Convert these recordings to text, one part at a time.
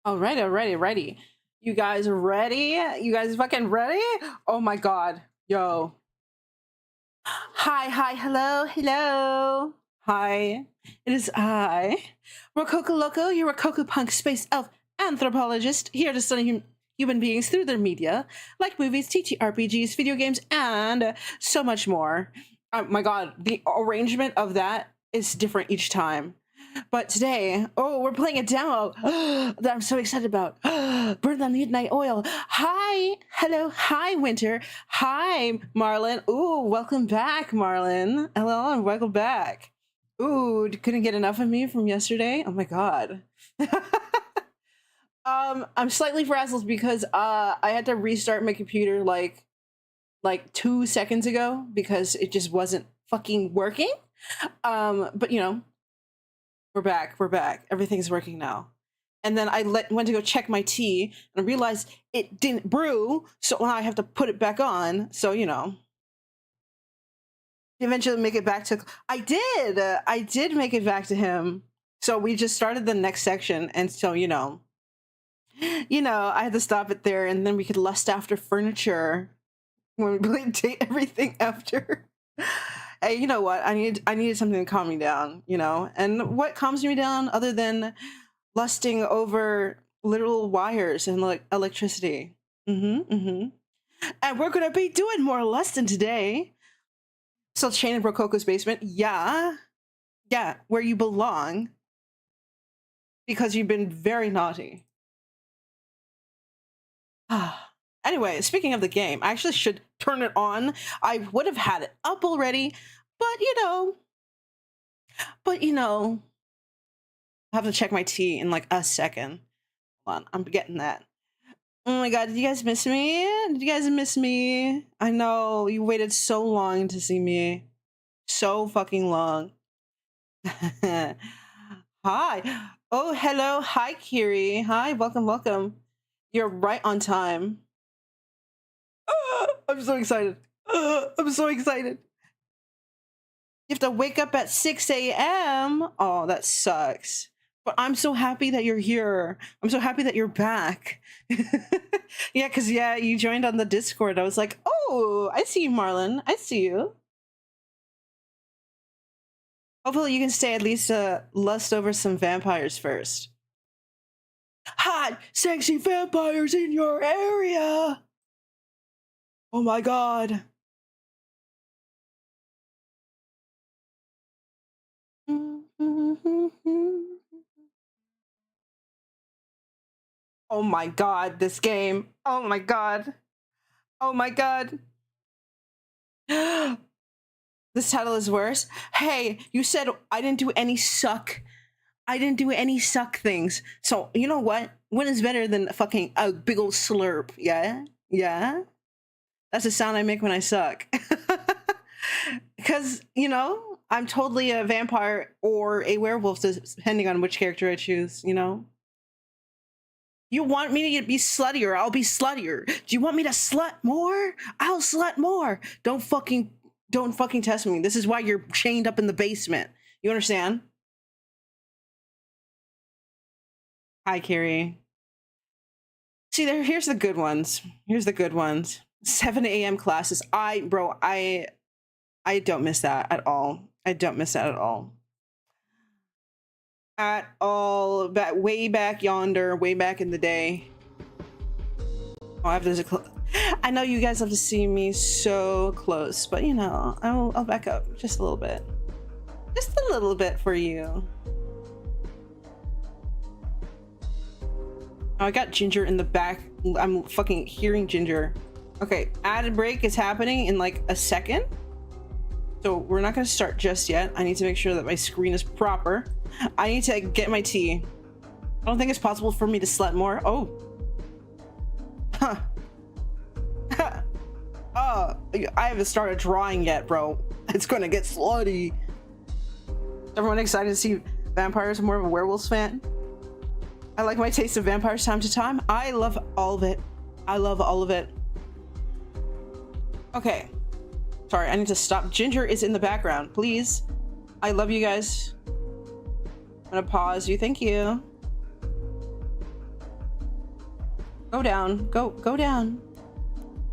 Alrighty. You guys ready? You guys fucking ready? Oh my god. Yo. Hi, hello. Hi. It is I, RococoLoco, your Rococopunk space elf anthropologist, here to study human beings through their media, like movies, TTRPGs, video games, and so much more. Oh my god, the arrangement of that is different each time. But today, we're playing a demo that I'm so excited about. Burn the Midnight Oil. Hi, Winter. Hi, Marlon. Ooh, welcome back, Marlon. Hello, and welcome back. Ooh, couldn't get enough of me from yesterday. Oh my god. I'm slightly frazzled because I had to restart my computer like 2 seconds ago because it just wasn't fucking working. But you know, we're back. Everything's working now. And then I went to go check my tea and I realized it didn't brew, so now I have to put it back on. So, you know, eventually make it back to, I did make it back to him. So we just started the next section. And so, you know, I had to stop it there and then we could lust after furniture when we played Date Everything After. Hey, you know what? I needed something to calm me down, you know? And what calms me down other than lusting over literal wires and like electricity? And we're gonna be doing more lusting today. Still chained in Rococo's basement. Yeah, where you belong. Because you've been very naughty. Anyway, speaking of the game, I actually should turn it on. I would have had it up already, but you know, I have to check my tea in like a second. Hold on, I'm getting that. Oh my god, did you guys miss me? I know, you waited so long to see me. So fucking long. Hi. Oh, hello. Hi, Kiri. Hi, welcome. You're right on time. I'm so excited. I'm so excited. You have to wake up at 6 a.m. Oh, that sucks. But I'm so happy that you're here. I'm so happy that you're back. Yeah, because, you joined on the Discord. I was like, oh, I see you, Marlon. I see you. Hopefully you can stay at least lust over some vampires first. Hot, sexy vampires in your area. Oh my god. Oh my god, this game. Oh my god. This title is worse. Hey, you said I didn't do any suck things. So, you know what? When is better than fucking a big old slurp? Yeah? That's the sound I make when I suck. Because, you know, I'm totally a vampire or a werewolf, depending on which character I choose, you know? You want me to be sluttier, I'll be sluttier. Do you want me to slut more? I'll slut more. Don't fucking test me. This is why you're chained up in the basement. You understand? Hi, Carrie. See, here's the good ones. 7 a.m. classes. I don't miss that at all. Way back yonder, way back in the day. Oh, I know you guys have to see me so close, but you know, I'll back up just a little bit. Just a little bit for you. Oh, I got Ginger in the back. I'm fucking hearing Ginger. Okay, ad break is happening in like a second. So we're not gonna start just yet. I need to make sure that my screen is proper. I need to get my tea. I don't think it's possible for me to slut more. Oh. Huh. Oh, I haven't started drawing yet, bro. It's gonna get slutty. Everyone excited to see vampires? I'm more of a werewolves fan. I like my taste of vampires time to time. I love all of it. Okay. Sorry, I need to stop. Ginger is in the background, please. I love you guys. I'm gonna pause you. Thank you. Go down. Go down.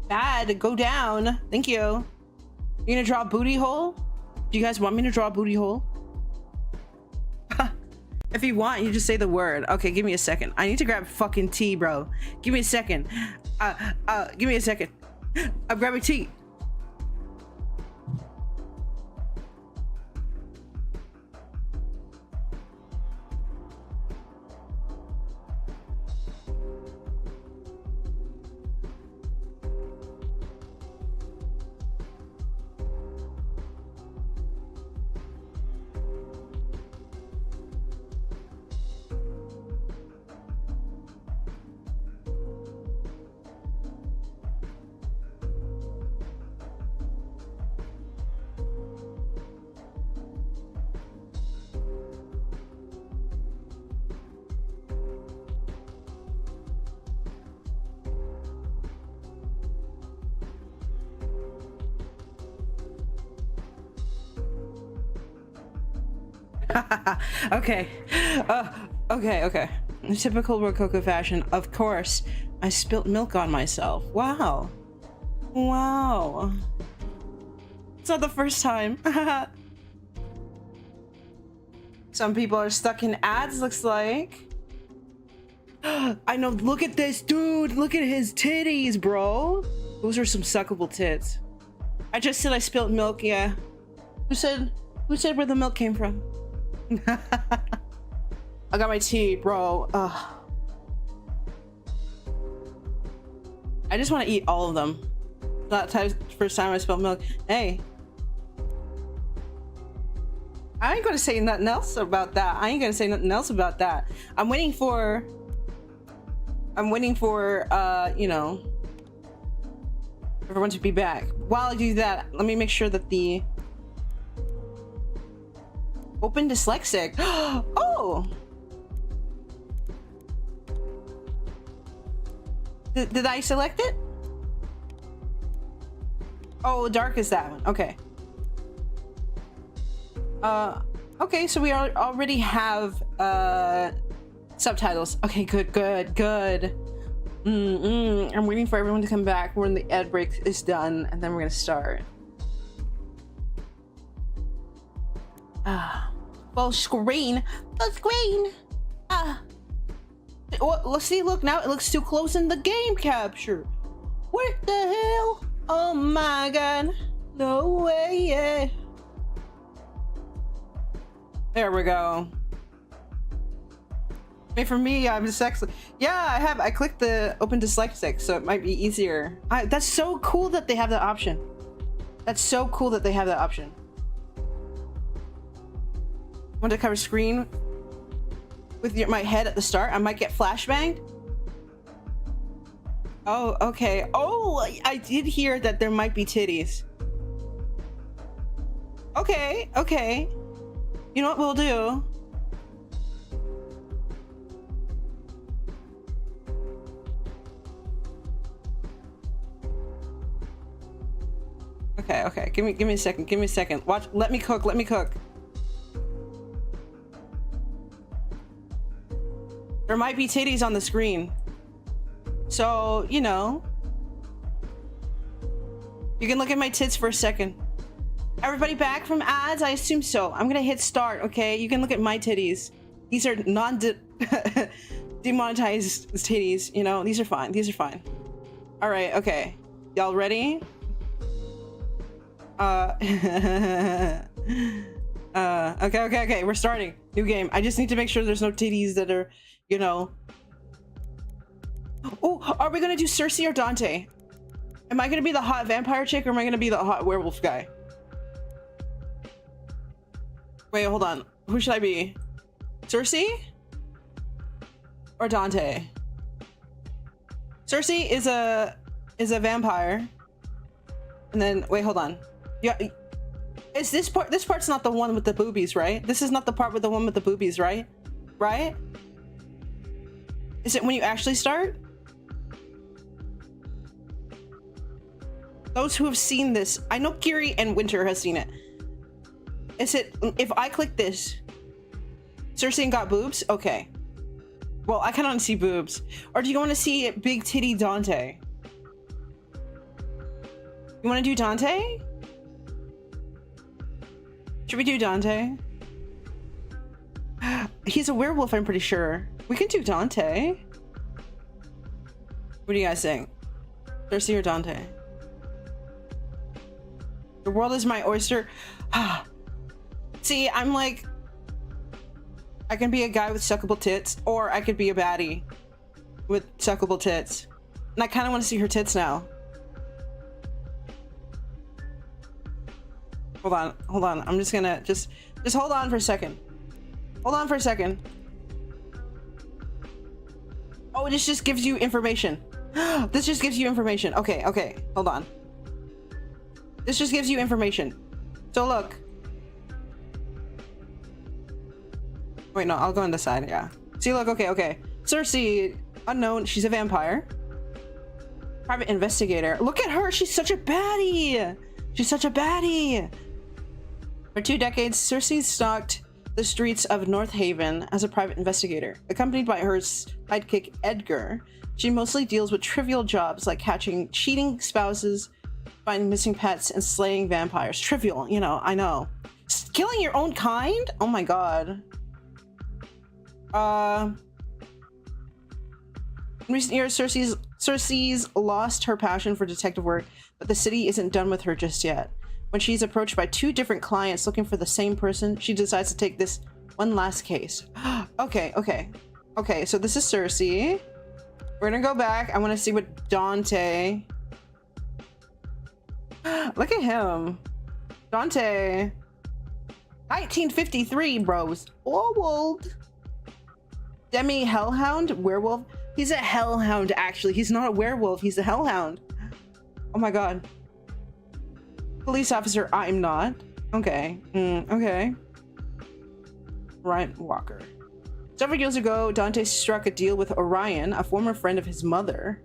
Bad. Go down. Thank you. You gonna draw a booty hole? Do you guys want me to draw a booty hole? If you want, you just say the word. Okay, give me a second. I need to grab fucking tea, bro. Give me a second. Give me a second. I'm grabbing tea. Okay. Okay. In typical Rococo fashion, of course, I spilt milk on myself. Wow. It's not the first time. Some people are stuck in ads, looks like. I know, look at this dude. Look at his titties, bro. Those are some suckable tits. I just said I spilt milk, yeah. Who said where the milk came from? I got my tea, bro. I just want to eat all of them. First time I spilled milk. Hey, I ain't gonna say nothing else about that. I'm waiting for you know, everyone to be back. While I do that, let me make sure that the open dyslexic. Oh, did I select it? Oh, dark is that one. Okay. Okay, so we already have subtitles. Okay, good. I'm waiting for everyone to come back when the ad break is done, and then we're gonna start. Full screen. Well, let's see. Look, now it looks too close in the game capture. What the hell? Oh my god. No way. Yeah. There we go. I mean, for me, I'm dyslexic. Yeah, I clicked the open dyslexic, so it might be easier. That's so cool that they have that option. Want to cover screen with my head at the start? I might get flashbanged. Oh, okay. Oh, I did hear that there might be titties. Okay. You know what we'll do? Okay. Give me a second. Watch. Let me cook. There might be titties on the screen. So, you know. You can look at my tits for a second. Everybody back from ads? I assume so. I'm gonna hit start, okay? You can look at my titties. These are demonetized titties, you know? These are fine. All right, okay. Y'all ready? Okay. We're starting. New game. I just need to make sure there's no titties that are, you know. Oh, are we gonna do Sussy or Dante? Am I gonna be the hot vampire chick or am I gonna be the hot werewolf guy? Wait, hold on. Who should I be? Sussy or Dante? Sussy is a vampire. And then wait, hold on. Yeah, is this part's not the one with the boobies, right? This is not the part with the one with the boobies, right? Right? Is it when you actually start? Those who have seen this, I know Kiri and Winter has seen it. Is it if I click this? Sussy got boobs? Okay. Well, I kind of want to see boobs. Or do you want to see big titty Dante? You want to do Dante? Should we do Dante? He's a werewolf, I'm pretty sure. We can do Dante. What do you guys think? Cersei or Dante? The world is my oyster. See, I'm like, I can be a guy with suckable tits, or I could be a baddie with suckable tits. And I kind of want to see her tits now. Hold on. I'm just gonna, just hold on for a second. Hold on for a second. Oh, this just gives you information. This just gives you information. Okay, hold on. This just gives you information. So look. Wait, no, I'll go on the side, yeah. See, look, okay. Cersei, unknown, she's a vampire. Private investigator. Look at her, she's such a baddie. For 2 decades, Cersei stalked the streets of North Haven as a private investigator. Accompanied by her sidekick Edgar, she mostly deals with trivial jobs like catching cheating spouses, finding missing pets, and slaying vampires. Trivial, you know, I know. Killing your own kind? Oh my god. In recent years, Cersei's lost her passion for detective work, but the city isn't done with her just yet. When she's approached by 2 different clients looking for the same person, she decides to take this one last case. Okay, so this is Cersei. We're gonna go back. I want to see what Dante... Look at him. Dante. 1953, bros. Old. Demi Hellhound? Werewolf? He's a hellhound, actually. He's not a werewolf. He's a hellhound. Oh my god. Police officer, I'm not. Okay. Okay. Ryan Walker. Several years ago, Dante struck a deal with Orion, a former friend of his mother.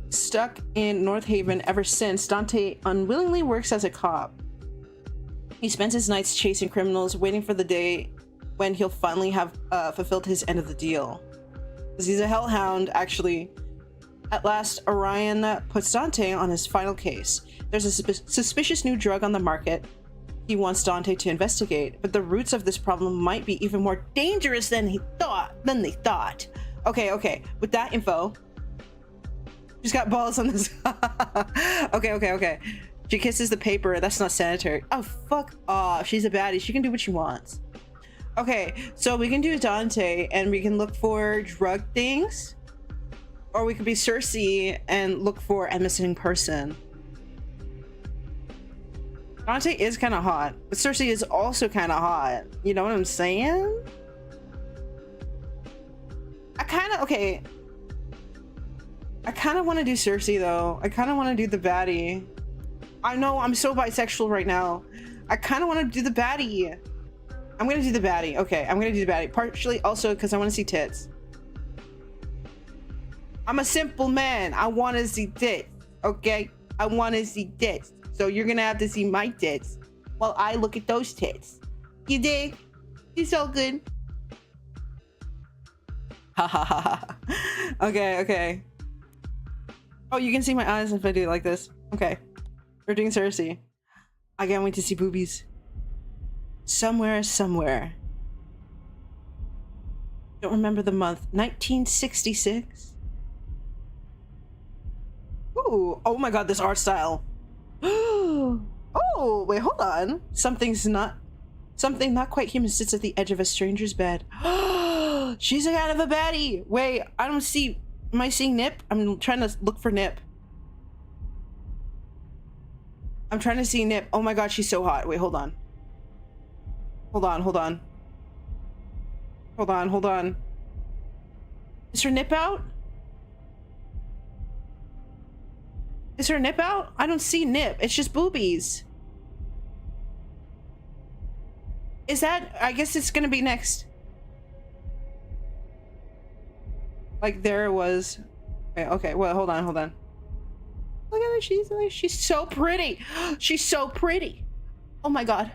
Stuck in North Haven ever since, Dante unwillingly works as a cop. He spends his nights chasing criminals, waiting for the day when he'll finally have fulfilled his end of the deal. Because he's a hellhound, actually. At last, Orion puts Dante on his final case. There's a suspicious new drug on the market he wants Dante to investigate, but the roots of this problem might be even more dangerous than they thought. Okay. With that info, she's got balls on this. Okay. She kisses the paper. That's not sanitary. Oh, fuck off. She's a baddie. She can do what she wants. Okay, so we can do Dante and we can look for drug things. Or we could be Cersei and look for a missing person. Dante is kind of hot, but Cersei is also kind of hot. You know what I'm saying? I kind of want to do Cersei though. I kind of want to do the baddie. I know I'm so bisexual right now. I kind of want to do the baddie. I'm gonna do the baddie. Okay, I'm gonna do the baddie. Partially also because I want to see tits. I'm a simple man. I want to see tits. Okay, I want to see tits. So you're gonna have to see my tits while I look at those tits. You dig? You so good. Ha ha ha. Okay. Oh, you can see my eyes if I do it like this. Okay. We're doing Cersei. I can't wait to see boobies. Somewhere. Don't remember the month. 1966. Ooh. Oh my god, this art style. Oh, wait, hold on. Something not quite human sits at the edge of a stranger's bed. She's a kind of a baddie. Wait, I don't see. Am I seeing Nip? I'm trying to look for Nip. I'm trying to see Nip. Oh my god, she's so hot. Wait, hold on. Hold on. Is her nip out? Is her nip out? I don't see nip. It's just boobies. Is that... I guess it's gonna be next. Like, there it was. Okay, well, hold on. Look at her. She's so pretty. She's so pretty. Oh my god.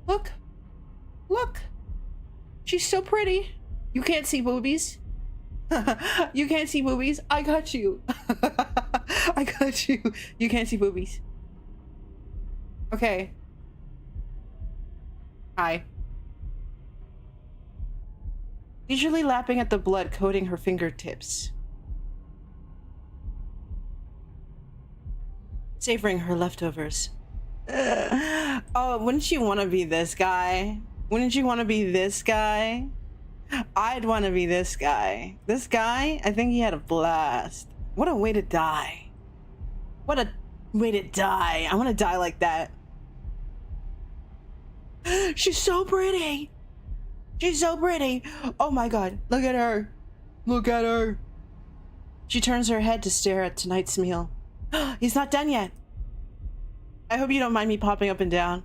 Look. She's so pretty. You can't see boobies. You can't see boobies? I got you. I got you. You can't see boobies. Okay. Hi. Leisurely lapping at the blood coating her fingertips. Savoring her leftovers. Oh, wouldn't you want to be this guy? Wouldn't you want to be this guy? I'd want to be this guy. This guy, I think he had a blast. What a way to die. What a way to die. I want to die like that. She's so pretty. She's so pretty. Oh my god. Look at her. Look at her. She turns her head to stare at tonight's meal. He's not done yet. I hope you don't mind me popping up and down.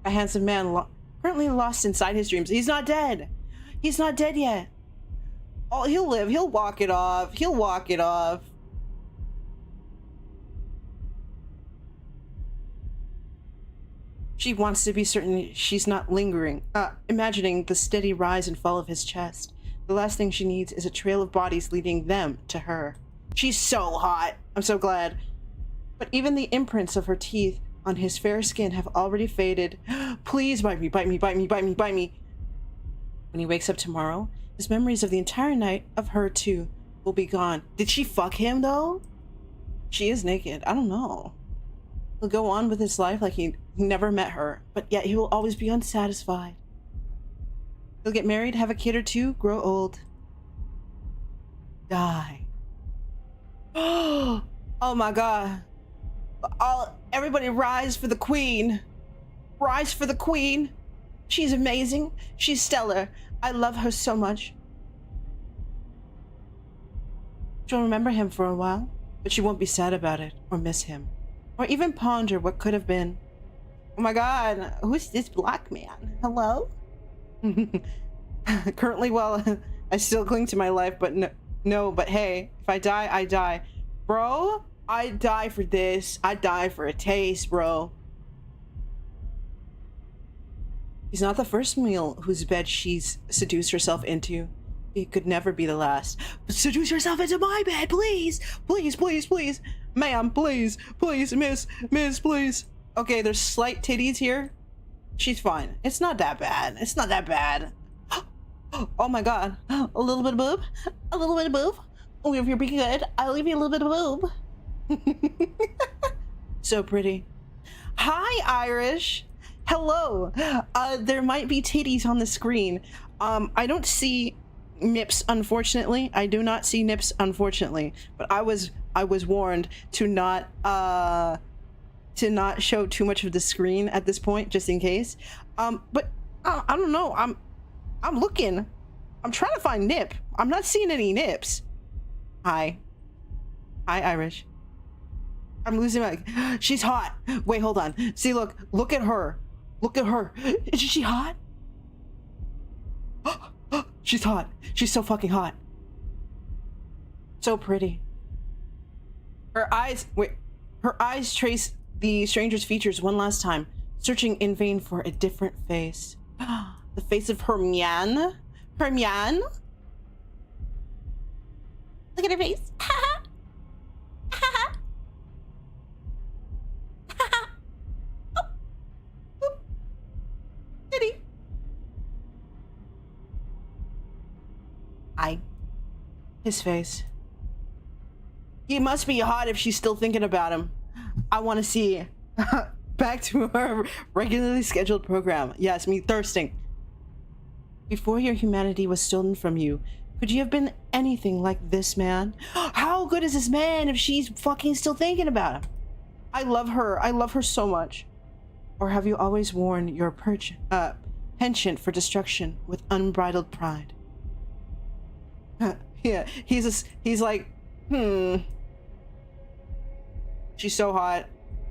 A handsome man currently lost inside his dreams. He's not dead. He's not dead yet. Oh, he'll live. He'll walk it off. He'll walk it off. She wants to be certain she's not lingering, imagining the steady rise and fall of his chest. The last thing she needs is a trail of bodies leading them to her. She's so hot. I'm so glad. But even the imprints of her teeth on his fair skin have already faded. Please bite me, bite me, bite me, bite me, bite me. When he wakes up tomorrow, his memories of the entire night of her too will be gone. Did she fuck him though? She is naked. I don't know. He'll go on with his life like he never met her, but yet he will always be unsatisfied. He'll get married, have a kid or two, grow old. Die. Oh my god. Everybody rise for the queen. Rise for the queen. She's amazing. She's stellar. I love her so much. She'll remember him for a while, but she won't be sad about it or miss him, or even ponder what could have been. Oh my god, who's this black man? Hello? Currently, well, I still cling to my life, but no, but hey, if I die, I die. Bro, I die for this. I die for a taste, bro. He's not the first meal whose bed she's seduced herself into. He could never be the last. But seduce yourself into my bed, please! Please, please, please! Ma'am, please! Please, miss, please! Okay, there's slight titties here. She's fine. It's not that bad. It's not that bad. Oh my god. A little bit of boob. A little bit of boob. Oh, if you're being good, I'll leave you a little bit of boob. So pretty. Hi, Irish. Hello. There might be titties on the screen. I don't see nips, unfortunately. I do not see nips, unfortunately. But I was warned to not show too much of the screen at this point, just in case. But I don't know. I'm looking. I'm trying to find nip. I'm not seeing any nips. Hi, Irish. I'm losing my. She's hot. Wait, hold on. See, look at her. Look at her. Is she hot? She's hot. She's so fucking hot. So pretty. Her eyes trace the stranger's features one last time, searching in vain for a different face. The face of Hermione? Hermione? Look at her face. His face. He must be hot if she's still thinking about him. I want to see. Back to her regularly scheduled program. Yes, me thirsting. Before your humanity was stolen from you, could you have been anything like this man? How good is this man if she's fucking still thinking about him? I love her. I love her so much. Or have you always worn your penchant for destruction with unbridled pride? Yeah, he's like, She's so hot.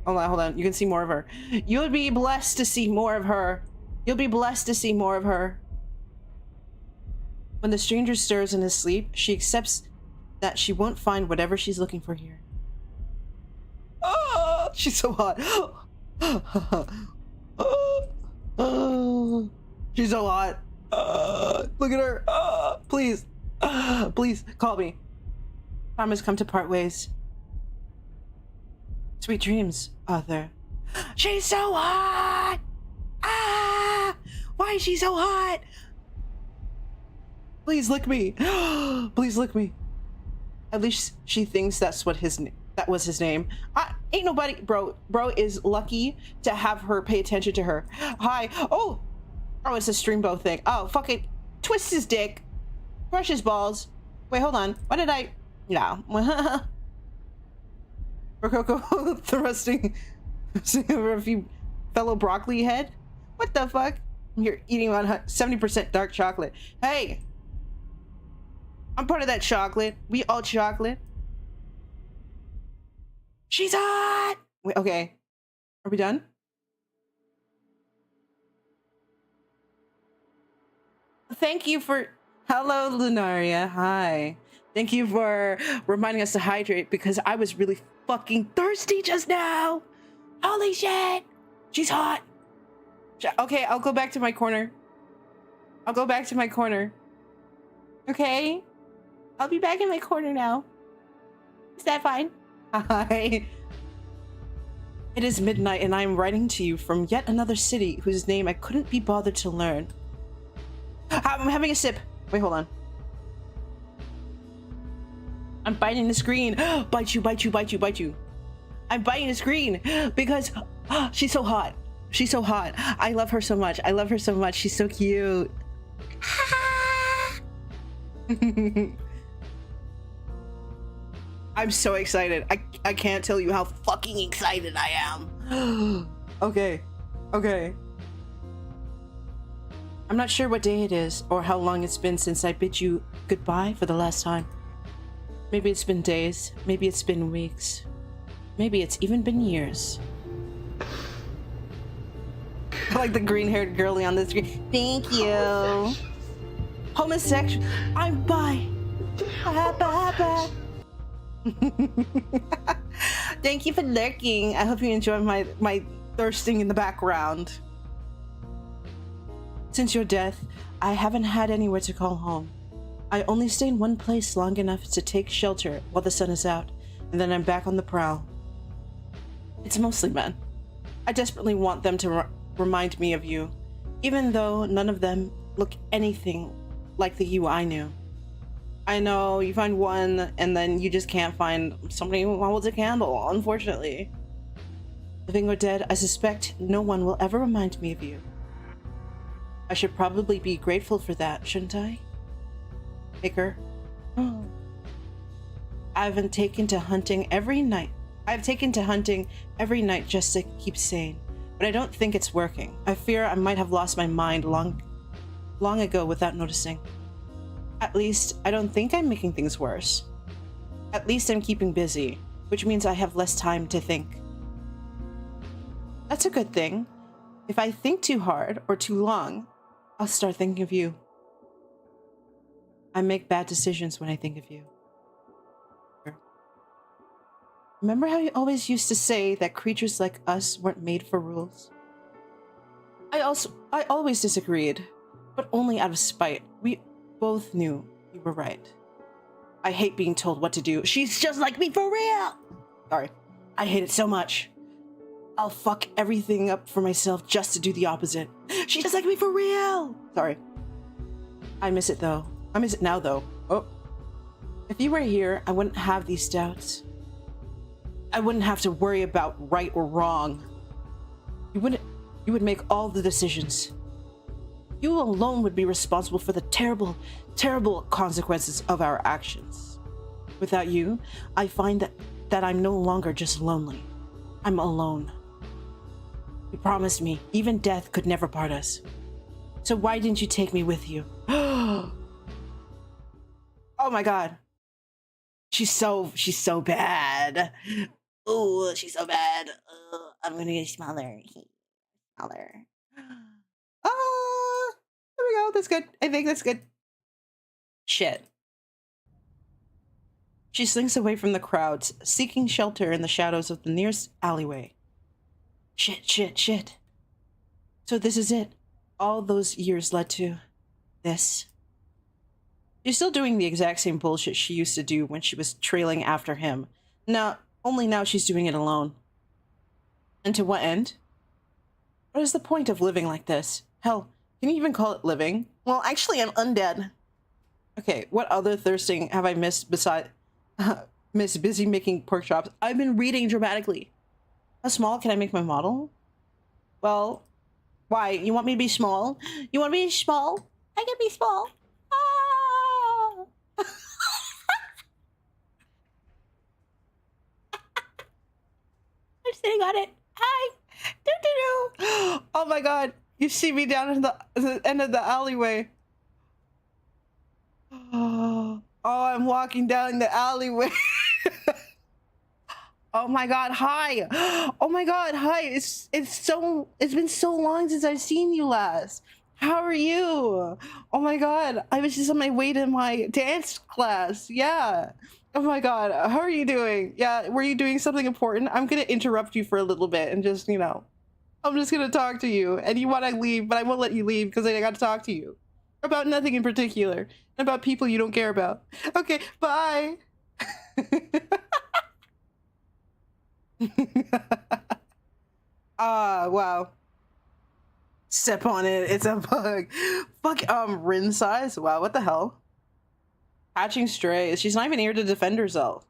Hold on. You can see more of her. You'll be blessed to see more of her. You'll be blessed to see more of her. When the stranger stirs in his sleep, she accepts that she won't find whatever she's looking for here. Oh, she's so hot. She's so hot. Look at her. Please. Please call me. Time has come to part ways. Sweet dreams, Arthur. She's so hot! Ah! Why is she so hot? Please lick me. Please lick me. At least she thinks that was his name. Ain't nobody, bro is lucky to have her pay attention to her. Hi. Oh, it's a streambow thing. Oh, fucking twist his dick, brush his balls. Wait, hold on. What did I? No. Rococo thrusting over a few fellow broccoli head. What the fuck? You're eating on 70% dark chocolate. Hey, I'm part of that chocolate. We all chocolate. She's hot. Wait, okay. Are we done? Thank you for... Hello, Lunaria. Hi. Thank you for reminding us to hydrate because I was really fucking thirsty just now. Holy shit. She's hot. Okay, I'll go back to my corner. Okay? I'll be back in my corner now. Is that fine? Hi. It is midnight and I am writing to you from yet another city whose name I couldn't be bothered to learn. I'm having a sip. Wait, hold on. I'm biting the screen. Bite you. I'm biting the screen because she's so hot. I love her so much. She's so cute. I'm so excited. I can't tell you how fucking excited I am. Okay. I'm not sure what day it is or how long it's been since I bid you goodbye for the last time. Maybe it's been days, maybe it's been weeks, maybe it's even been years. I like the green-haired girlie on the screen. Thank you. Homosexual. I'm bi. Bye. Thank you for lurking. I hope you enjoy my thirsting in the background. Since your death, I haven't had anywhere to call home. I only stay in one place long enough to take shelter while the sun is out, and then I'm back on the prowl. It's mostly men. I desperately want them to remind me of you, even though none of them look anything like the you I knew. I know, you find one, and then you just can't find somebody who holds a candle, unfortunately. Living or dead, I suspect no one will ever remind me of you. I should probably be grateful for that, shouldn't I? Baker. Oh. I've taken to hunting every night just to keep sane, but I don't think it's working. I fear I might have lost my mind long ago without noticing. At least, I don't think I'm making things worse. At least I'm keeping busy, which means I have less time to think. That's a good thing. If I think too hard or too long, I'll start thinking of you. I make bad decisions when I think of you. Remember how you always used to say that creatures like us weren't made for rules? I always disagreed, but only out of spite. We both knew you were right. I hate being told what to do. She's just like me for real! Sorry. I hate it so much. I'll fuck everything up for myself just to do the opposite. She's just like me for real! Sorry. I miss it though. I miss it now though. Oh. If you were here, I wouldn't have these doubts. I wouldn't have to worry about right or wrong. You would make all the decisions. You alone would be responsible for the terrible, terrible consequences of our actions. Without you, I find that I'm no longer just lonely. I'm alone. You promised me even death could never part us. So why didn't you take me with you? Oh my god. She's so bad. Oh, she's so bad. I'm gonna get smaller. Smaller. Oh, there we go. That's good. I think that's good. Shit. She slinks away from the crowds, seeking shelter in the shadows of the nearest alleyway. Shit. So this is it. All those years led to this. She's still doing the exact same bullshit she used to do when she was trailing after him. Now, only now she's doing it alone. And to what end? What is the point of living like this? Hell, can you even call it living? Well, actually, I'm undead. Okay, what other thirsting have I missed besides Miss Busy making pork chops? I've been reading dramatically. How small can I make my model? Well, why? You want me to be small? You want me to be small? I can be small. Ah! I'm sitting on it. Hi. Do-do-do. Oh my god. You see me down in the end of the alleyway. Oh, I'm walking down the alleyway. Oh my god, hi. Oh my god, hi. It's been so long since I've seen you last. How are you? Oh my god, I was just on my way to my dance class. Yeah. Oh my god, how are you doing? Yeah, were you doing something important? I'm gonna interrupt you for a little bit and just, you know, I'm just gonna talk to you. And you want to leave, but I won't let you leave because I got to talk to you about nothing in particular, about people you don't care about. Okay, bye. Wow. Step on it, it's a bug. Fuck, Rin size? Wow, what the hell? Hatching strays. She's not even here to defend herself.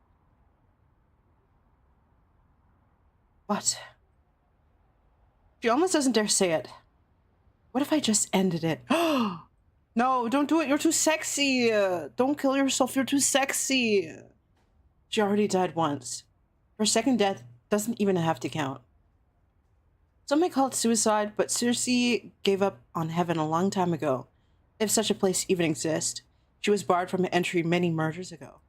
What? She almost doesn't dare say it. What if I just ended it? No, don't do it. You're too sexy. Don't kill yourself. You're too sexy. She already died once. Her second death doesn't even have to count. Some may call it suicide, but Sussy gave up on heaven a long time ago, if such a place even exists. She was barred from entry many murders ago.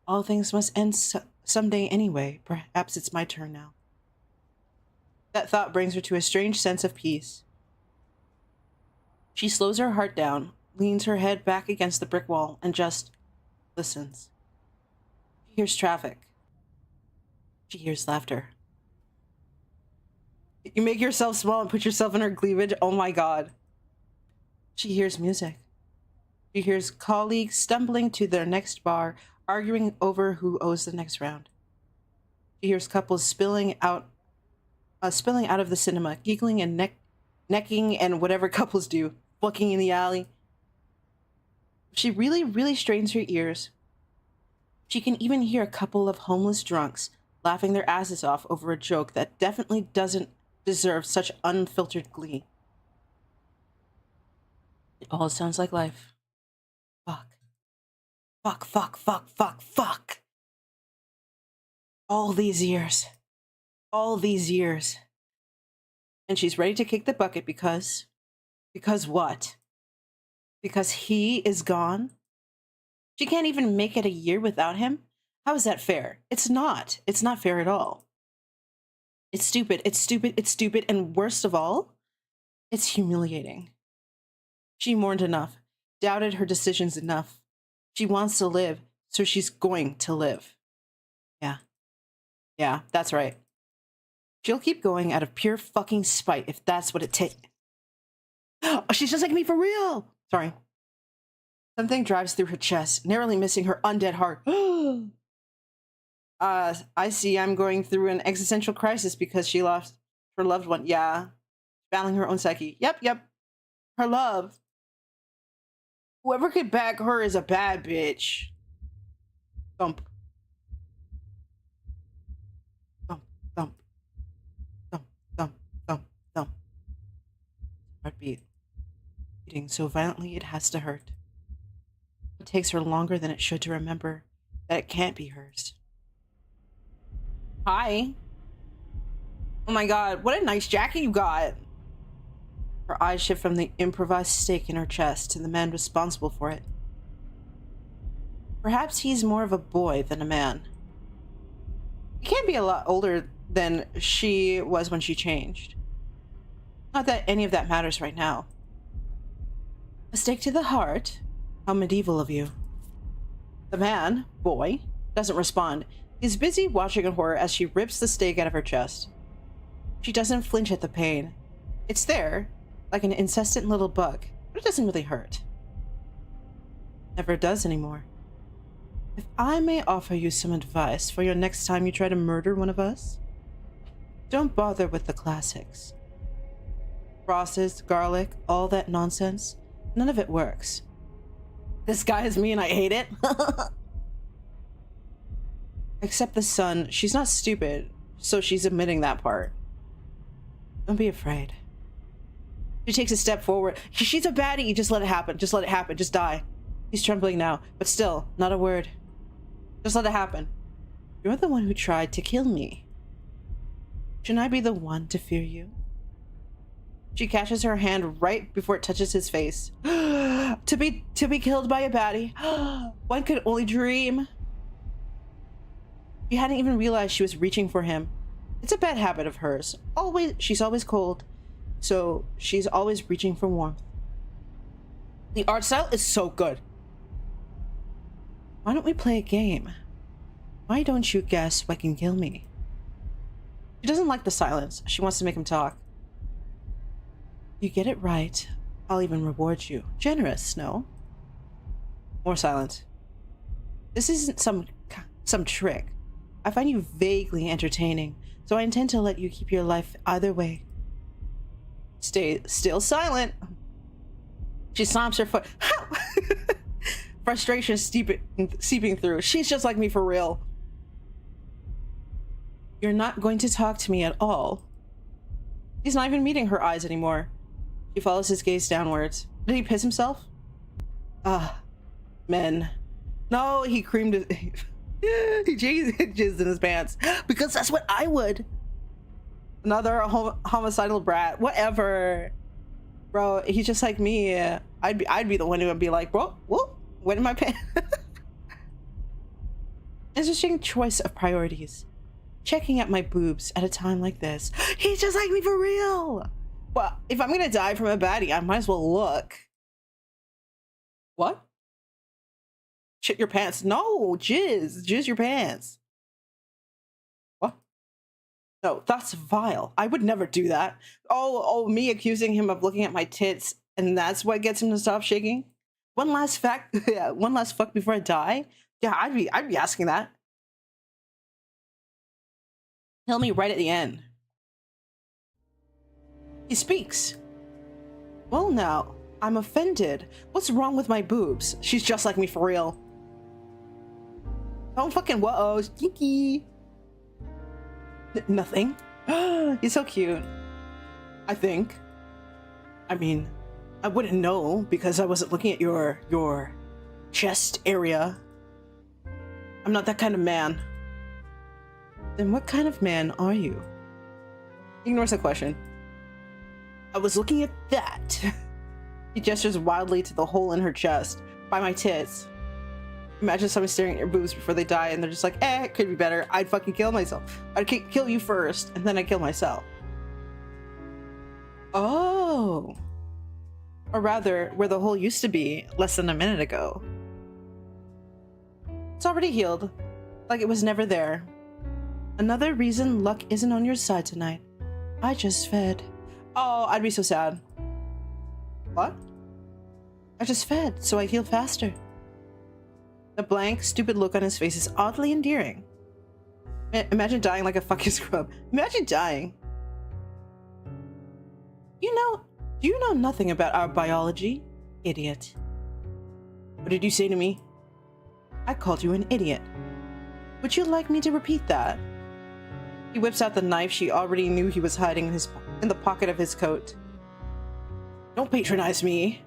All things must end someday anyway. Perhaps it's my turn now. That thought brings her to a strange sense of peace. She slows her heart down, leans her head back against the brick wall, and just listens. She hears traffic. She hears laughter. You make yourself small and put yourself in her cleavage. Oh my god. She hears music. She hears colleagues stumbling to their next bar, arguing over who owes the next round. She hears couples spilling out of the cinema, giggling and necking and whatever couples do, fucking in the alley. She really, really strains her ears. She can even hear a couple of homeless drunks laughing their asses off over a joke that definitely doesn't deserve such unfiltered glee. It all sounds like life. Fuck. Fuck, fuck, fuck, fuck, fuck. All these years. All these years. And she's ready to kick the bucket because what? Because he is gone? She can't even make it a year without him? How is that fair? It's not. It's not fair at all. It's stupid. It's stupid. It's stupid. And worst of all, it's humiliating. She mourned enough, doubted her decisions enough. She wants to live, so she's going to live. Yeah. Yeah, that's right. She'll keep going out of pure fucking spite if that's what it takes. Oh, she's just like me for real. Sorry. Something drives through her chest, narrowly missing her undead heart. I see I'm going through an existential crisis because she lost her loved one. Yeah. Battling her own psyche. Yep. Her love. Whoever could back her is a bad bitch. Thump. Thump, thump. Thump, thump, thump, thump. Heartbeat. Beating so violently it has to hurt. It takes her longer than it should to remember that it can't be hers. Hi. Oh my god, what a nice jacket you got. Her eyes shift from the improvised stake in her chest to the man responsible for it. Perhaps he's more of a boy than a man. He can't be a lot older than she was when she changed. Not that any of that matters right now. A stake to the heart? How medieval of you. The man, boy, doesn't respond. He's busy watching in horror as she rips the stake out of her chest. She doesn't flinch at the pain. It's there, like an incessant little bug, but it doesn't really hurt. Never does anymore. If I may offer you some advice for your next time you try to murder one of us, don't bother with the classics. Crosses, garlic, all that nonsense. None of it works. This guy is me and I hate it. Except the sun. She's not stupid, so she's admitting that part. Don't be afraid. She takes a step forward. She's a baddie. Just let it happen. Just let it happen. Just die. He's trembling now, but still, not a word. Just let it happen. You're the one who tried to kill me. Shouldn't I be the one to fear you? She catches her hand right before it touches his face. To be killed by a baddie. One could only dream. She hadn't even realized she was reaching for him. It's a bad habit of hers. She's always cold, so she's always reaching for warmth. The art style is so good. Why don't we play a game? Why don't you guess what can kill me? She doesn't like the silence. She wants to make him talk. You get it right, I'll even reward you. Generous, no? More silence. This isn't some trick. I find you vaguely entertaining, so I intend to let you keep your life either way. Stay still silent. She slams her foot. Frustration seeping through. She's just like me for real. You're not going to talk to me at all. He's not even meeting her eyes anymore. She follows his gaze downwards. Did he piss himself? Men. No, he creamed it. He jizzed in his pants. Because that's what I would. Another homicidal brat. Whatever. Bro, he's just like me. I'd be the one who would be like, whoa, what in my pants? Interesting choice of priorities. Checking out my boobs at a time like this. He's just like me for real. Well, if I'm gonna die from a baddie, I might as well look. What? Shit your pants. No, jizz your pants. What? No, that's vile. I would never do that. Oh, me accusing him of looking at my tits, and that's what gets him to stop shaking? One last fact, yeah, one last fuck before I die? Yeah, I'd be asking that. Tell me right at the end. He speaks. Well now, I'm offended. What's wrong with my boobs? She's just like me for real. Don't fucking whoa, stinky. Nothing. He's so cute. I think. I mean, I wouldn't know because I wasn't looking at your chest area. I'm not that kind of man. Then what kind of man are you? Ignores the question. I was looking at that. He gestures wildly to the hole in her chest. By my tits. Imagine someone staring at your boobs before they die and they're just like, it could be better. I'd fucking kill myself. I'd kill you first and then I'd kill myself. Oh. Or rather, where the hole used to be less than a minute ago. It's already healed. Like it was never there. Another reason luck isn't on your side tonight. I just fed. Oh, I'd be so sad. What? I just fed, so I heal faster. The blank, stupid look on his face is oddly endearing. Imagine dying like a fucking scrub. Imagine dying. Do you know nothing about our biology? Idiot. What did you say to me? I called you an idiot. Would you like me to repeat that? He whips out the knife she already knew he was hiding in the pocket of his coat. Don't patronize me.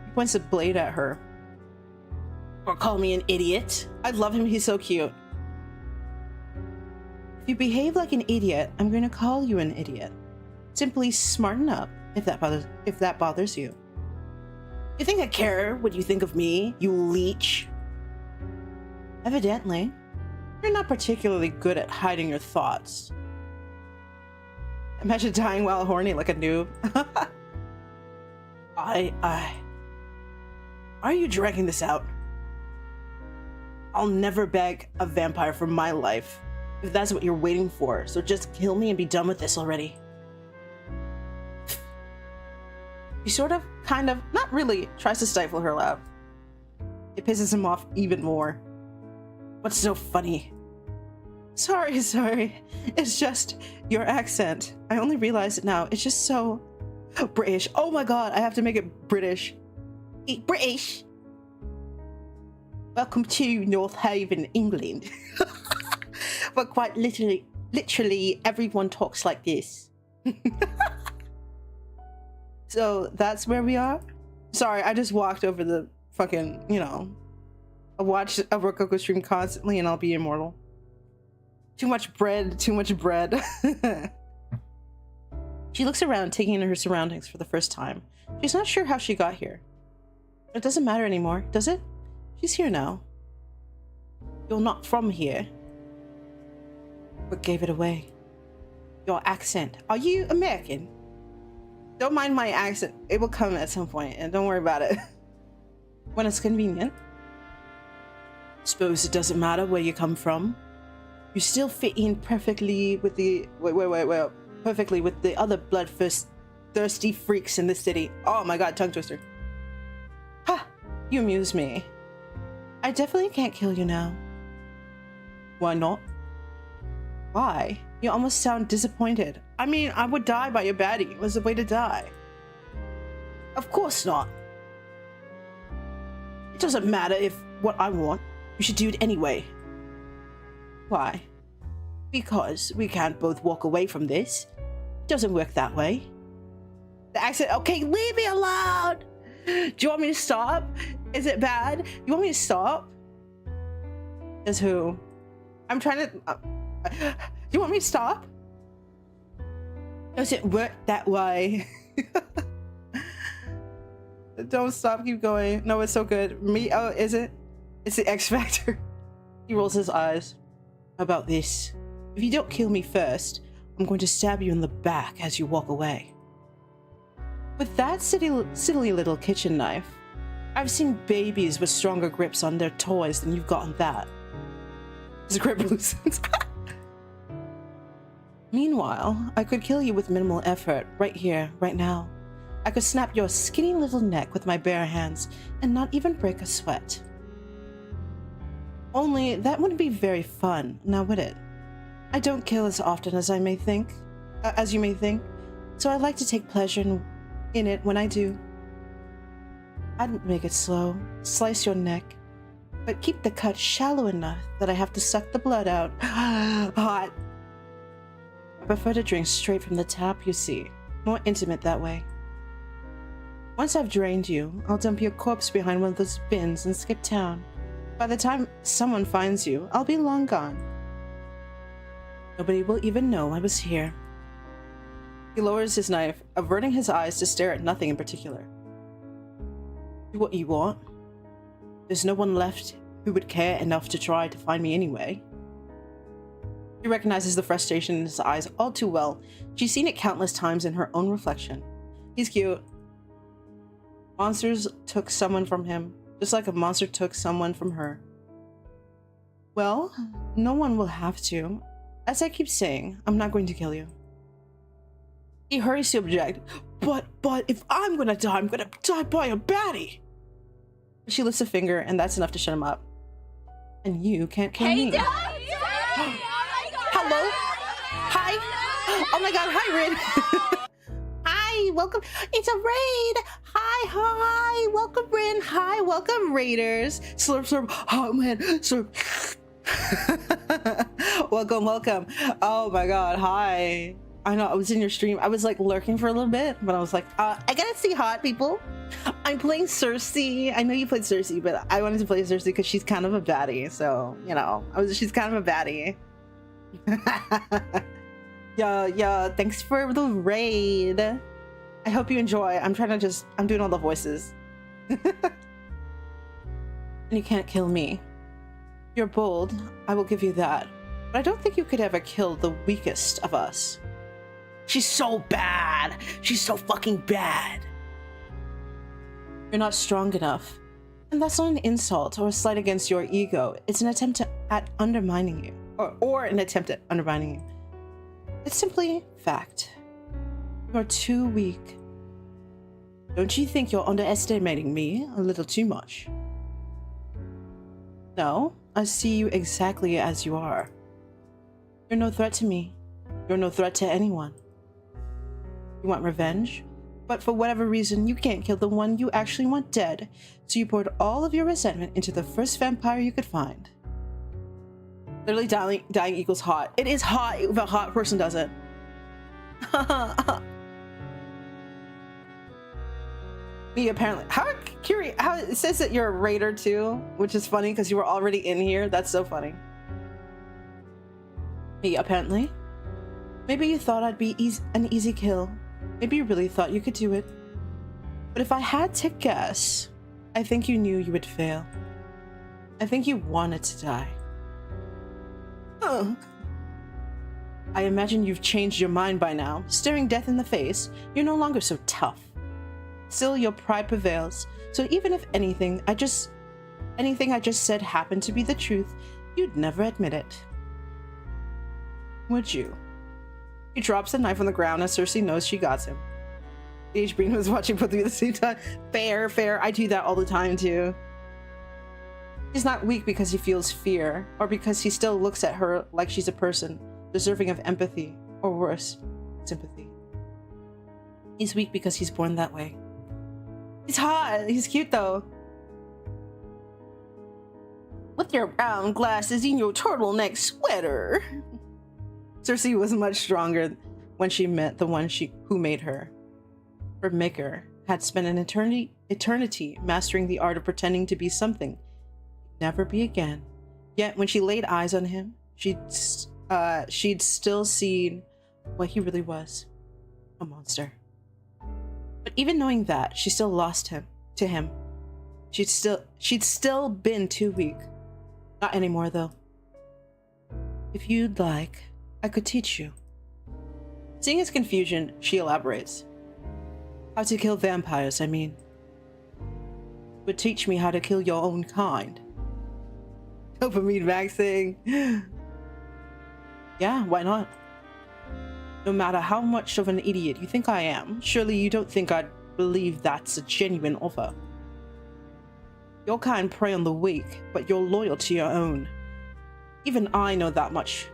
He points a blade at her. Or call me an idiot. I love him, he's so cute. If you behave like an idiot, I'm going to call you an idiot. Simply smarten up, if that bothers you. You think I care what you think of me, you leech? Evidently. You're not particularly good at hiding your thoughts. Imagine dying while horny like a noob. Are you dragging this out? I'll never beg a vampire for my life, if that's what you're waiting for, so just kill me and be done with this already. He sort of, kind of, not really, tries to stifle her laugh. It pisses him off even more. What's so funny? Sorry. It's just your accent. I only realize it now. It's just so British. Oh my god, I have to make it British. British. Welcome to North Haven, England. But quite literally everyone talks like this. So that's where we are. Sorry, I just walked over the fucking, you know, I watch a Rococo stream constantly and I'll be immortal. Too much bread. She looks around, taking in her surroundings for the first time. She's not sure how she got here. It doesn't matter anymore, does it? She's here now. You're not from here. What gave it away? Your accent. Are you American? Don't mind my accent. It will come at some point, and don't worry about it. When it's convenient. Suppose it doesn't matter where you come from. You still fit in perfectly with the perfectly with the other bloodthirsty freaks in the city. Oh my god, tongue twister. Ha! You amuse me. I definitely can't kill you now. Why not? Why? You almost sound disappointed. I mean, I would die by your baddie. It was the way to die. Of course not. It doesn't matter if what I want. You should do it anyway. Why? Because we can't both walk away from this. It doesn't work that way. The accent. Okay, leave me alone. Do you want me to stop? Is it bad? You want me to stop? Says who? I'm trying to... you want me to stop? Does it work that way? Don't stop, keep going. No, it's so good. Me? Oh, is it? It's the X Factor. He rolls his eyes. How about this? If you don't kill me first, I'm going to stab you in the back as you walk away. With that silly little kitchen knife, I've seen babies with stronger grips on their toys than you've got on that. His grip loosens. Meanwhile, I could kill you with minimal effort, right here, right now. I could snap your skinny little neck with my bare hands and not even break a sweat. Only, that wouldn't be very fun, now would it? I don't kill as often as you may think, so I like to take pleasure in it when I do. I'd make it slow, slice your neck, but keep the cut shallow enough that I have to suck the blood out. Hot. I prefer to drink straight from the tap, you see. More intimate that way. Once I've drained you, I'll dump your corpse behind one of those bins and skip town. By the time someone finds you, I'll be long gone. Nobody will even know I was here. He lowers his knife, averting his eyes to stare at nothing in particular. Do what you want. There's no one left who would care enough to try to find me anyway. She recognizes the frustration in his eyes all too well. She's seen it countless times in her own reflection. He's cute. Monsters took someone from him, just like a monster took someone from her. Well, no one will have to. As I keep saying, I'm not going to kill you. He hurries to object. But if I'm gonna die, I'm gonna die by a baddie. She lifts a finger, and that's enough to shut him up. And you can't kill me. Hello? Hi? Oh my god, hi, Rin. Hi, welcome. It's a raid. Hi. Welcome, Rin. Hi, welcome, raiders. Slurp. Oh, man. Slurp. Welcome. Oh my god, hi. I know, I was in your stream. I was like lurking for a little bit, but I was like, I gotta see hot people. I'm playing Sussy. I know you played Sussy, but I wanted to play Sussy because she's kind of a baddie. So, you know, she's kind of a baddie. Yeah, thanks for the raid. I hope you enjoy. I'm doing all the voices. And you can't kill me. You're bold, I will give you that. But I don't think you could ever kill the weakest of us. She's so bad. She's so fucking bad. You're not strong enough. And that's not an insult or a slight against your ego. It's an attempt at undermining you. Or an attempt at undermining you. It's simply fact. You're too weak. Don't you think you're underestimating me a little too much? No, I see you exactly as you are. You're no threat to me. You're no threat to anyone. You want revenge? But for whatever reason, you can't kill the one you actually want dead, so you poured all of your resentment into the first vampire you could find. Literally dying equals hot. It is hot if a hot person does it. Me apparently. How curious? How it says that you're a raider too, which is funny because you were already in here. That's so funny. Me apparently. Maybe you thought I'd be an easy kill. Maybe you really thought you could do it. But if I had to guess, I think you knew you would fail. I think you wanted to die. I imagine you've changed your mind by now. Staring death in the face, you're no longer so tough. Still, your pride prevails, so even if anything I just said happened to be the truth, you'd never admit it. Would you? He drops the knife on the ground as Cersei knows she got him. H. Breen was watching both of you at the same time. Fair, fair. I do that all the time too. He's not weak because he feels fear, or because he still looks at her like she's a person, deserving of empathy, or worse, sympathy. He's weak because he's born that way. He's hot. He's cute though. With your brown glasses and your turtleneck sweater. Cersei was much stronger when she met the one who made her. Her maker had spent an eternity mastering the art of pretending to be something he'd never be again. Yet when she laid eyes on him, she'd still seen what he really was, a monster. But even knowing that, she still lost to him. She'd still been too weak. Not anymore though. If you'd like, I could teach you. Seeing his confusion, she elaborates. How to kill vampires, I mean. Would teach me how to kill your own kind. Dopamine maxing. Yeah, why not? No matter how much of an idiot you think I am, surely you don't think I'd believe that's a genuine offer. Your kind prey on the weak, but you're loyal to your own. Even I know that much.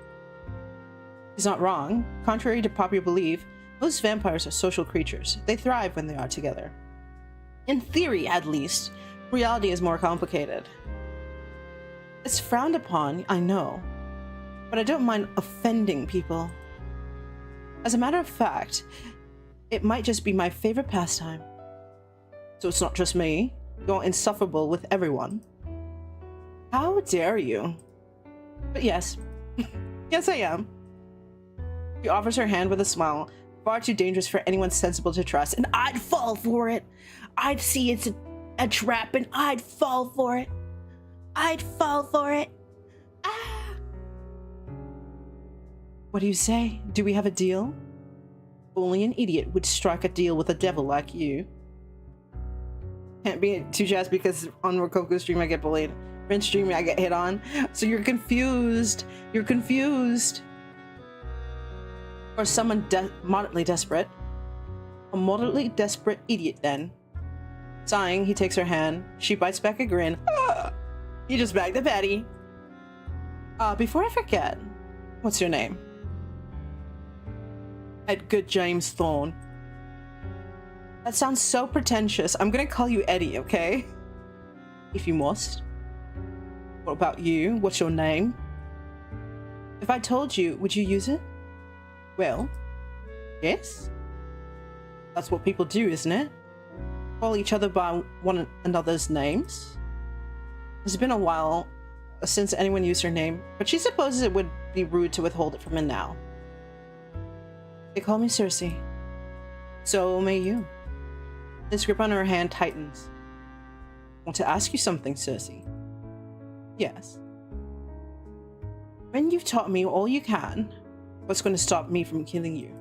He's not wrong. Contrary to popular belief, most vampires are social creatures. They thrive when they are together. In theory, at least. Reality is more complicated. It's frowned upon, I know, but I don't mind offending people. As a matter of fact, it might just be my favorite pastime. So it's not just me. You're insufferable with everyone. How dare you? But yes. Yes, I am. She offers her hand with a smile, far too dangerous for anyone sensible to trust, and I'd fall for it. I'd see it's a trap and I'd fall for it. I'd fall for it. Ah. What do you say? Do we have a deal? Only an idiot would strike a deal with a devil like you. Can't be too jazzed because on Rococo stream I get bullied. Ren stream I get hit on. So you're confused. You're confused. Or someone moderately desperate. A moderately desperate idiot then. Sighing, he takes her hand. She bites back a grin. Ah! You just bagged the patty. Before I forget, what's your name? Edgar James Thorne. That sounds so pretentious. I'm gonna call you Eddie, okay? If you must. What about you? What's your name? If I told you, would you use it? Well, yes. That's what people do, isn't it? Call each other by one another's names. It's been a while since anyone used her name, but she supposes it would be rude to withhold it from her now. They call me Cersei. So may you. His grip on her hand tightens. I want to ask you something, Cersei. Yes. When you've taught me all you can, what's going to stop me from killing you?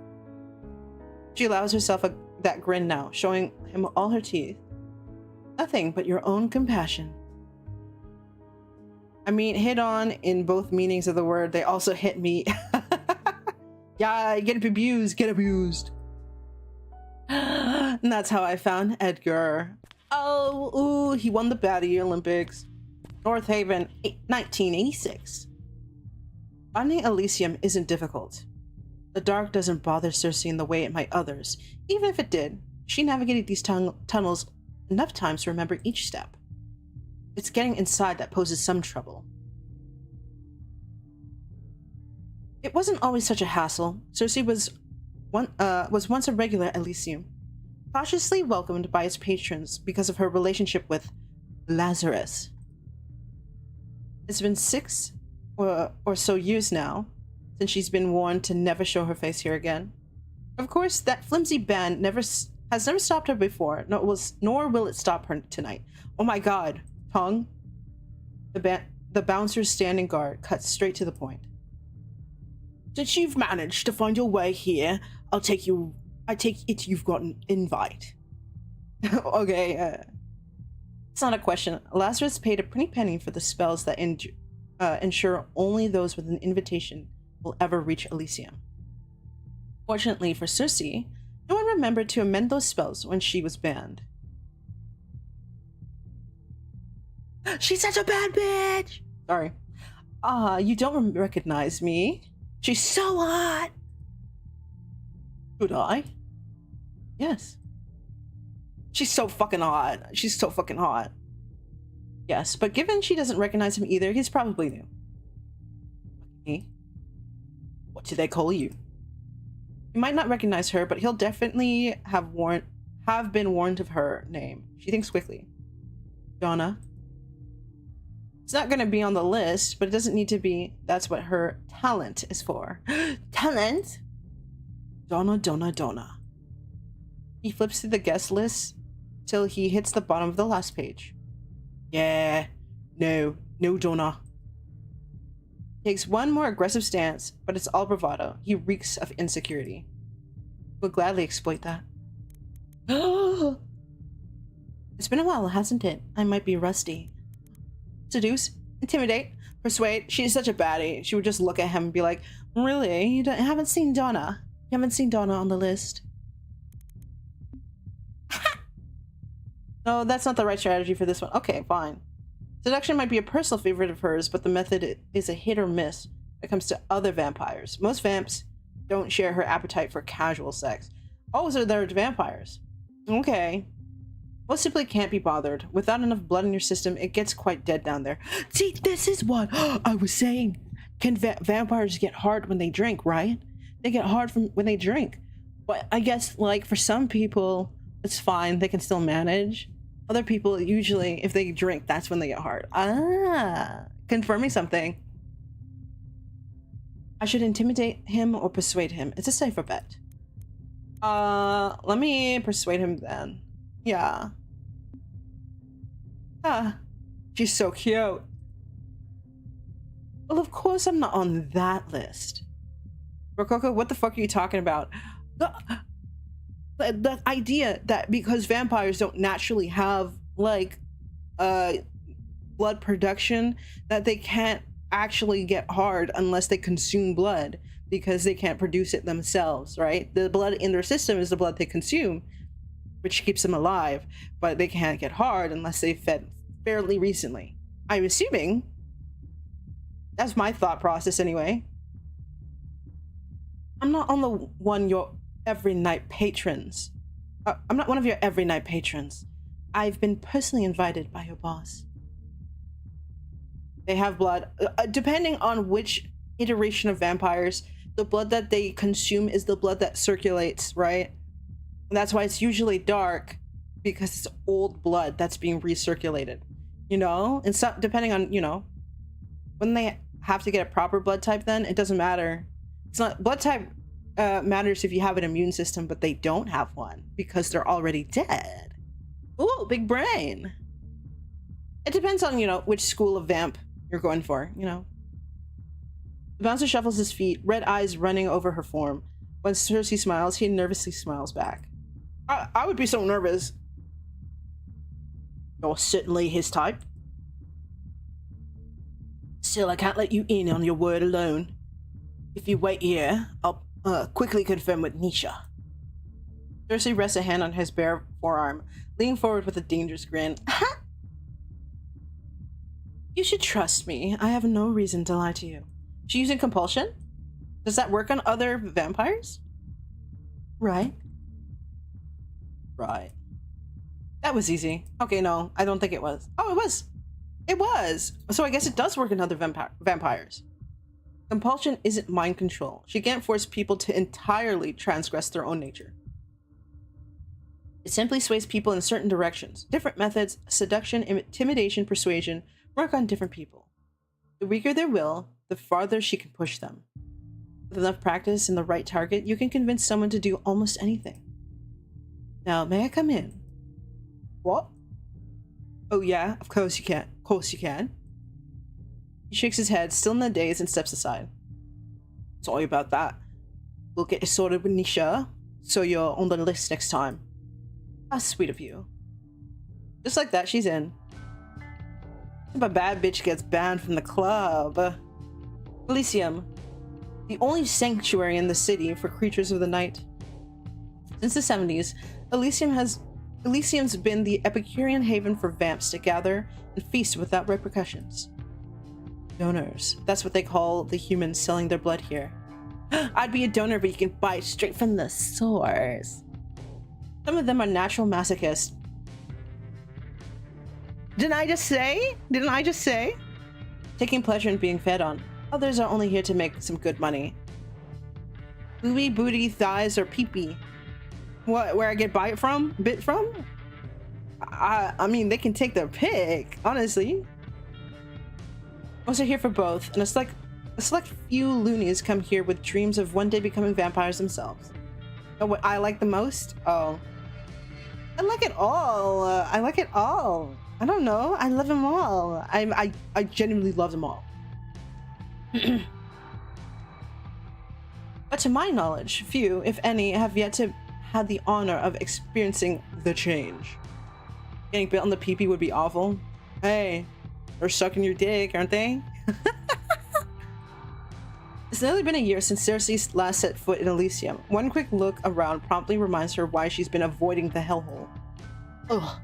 She allows herself that grin now, showing him all her teeth. Nothing but your own compassion. I mean, hit on in both meanings of the word. They also hit me. Yeah, get abused, get abused. And that's how I found Edgar. Oh, ooh, he won the Baddie Olympics. North Haven, 1986. Finding Elysium isn't difficult. The dark doesn't bother Sussy in the way it might others. Even if it did, she navigated these tunnels enough times to remember each step. It's getting inside that poses some trouble. It wasn't always such a hassle. Sussy was once a regular at Elysium, cautiously welcomed by its patrons because of her relationship with Lazarus. It's been 6 or so years now since she's been warned to never show her face here again. Of course, that flimsy band has never stopped her before, nor will it stop her tonight. Oh my god, tongue. The bouncer's standing guard cuts straight to the point. Since you've managed to find your way here, I take it you've got an invite. Okay, it's not a question. Lazarus paid a pretty penny for the spells that ensure only those with an invitation will ever reach Elysium. Fortunately for Sussy, no one remembered to amend those spells when she was banned. She's such a bad bitch! Sorry. You don't recognize me. She's so hot! Should I? Yes. She's so fucking hot. She's so fucking hot. Yes, but given she doesn't recognize him either, he's probably new. Me? What do they call you? You might not recognize her, but he'll definitely have been warned of her name. She thinks quickly. Donna. It's not going to be on the list, but it doesn't need to be. That's what her talent is for. Talent? Donna, Donna, Donna. He flips through the guest list till he hits the bottom of the last page. Yeah, no Donna. Takes one more aggressive stance, but it's all bravado. He reeks of insecurity. We'll gladly exploit that. It's been a while, hasn't it? I might be rusty. Seduce, intimidate, persuade. She's such a baddie. She would just look at him and be like, really? You haven't seen Donna? You haven't seen Donna on the list? No, that's not the right strategy for this one. Okay, fine. Seduction might be a personal favorite of hers, but the method is a hit or miss when it comes to other vampires. Most vamps don't share her appetite for casual sex. Oh, so they're vampires. Okay. Most simply can't be bothered. Without enough blood in your system, it gets quite dead down there. See, this is what I was saying. Can vampires get hard when they drink, right? They get hard when they drink. But I guess, like, for some people, it's fine. They can still manage. Other people, usually, if they drink, that's when they get hard. Confirming something. I should intimidate him or persuade him. It's a safer bet. Let me persuade him then. Yeah. She's so cute. Well, of course I'm not on that list. Rococo, what the fuck are you talking about? The idea that because vampires don't naturally have, like, blood production, that they can't actually get hard unless they consume blood because they can't produce it themselves, right? The blood in their system is the blood they consume, which keeps them alive, but they can't get hard unless they fed fairly recently. I'm assuming. That's my thought process anyway. I'm not on the one your every night patrons. I'm not one of your every night patrons. I've been personally invited by your boss. They have blood. Depending on which iteration of vampires, the blood that they consume is the blood that circulates, right? And that's why it's usually dark, because it's old blood that's being recirculated, you know? And so, depending on, you know, when they have to get a proper blood type, then it doesn't matter. It's not blood type matters if you have an immune system, but they don't have one because they're already dead. Ooh, big brain. It depends on, you know, which school of vamp you're going for, you know. The bouncer shuffles his feet, red eyes running over her form. When Sussy smiles, he nervously smiles back. I would be so nervous. You're certainly his type. Still, I can't let you in on your word alone. If you wait here, I'll quickly confirm with Nisha. Sussy rests a hand on his bare forearm, leaning forward with a dangerous grin. You should trust me. I have no reason to lie to you. She using compulsion? Does that work on other vampires? Right. Right. That was easy. Okay, no, I don't think it was. Oh, it was. It was. So I guess it does work in other vampires. Compulsion isn't mind control. She can't force people to entirely transgress their own nature. It simply sways people in certain directions. Different methods, seduction, intimidation, persuasion, work on different people. The weaker their will, the farther she can push them. With enough practice and the right target, you can convince someone to do almost anything. Now, may I come in? What? Oh yeah, of course you can. Of course you can. He shakes his head, still in the daze, and steps aside. Sorry about that. We'll get you sorted with Nisha, so you're on the list next time. How sweet of you. Just like that, she's in. If a bad bitch gets banned from the club. Elysium, the only sanctuary in the city for creatures of the night. Since the 70s, Elysium's been the Epicurean haven for vamps to gather and feast without repercussions. Donors, that's what they call the humans selling their blood here. I'd be a donor, but you can buy it straight from the source. Some of them are natural masochists. Didn't I just say? Taking pleasure in being fed on. Others are only here to make some good money. Booby, booty, thighs, or pee-pee. What, where I get bit from? I mean, they can take their pick, honestly. Most are here for both, and a select few loonies come here with dreams of one day becoming vampires themselves. But what I like the most? Oh. I like it all. I like it all. I don't know. I love them all. I genuinely love them all. But to my knowledge, few, if any, have yet to have the honor of experiencing the change. Getting bit on the pee-pee would be awful. Hey, they're sucking your dick, aren't they? It's nearly been a year since Cersei last set foot in Elysium. One quick look around promptly reminds her why she's been avoiding the hellhole. Ugh.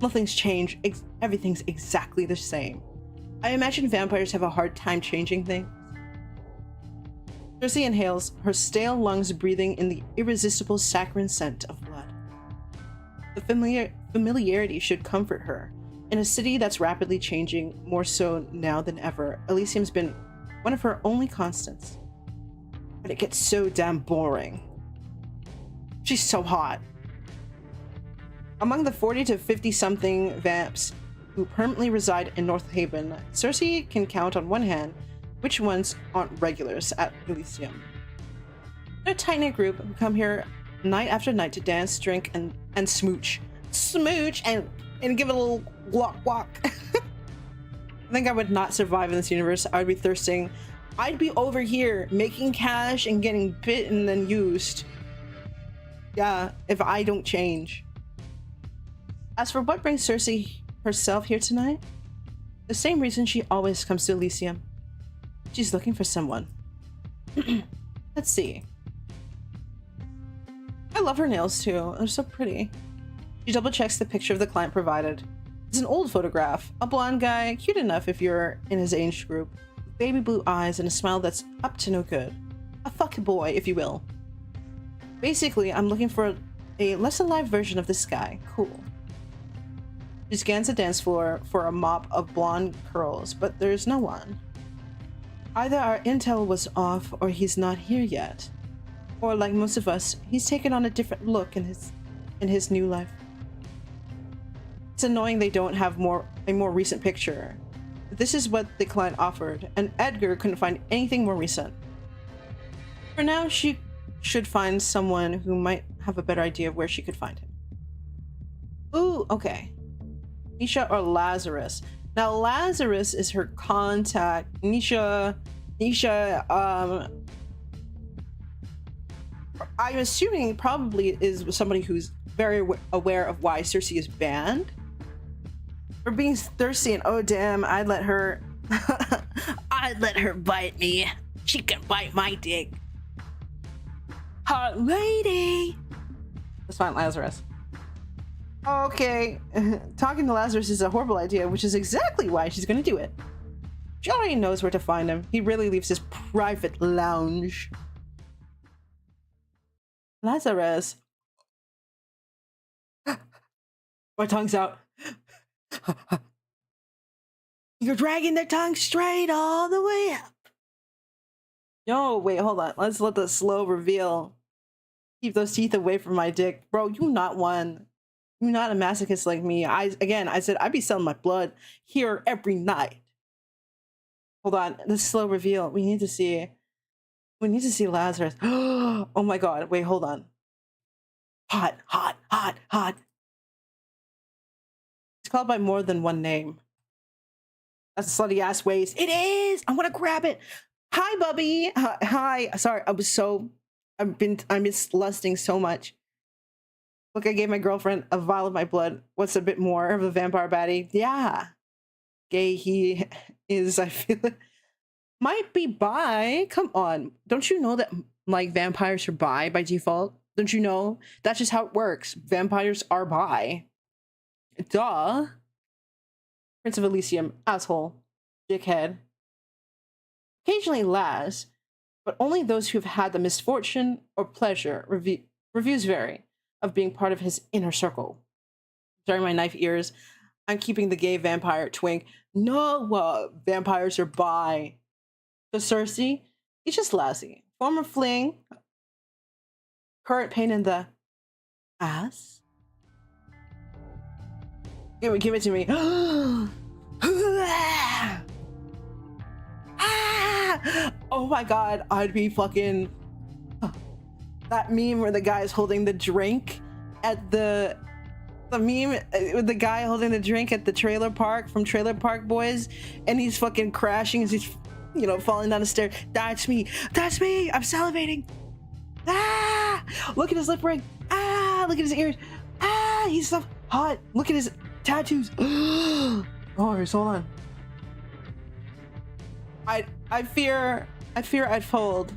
Nothing's changed. Everything's exactly the same. I imagine vampires have a hard time changing things. Cersei inhales, her stale lungs breathing in the irresistible saccharine scent of blood. The familiarity should comfort her. In a city that's rapidly changing, more so now than ever, Elysium's been one of her only constants. But it gets so damn boring. She's so hot. Among the 40 to 50-something vamps who permanently reside in North Haven, Cersei can count on one hand which ones aren't regulars at Elysium. They're a tight-knit group who come here night after night to dance, drink, and smooch. Smooch and give it a little walk. I think I would not survive in this universe. I would be thirsting. I'd be over here making cash and getting bit and then used. Yeah, if I don't change. As for what brings Cersei herself here tonight, the same reason she always comes to Elysium. She's looking for someone. Let's see. I love her nails too. They're so pretty. She double checks the picture of the client provided. It's an old photograph. A blonde guy, cute enough if you're in his age group. With baby blue eyes and a smile that's up to no good. A fuck boy, if you will. Basically, I'm looking for a less alive version of this guy. Cool. She scans the dance floor for a mop of blonde curls, but there's no one. Either our intel was off or he's not here yet. Or like most of us, he's taken on a different look in his new life. It's annoying they don't have a more recent picture. This is what the client offered, and Edgar couldn't find anything more recent. For now, she should find someone who might have a better idea of where she could find him. Ooh, okay. Nisha or Lazarus. Now, Lazarus is her contact. Nisha, I'm assuming probably is somebody who's very aware of why Cersei is banned. For being thirsty and oh damn, I'd let her bite me. She can bite my dick. Hot lady. Let's find Lazarus. Okay, talking to Lazarus is a horrible idea, which is exactly why she's gonna do it. She already knows where to find him. He really leaves his private lounge. Lazarus. My tongue's out. You're dragging their tongue straight all the way up. No, wait, hold on. Let's let the slow reveal. Keep those teeth away from my dick. Bro, you not one. You're not a masochist like me. I said I'd be selling my blood here every night. Hold on, the slow reveal. We need to see Lazarus. Oh my god, wait, hold on. Hot, hot, hot, hot. It's called by more than one name. That's a slutty ass waist. It is! I wanna grab it. Hi, Bubby. Hi. Sorry, I miss lusting so much. Look, I gave my girlfriend a vial of my blood. What's a bit more of a vampire baddie? Yeah. Gay he is, I feel it. Might be bi. Come on. Don't you know that, like, vampires are bi by default? Don't you know? That's just how it works. Vampires are bi. Duh. Prince of Elysium. Asshole. Dickhead. Occasionally Laz, but only those who've had the misfortune or pleasure, reviews vary, of being part of his inner circle. During my knife ears, I'm keeping the gay vampire twink. No, vampires are bi. So Cersei, he's just Lassie. Former fling, current pain in the ass. Give it to me. Oh my god, I'd be fucking... That meme where the guy's holding the drink at the meme with the guy holding the drink at the trailer park from Trailer Park Boys, and he's fucking crashing as he's, you know, falling down the stairs. That's me. That's me. I'm salivating. Ah! Look at his lip ring. Ah! Look at his ears. Ah! He's so hot. Look at his tattoos. Oh, hold on. I fear I'd fold.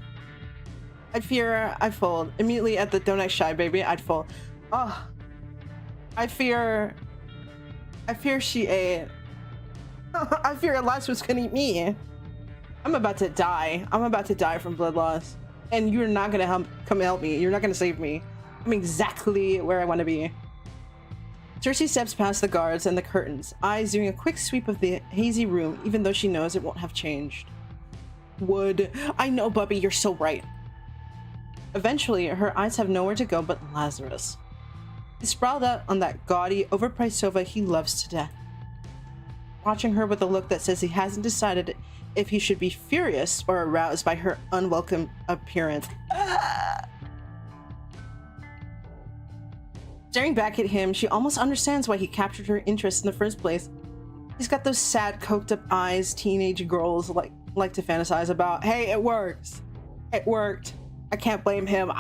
I fear I'd fold. Immediately at the don't act shy, baby, I'd fold. Oh. I fear she ate. I fear Elias was gonna eat me. I'm about to die. I'm about to die from blood loss. And you're not gonna come help me. You're not gonna save me. I'm exactly where I want to be. Cersei steps past the guards and the curtains, eyes doing a quick sweep of the hazy room, even though she knows it won't have changed. Would. I know, Bubby, you're so right. Eventually, her eyes have nowhere to go but Lazarus. He's sprawled out on that gaudy, overpriced sofa he loves to death, watching her with a look that says he hasn't decided if he should be furious or aroused by her unwelcome appearance. Staring back at him, she almost understands why he captured her interest in the first place. He's got those sad, coked-up eyes teenage girls like to fantasize about. Hey, it works. It worked. I can't blame him.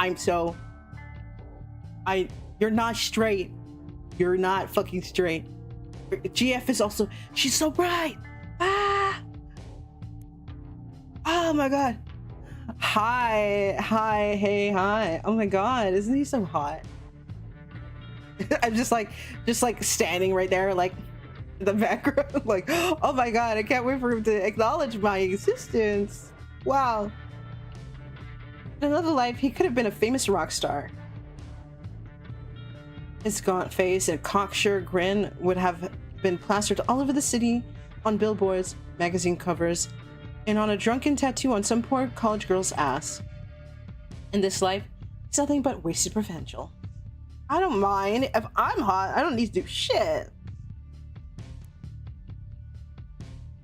You're not straight. You're not fucking straight. GF is also, she's so bright. Ah! Oh my god. Hi, hey, hi. Oh my god, isn't he so hot? I'm just like standing right there, like in the background, like, oh my god, I can't wait for him to acknowledge my existence. Wow. In another life, he could have been a famous rock star. His gaunt face and cocksure grin would have been plastered all over the city, on billboards, magazine covers, and on a drunken tattoo on some poor college girl's ass. In this life, it's nothing but wasted potential. I don't mind. If I'm hot, I don't need to do shit.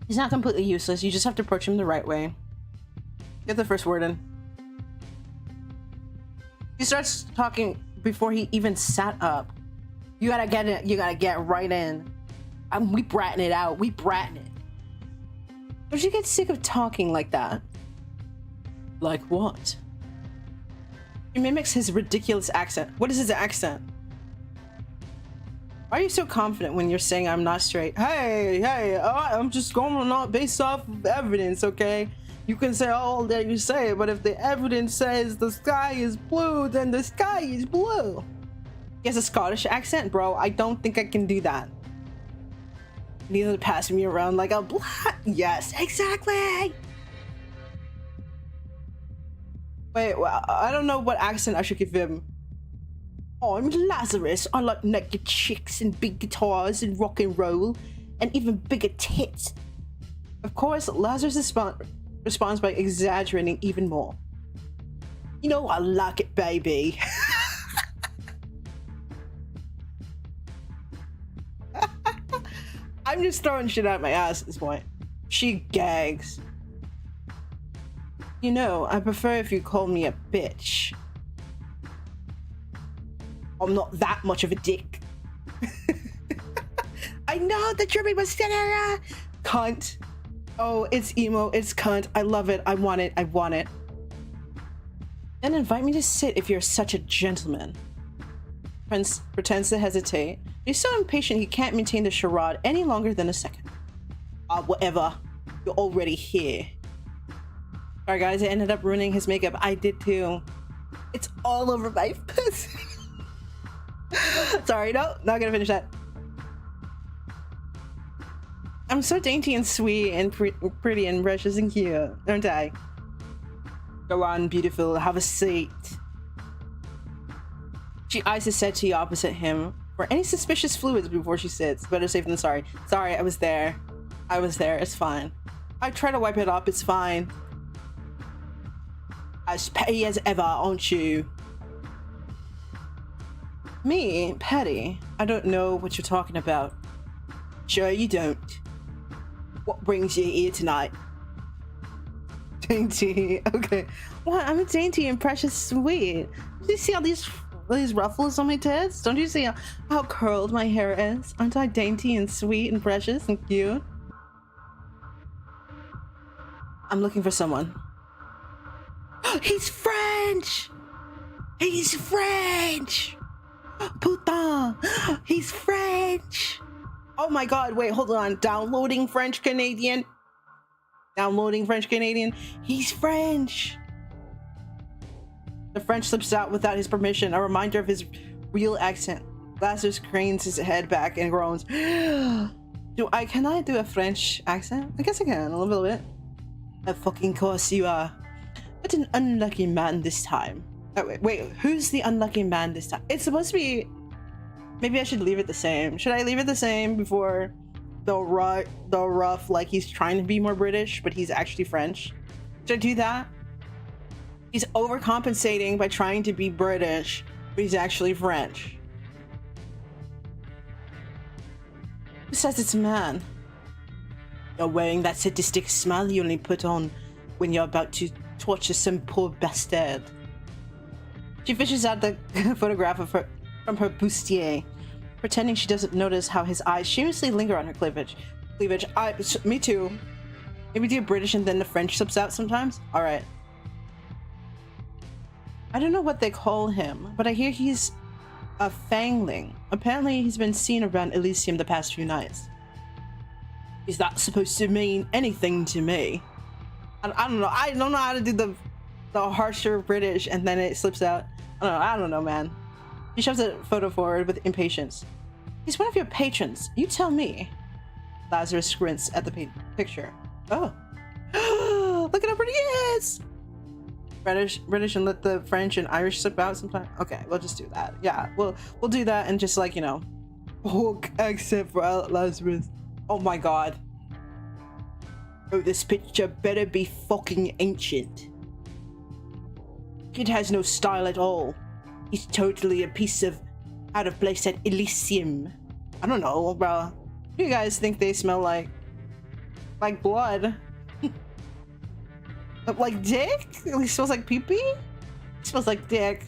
He's not completely useless. You just have to approach him the right way. Get the first word in. He starts talking before he even sat up. You gotta get it. You gotta get right in. We bratting it out. We bratting it. Don't you get sick of talking like that? Like what? He mimics his ridiculous accent. What is his accent? Why are you so confident when you're saying I'm not straight? Hey, I'm just going on based off of evidence, okay? You can say all that you say, but if the evidence says the sky is blue, then the sky is blue. He has a Scottish accent, bro. I don't think I can do that. Neither pass me around like a black. Yes, exactly. Wait, well, I don't know what accent I should give him. Oh, I'm Lazarus. I like naked chicks and big guitars and rock and roll and even bigger tits. Of course, Lazarus responds by exaggerating even more. You know, I like it, baby. I'm just throwing shit out my ass at this point. She gags. You know, I prefer if you call me a bitch. I'm not that much of a dick. I know the German was cunt. Oh, it's emo, it's cunt. I love it. I want it. I want it. Then invite me to sit if you're such a gentleman. Prince pretends to hesitate. He's so impatient he can't maintain the charade any longer than a second. Whatever. You're already here. Sorry guys, I ended up ruining his makeup. I did too. It's all over my pussy. Sorry, no, not gonna finish that. I'm so dainty and sweet and pretty and precious and cute, aren't I? Go on, beautiful, have a seat. She eyes the settee opposite him for any suspicious fluids before she sits. Better safe than sorry. Sorry, I was there. I was there, it's fine. I try to wipe it up, it's fine. As petty as ever, aren't you? Me? Petty? I don't know what you're talking about. Sure you don't. What brings you here tonight? Dainty. Okay. What? I'm a dainty and precious sweet. Do you see all these ruffles on my tits? Don't you see how curled my hair is? Aren't I dainty and sweet and precious and cute? I'm looking for someone. He's French! He's French! Putain! He's French! Oh my god, wait, hold on. Downloading French Canadian. Downloading French Canadian. He's French! The French slips out without his permission, a reminder of his real accent. Lazarus cranes his head back and groans. Can I do a French accent? I guess I can, a little bit. Of fucking course you are. But an unlucky man this time. Oh, wait, who's the unlucky man this time? It's supposed to be... Maybe I should leave it the same. Should I leave it the same before the rough, like he's trying to be more British, but he's actually French? Should I do that? He's overcompensating by trying to be British, but he's actually French. Who says it's a man? You're wearing that sadistic smile you only put on when you're about to torture some poor bastard. She fishes out the photograph of her from her bustier, pretending she doesn't notice how his eyes shamelessly linger on her cleavage. Me too. Maybe do a British and then the French slips out sometimes? Alright. I don't know what they call him, but I hear he's a fangling. Apparently he's been seen around Elysium the past few nights. Is that supposed to mean anything to me? I don't know. I don't know how to do the harsher British and then it slips out. I don't know, man. He shoves a photo forward with impatience. He's one of your patrons. You tell me. Lazarus squints at the picture. Oh. Look at how pretty he is! British and let the French and Irish slip out sometime. Okay, we'll just do that. Yeah, we'll do that and just like, you know. Except for Lazarus. Oh my god. Oh, this picture better be fucking ancient. Kid has no style at all. He's totally a piece of out of place at Elysium. I don't know, bro. You guys think they smell like blood? Like dick? He smells like pee-pee? He smells like dick.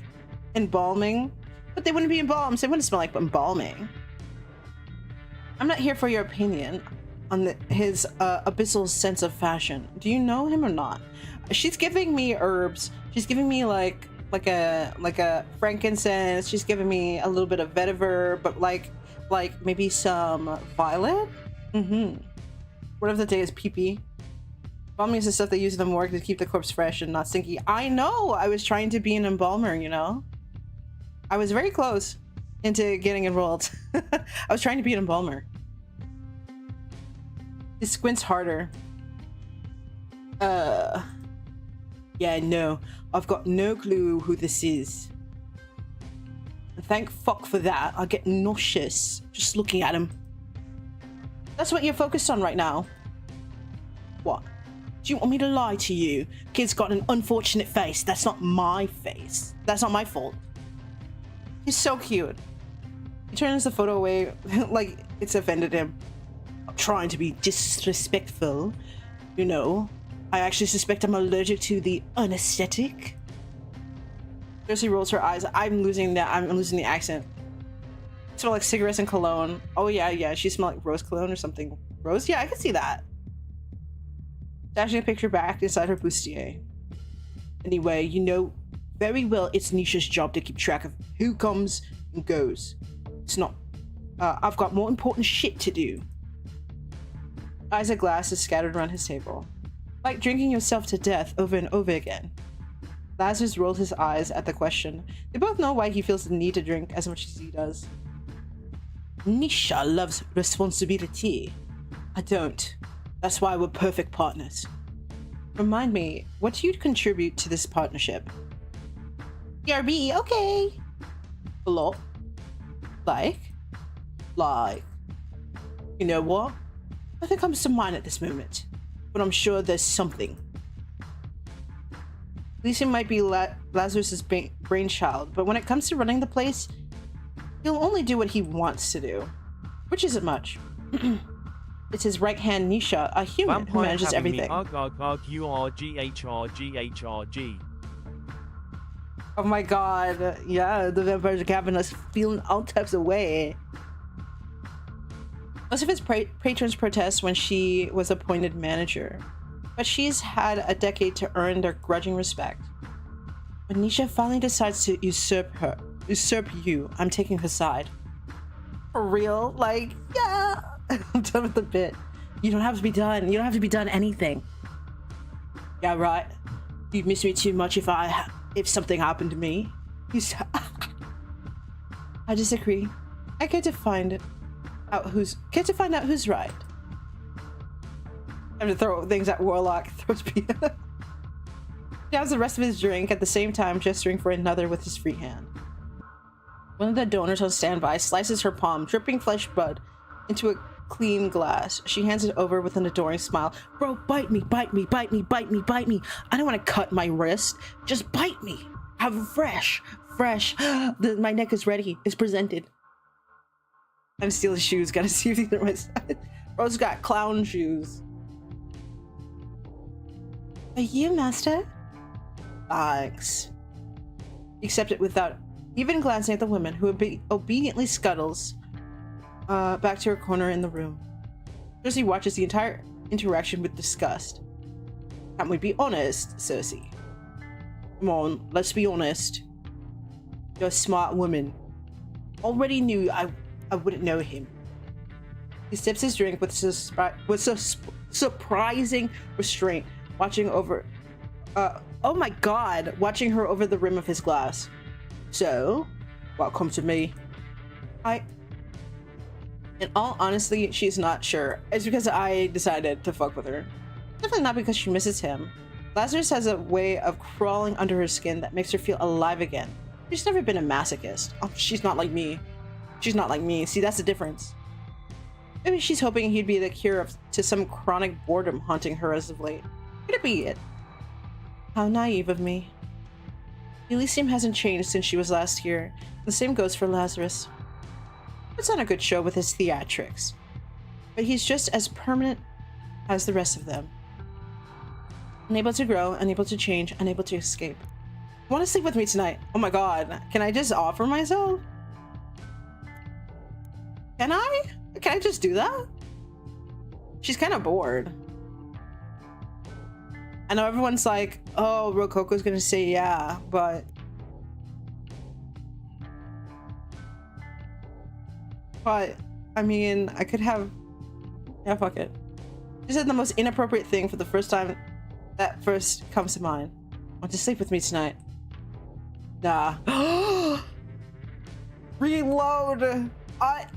Embalming. But they wouldn't be embalmed, so they wouldn't smell like embalming. I'm not here for your opinion on his abyssal sense of fashion. Do you know him or not? She's giving me herbs. She's giving me like a frankincense. She's giving me a little bit of vetiver, but like maybe some violet. Word of the day is pee-pee. Embalming is the stuff they use in the morgue to keep the corpse fresh and not stinky. I know. I was trying to be an embalmer, you know. I was very close. into getting enrolled. I was trying to be an embalmer. He squints harder. Yeah, no. I've got no clue who this is. And thank fuck for that. I get nauseous just looking at him. That's what you're focused on right now. What? Do you want me to lie to you? Kid's got an unfortunate face. That's not my face. That's not my fault. He's so cute. He turns the photo away like it's offended him. I'm trying to be disrespectful. You know, I actually suspect I'm allergic to the anesthetic. Josie rolls her eyes. I'm losing the accent. Smell like cigarettes and cologne. Oh yeah, she smelled like rose cologne or something. Rose? Yeah, I can see that. Dashing a picture back inside her bustier. Anyway, you know very well it's Nisha's job to keep track of who comes and goes. It's not. I've got more important shit to do. Eyes of glass is scattered around his table. Like drinking yourself to death over and over again. Lazarus rolled his eyes at the question. They both know why he feels the need to drink as much as he does. Nisha loves responsibility. I don't. That's why we're perfect partners. Remind me, what do you contribute to this partnership? TRB, okay. A lot. Like, you know what? Nothing comes to mind at this moment, but I'm sure there's something. At least it might be Lazarus's brainchild, but when it comes to running the place, he'll only do what he wants to do, which isn't much. It's his right hand Nisha, a human who manages everything. Oh my god, yeah, the vampires are having us feeling all types of way. Most of his patrons protest when she was appointed manager, but she's had a decade to earn their grudging respect. When Nisha finally decides to usurp you, I'm taking her side. For real? Like, yeah. I'm done with the bit. You don't have to be done. You don't have to be done anything. Yeah, right. You'd miss me too much if something happened to me. I disagree. I care to find out who's right. I have to throw things at Warlock. Throws me. He has the rest of his drink at the same time gesturing for another with his free hand. One of the donors on standby slices her palm, dripping flesh blood, into a clean glass. She hands it over with an adoring smile. Bro, bite me, bite me, bite me, bite me, bite me. I don't want to cut my wrist. Just bite me. Have it fresh. My neck is ready. It's presented. I'm stealing shoes. Gotta see if they're my side. Bro's got clown shoes. Are you, master? Thanks. He accepts it without even glancing at the woman, who obediently scuttles back to her corner in the room. Cersei watches the entire interaction with disgust. Can't we be honest, Cersei? Come on, let's be honest. You're a smart woman. Already knew I wouldn't know him. He sips his drink with surprising restraint, watching over oh my god, watching her over the rim of his glass. So, welcome to me. In all honesty, she's not sure. It's because I decided to fuck with her. Definitely not because she misses him. Lazarus has a way of crawling under her skin that makes her feel alive again. She's never been a masochist. Oh, she's not like me. She's not like me. See, that's the difference. Maybe she's hoping he'd be the cure to some chronic boredom haunting her as of late. Could it be it? How naive of me. Elysium hasn't changed since she was last here. The same goes for Lazarus. It's not a good show with his theatrics, but he's just as permanent as the rest of them. Unable to grow, unable to change, unable to escape. Want to sleep with me tonight? Oh my god, can I just offer myself? Can I? Can I just do that? She's kind of bored. I know everyone's like, oh, Rococo's gonna say yeah, but I mean, I could have, yeah, fuck it. She said the most inappropriate thing for the first time that first comes to mind. Want to sleep with me tonight? Nah. Reload!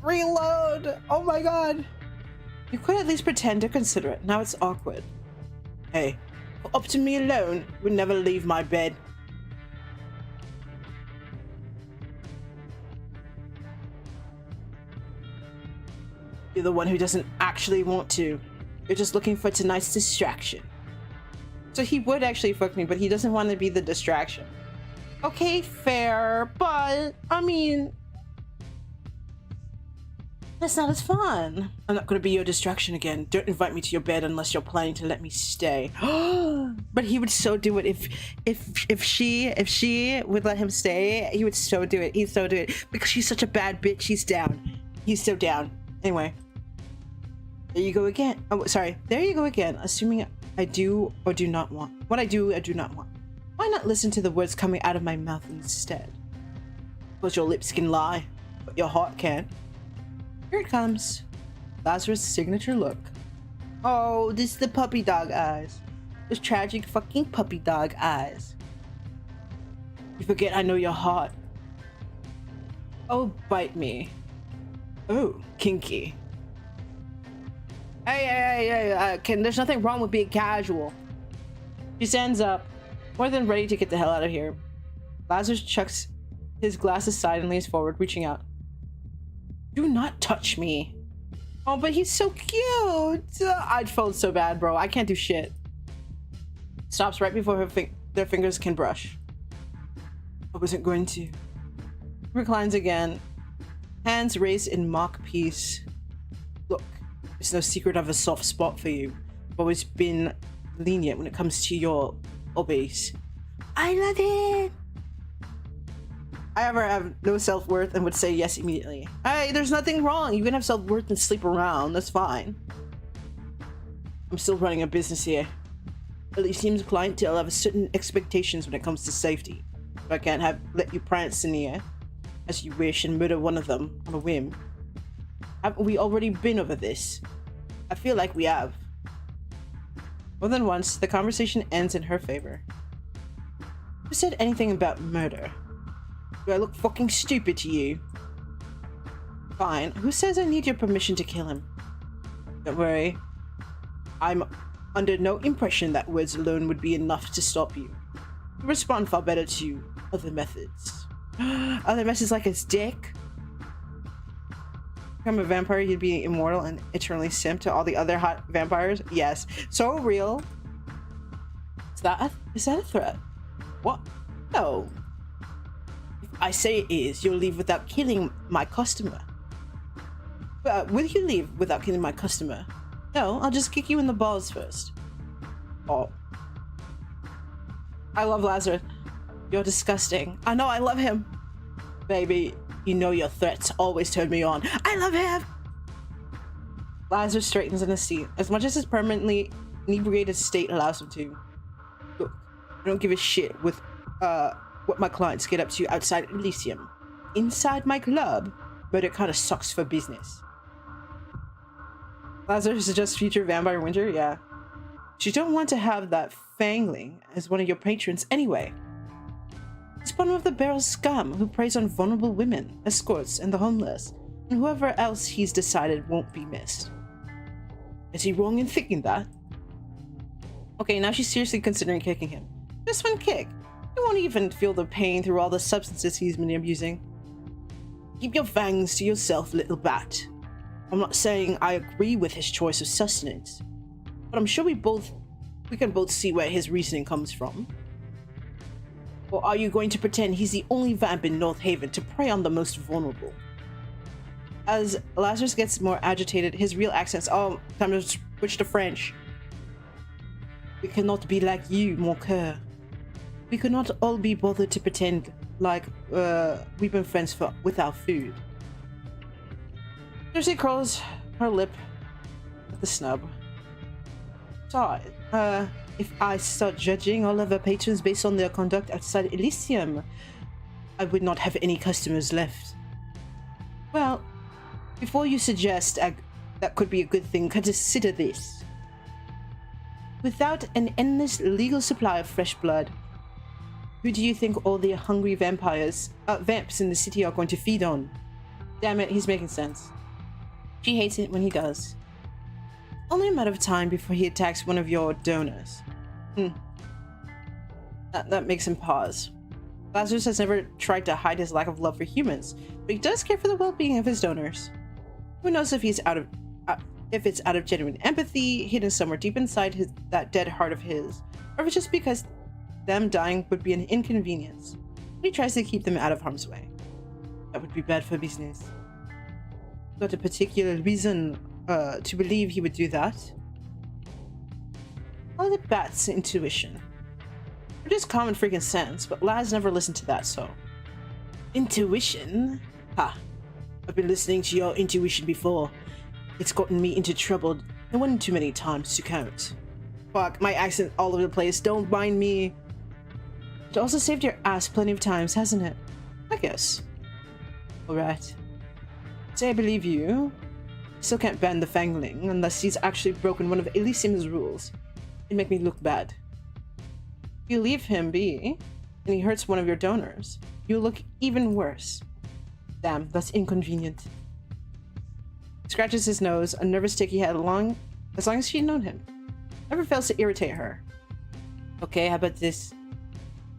Reload! Oh my god! You could at least pretend to consider it. Now it's awkward. Hey, up to me alone, would never leave my bed. You're the one who doesn't actually want to. You're just looking for tonight's distraction. So he would actually fuck me, but he doesn't want to be the distraction. Okay, fair, but I mean, that's not as fun. I'm not gonna be your distraction again. Don't invite me to your bed unless you're planning to let me stay. But he would so do it if she would let him stay. He would so do it. He'd so do it because she's such a bad bitch. He's down. He's so down. Anyway, there you go again. Oh, sorry. There you go again. Assuming I do or do not want what I do or do not want. Why not listen to the words coming out of my mouth instead? Because your lips can lie, but your heart can't. Here it comes. Lazarus' signature look. Oh, this is the puppy dog eyes. Those tragic fucking puppy dog eyes. You forget I know your heart. Oh, bite me. Oh, kinky. Hey, there's nothing wrong with being casual. She stands up, more than ready to get the hell out of here. Lazarus chucks his glass aside and leans forward, reaching out. Do not touch me. Oh, but he's so cute. I'd felt so bad, bro. I can't do shit. Stops right before their fingers can brush. I wasn't going to. Reclines again. Hands raised in mock peace. Look, it's no secret I have a soft spot for you. I've always been lenient when it comes to your hobbies. I love it. I ever have no self-worth and would say yes immediately. Hey, there's nothing wrong. You can have self-worth and sleep around. That's fine. I'm still running a business here. Elysium's clientele have certain expectations when it comes to safety. So I can't let you prance in the air as you wish and murder one of them on a whim. Haven't we already been over this? I feel like we have. More than once, the conversation ends in her favor. Who said anything about murder? Do I look fucking stupid to you? Fine. Who says I need your permission to kill him? Don't worry. I'm under no impression that words alone would be enough to stop you. You respond far better to other methods. Other methods like his dick? Become a vampire, you'd be immortal and eternally simp to all the other hot vampires? Yes. So real. Is that a threat? What? No. If I say it is, you'll leave without killing my customer. Will you leave without killing my customer? No, I'll just kick you in the balls first. Oh. I love Lazarus. You're disgusting. I know, I love him. Baby, you know your threats always turn me on. I love him! Lazarus straightens in his seat, as much as his permanently inebriated state allows him to. Look, I don't give a shit with what my clients get up to outside Elysium. Inside my club, but it kind of sucks for business. Lazarus is just future vampire winter? Yeah. You don't want to have that fangling as one of your patrons anyway. He's one of the barrel scum who preys on vulnerable women, escorts, and the homeless, and whoever else he's decided won't be missed. Is he wrong in thinking that? Okay, now she's seriously considering kicking him. Just one kick. He won't even feel the pain through all the substances he's been abusing. Keep your fangs to yourself, little bat. I'm not saying I agree with his choice of sustenance, but I'm sure we can both see where his reasoning comes from. Or are you going to pretend he's the only vamp in North Haven to prey on the most vulnerable? As Lazarus gets more agitated, his real accents, oh, time to switch to French. We cannot be like you, mon coeur. We could not all be bothered to pretend like we've been friends with our food. Lucy curls her lip at the snub. Sorry, if I start judging all of our patrons based on their conduct outside Elysium, I would not have any customers left. Well, before you suggest that could be a good thing, consider this. Without an endless legal supply of fresh blood, Who do you think all the hungry vamps in the city are going to feed on? Damn it, he's making sense. She hates it when he does. Only a matter of time before he attacks one of your donors. That makes him pause. Lazarus has never tried to hide his lack of love for humans, but he does care for the well-being of his donors. Who knows if he's if it's out of genuine empathy, hidden somewhere deep inside that dead heart of his, or if it's just because them dying would be an inconvenience. He tries to keep them out of harm's way. That would be bad for business. Got a particular reason to believe he would do that? Call it Bat's intuition. It is common freaking sense, but Laz never listened to that, so. Intuition? Ha. I've been listening to your intuition before. It's gotten me into trouble, and one too many times to count. Fuck, my accent all over the place, don't mind me. It also saved your ass plenty of times, hasn't it? I guess. Alright. Say I believe you. Still can't ban the Fangling unless he's actually broken one of Elysium's rules. It'd make me look bad. If you leave him be, and he hurts one of your donors, you'll look even worse. Damn, that's inconvenient. Scratches his nose, a nervous tick he had as long as she'd known him. Never fails to irritate her. Okay, how about this?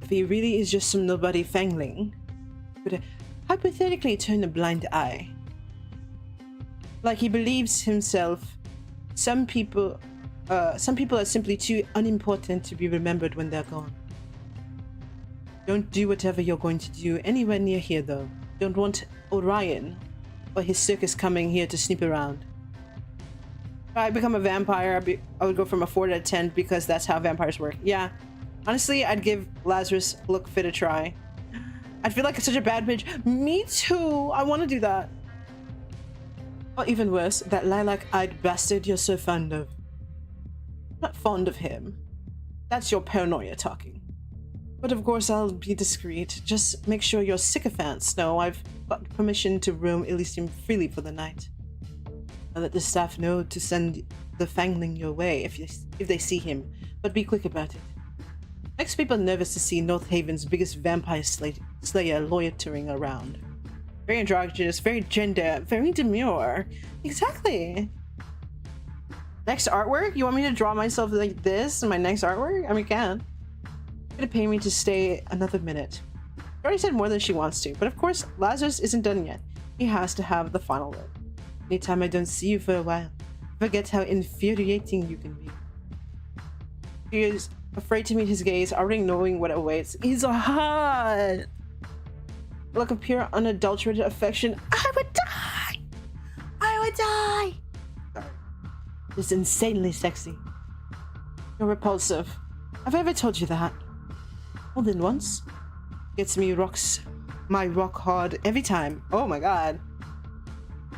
If he really is just some nobody Fangling, could hypothetically turn a blind eye. Like he believes himself, some people are simply too unimportant to be remembered when they're gone. Don't do whatever you're going to do anywhere near here though. Don't want Orion or his circus coming here to snoop around. If I become a vampire, I would go from a 4 to a 10 because that's how vampires work. Yeah, honestly, I'd give Lazarus Look Fit a try. I feel like it's such a bad bitch. Me too, I want to do that. Or even worse, that lilac-eyed bastard you're so fond of. I'm not fond of him. That's your paranoia talking. But of course I'll be discreet. Just make sure your sycophants know I've got permission to roam Elysium freely for the night. I'll let the staff know to send the Fangling your way if they see him, but be quick about it. Makes people nervous to see North Haven's biggest vampire slayer loitering around. Very androgynous, very gender, very demure. Exactly. Next artwork? You want me to draw myself like this in my next artwork? I mean, can. Gonna pay me to stay another minute. She already said more than she wants to, but of course, Lazarus isn't done yet. He has to have the final word. Anytime I don't see you for a while, forget how infuriating you can be. She is afraid to meet his gaze, already knowing what awaits. He's hot! Look of pure, unadulterated affection. I would die! I would die! Just insanely sexy. You're repulsive. Have I ever told you that? More than once. Gets me my rock hard every time. Oh my god.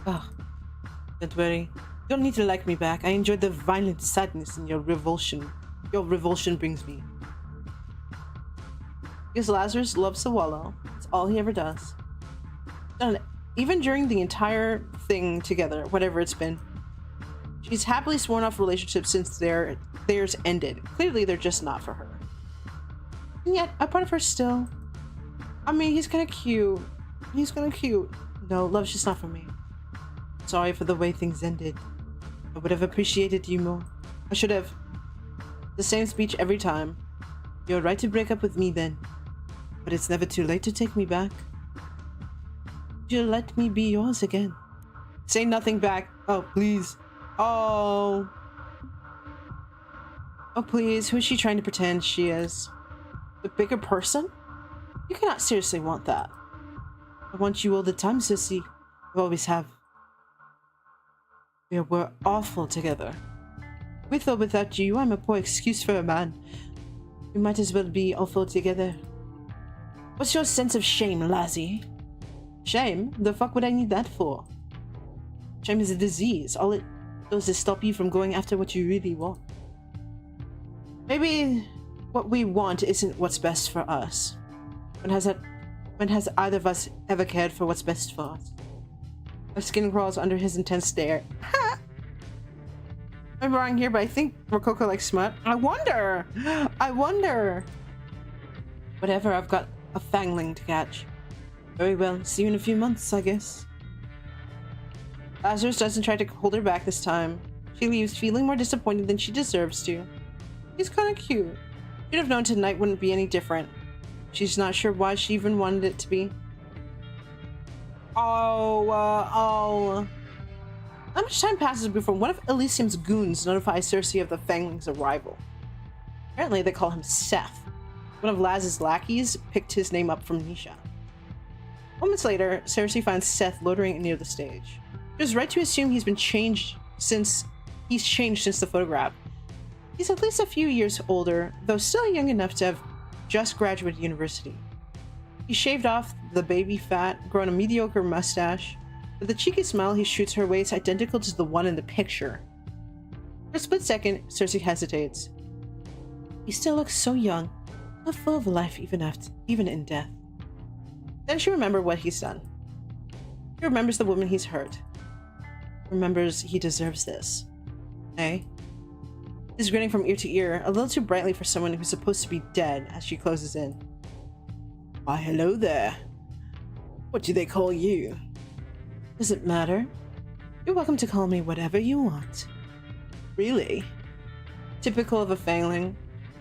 Oh, don't worry. You don't need to like me back. I enjoy the violent sadness in your revulsion. Your revulsion brings me. Because Lazarus loves to wallow. It's all he ever does. And even during the entire thing together, whatever it's been, she's happily sworn off relationships since theirs ended. Clearly, they're just not for her. And yet, a part of her still. I mean, he's kind of cute. He's kind of cute. No, love's just not for me. Sorry for the way things ended. I would have appreciated you more. I should have. The same speech every time. You're right to break up with me then. But it's never too late to take me back. You'll let me be yours again. Say nothing back. Oh, please. Oh. Oh, please. Who is she trying to pretend she is? The bigger person? You cannot seriously want that. I want you all the time, Sussy. I always have. We were awful together. With or without you, I'm a poor excuse for a man. We might as well be awful together. What's your sense of shame, Lazzy? Shame? The fuck would I need that for? Shame is a disease. All it does is stop you from going after what you really want. Maybe what we want isn't what's best for us. When has either of us ever cared for what's best for us? My skin crawls under his intense stare. I'm wrong here, but I think Rococo likes smut. I wonder! Whatever, I've got a fangling to catch. Very well, see you in a few months, I guess. Lazarus doesn't try to hold her back this time. She leaves feeling more disappointed than she deserves to. He's kind of cute. She'd have known tonight wouldn't be any different. She's not sure why she even wanted it to be. Oh. How much time passes before one of Elysium's goons notifies Cersei of the Fangling's arrival? Apparently they call him Seth. One of Laz's lackeys picked his name up from Nisha. Moments later, Cersei finds Seth loitering near the stage. She was right to assume he's changed since the photograph. He's at least a few years older, though still young enough to have just graduated university. He shaved off the baby fat, grown a mediocre mustache. With a cheeky smile he shoots her way, it's identical to the one in the picture. For a split second, Cersei hesitates. He still looks so young, not full of life even in death. Then she remembers what he's done. He remembers the woman he's hurt. Remembers he deserves this. Eh? He's grinning from ear to ear, a little too brightly for someone who's supposed to be dead as she closes in. Why, hello there. What do they call you? Does it matter? You're welcome to call me whatever you want. Really? Typical of a Fangling,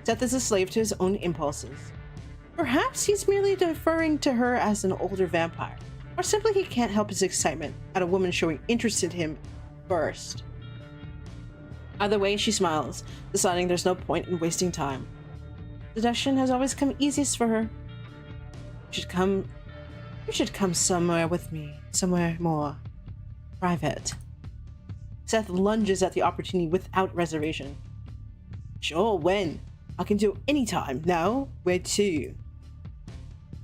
Seth is a slave to his own impulses. Perhaps he's merely deferring to her as an older vampire, or simply he can't help his excitement at a woman showing interest in him first. Either way, she smiles, deciding there's no point in wasting time. Seduction has always come easiest for her. You should come somewhere with me, somewhere more private. Seth lunges at the opportunity without reservation. Sure, when? I can do anytime. Now, where to?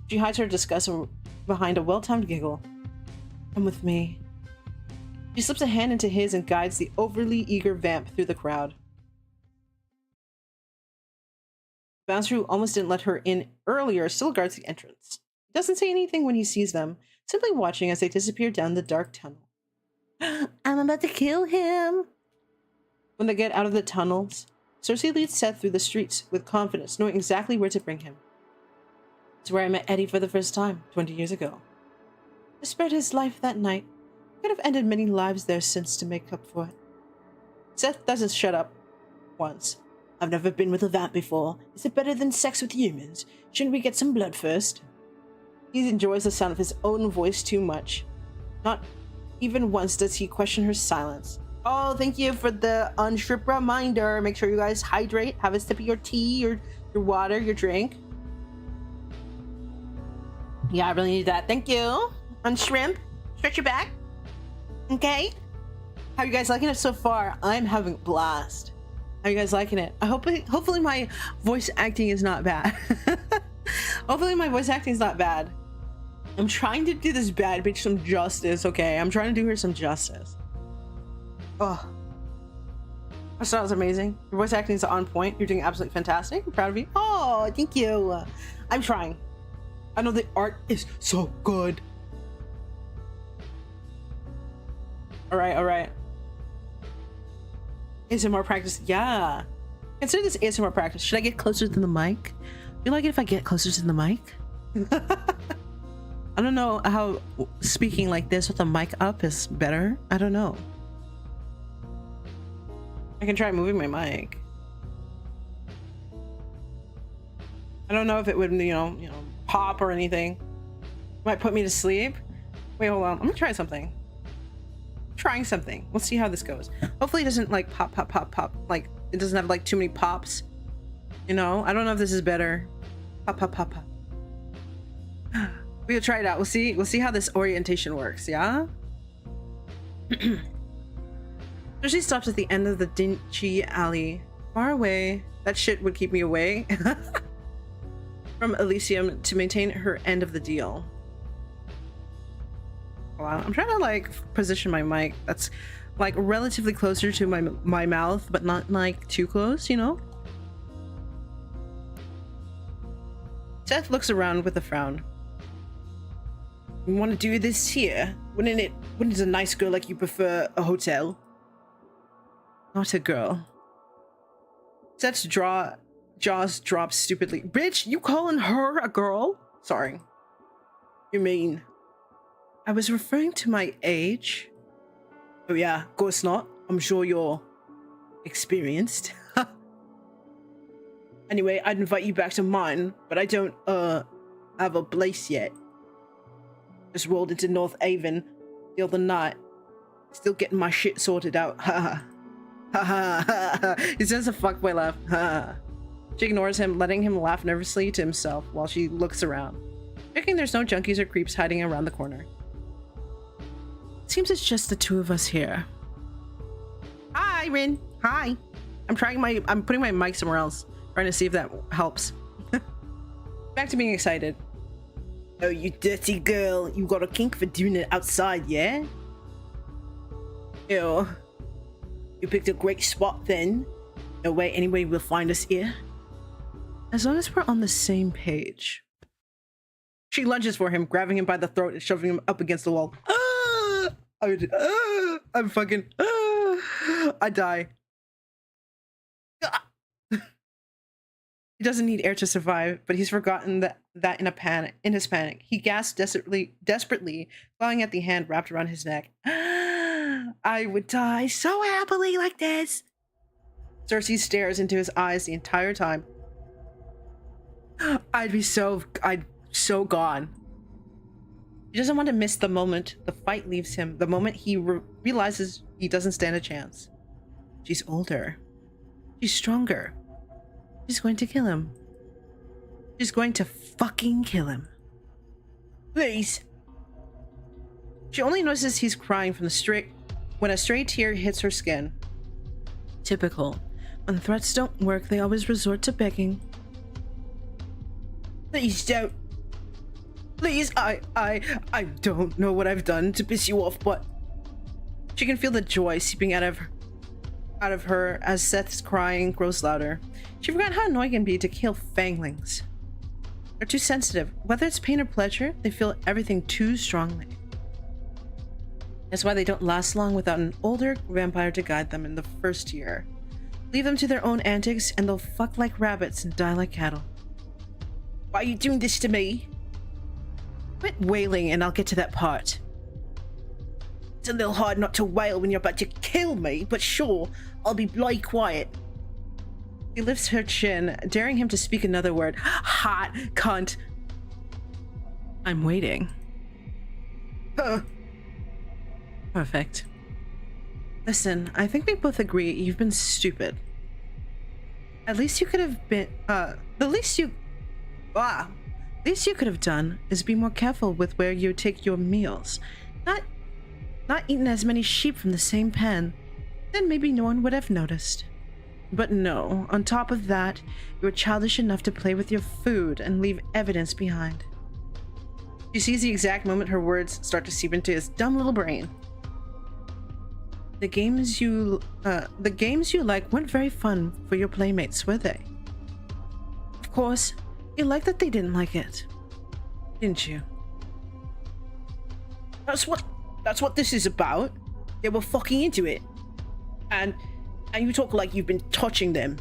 She hides her disgust behind a well-timed giggle. Come with me. She slips a hand into his and guides the overly eager vamp through the crowd. The bouncer who almost didn't let her in earlier still guards the entrance. He doesn't say anything when he sees them, simply watching as they disappear down the dark tunnel. I'm about to kill him! When they get out of the tunnels, Cersei leads Seth through the streets with confidence, knowing exactly where to bring him. It's where I met Eddie for the first time, 20 years ago. I spared his life that night. I could have ended many lives there since to make up for it. Seth doesn't shut up once. I've never been with a vamp before. Is it better than sex with humans? Shouldn't we get some blood first? He enjoys the sound of his own voice too much. Not even once does he question her silence. Oh, thank you for the unstrip reminder. Make sure you guys hydrate. Have a sip of your tea, your water, your drink. Yeah, I really need that. Thank you. Unshrimp. Stretch your back. Okay. How are you guys liking it so far? I'm having a blast. How are you guys liking it? Hopefully my voice acting is not bad. Hopefully my voice acting is not bad. I'm trying to do this bad bitch some justice, okay? I'm trying to do her some justice. Oh. That sounds amazing. Your voice acting is on point. You're doing absolutely fantastic. I'm proud of you. Oh, thank you. I'm trying. I know the art is so good. Alright. ASMR practice. Yeah. Consider this ASMR practice. Should I get closer to the mic? You like it if I get closer to the mic? I don't know how speaking like this with the mic up is better. I don't know. I can try moving my mic. I don't know if it would, you know, pop or anything. Might put me to sleep. Wait, hold on. I'm gonna try something. Trying something. We'll see how this goes. Hopefully it doesn't like pop. Like it doesn't have like too many pops. You know, I don't know if this is better. Pop. We'll try it out. We'll see how this orientation works. Yeah. So she stops at the end of the dingy alley, far away. That shit would keep me away from Elysium to maintain her end of the deal. Wow, I'm trying to like position my mic that's like relatively closer to my mouth, but not like too close, you know? Seth looks around with a frown. You want to do this here? Wouldn't a nice girl like you prefer a hotel? Not a girl. Seth's jaw jaws drop stupidly. Bitch, you calling her a girl? Sorry. You mean? I was referring to my age. Oh yeah, of course not. I'm sure you're experienced. Anyway, I'd invite you back to mine, but I don't, have a place yet. Just rolled into North Avon the other night. Still getting my shit sorted out. Ha ha. He says a fuckboy laugh. Ha. She ignores him, letting him laugh nervously to himself while she looks around, checking there's no junkies or creeps hiding around the corner. Seems it's just the two of us here. Hi, Rin. Hi. I'm putting my mic somewhere else, trying to see if that helps. Back to being excited. Oh, you dirty girl. You got a kink for doing it outside, yeah? Ew. You picked a great spot then. No way anybody will find us here. As long as we're on the same page. She lunges for him, grabbing him by the throat and shoving him up against the wall. I'm fucking. I die. He doesn't need air to survive, but he's forgotten that in his panic. He gasps desperately, clawing at the hand wrapped around his neck. I would die so happily like this. Cersei stares into his eyes the entire time. I'd so gone. He doesn't want to miss the moment the fight leaves him, the moment he realizes he doesn't stand a chance. She's older. She's stronger. She's going to kill him. She's going to fucking kill him. Please. She only notices he's crying from when a stray tear hits her skin. Typical. When threats don't work, they always resort to begging. Please don't. Please, I don't know what I've done to piss you off, but she can feel the joy seeping out of her as Seth's crying grows louder. She forgot how annoying it can be to kill fanglings. They're too sensitive. Whether it's pain or pleasure, they feel everything too strongly. That's why they don't last long without an older vampire to guide them in the first year. Leave them to their own antics and they'll fuck like rabbits and die like cattle. Why are you doing this to me? Quit wailing and I'll get to that part. It's a little hard not to wail when you're about to kill me, but sure, I'll be bloody quiet. She lifts her chin, daring him to speak another word. Hot cunt. I'm waiting. Perfect. Listen, I think we both agree you've been stupid. At least you could have been, the least you could have done is be more careful with where you take your meals. Not eating as many sheep from the same pen. Then maybe no one would have noticed. But no, on top of that, you were childish enough to play with your food and leave evidence behind. She sees the exact moment her words start to seep into his dumb little brain. The games you like weren't very fun for your playmates, were they? Of course, you like that they didn't like it, didn't you? That's what this is about. They were fucking into it. And you talk like you've been touching them.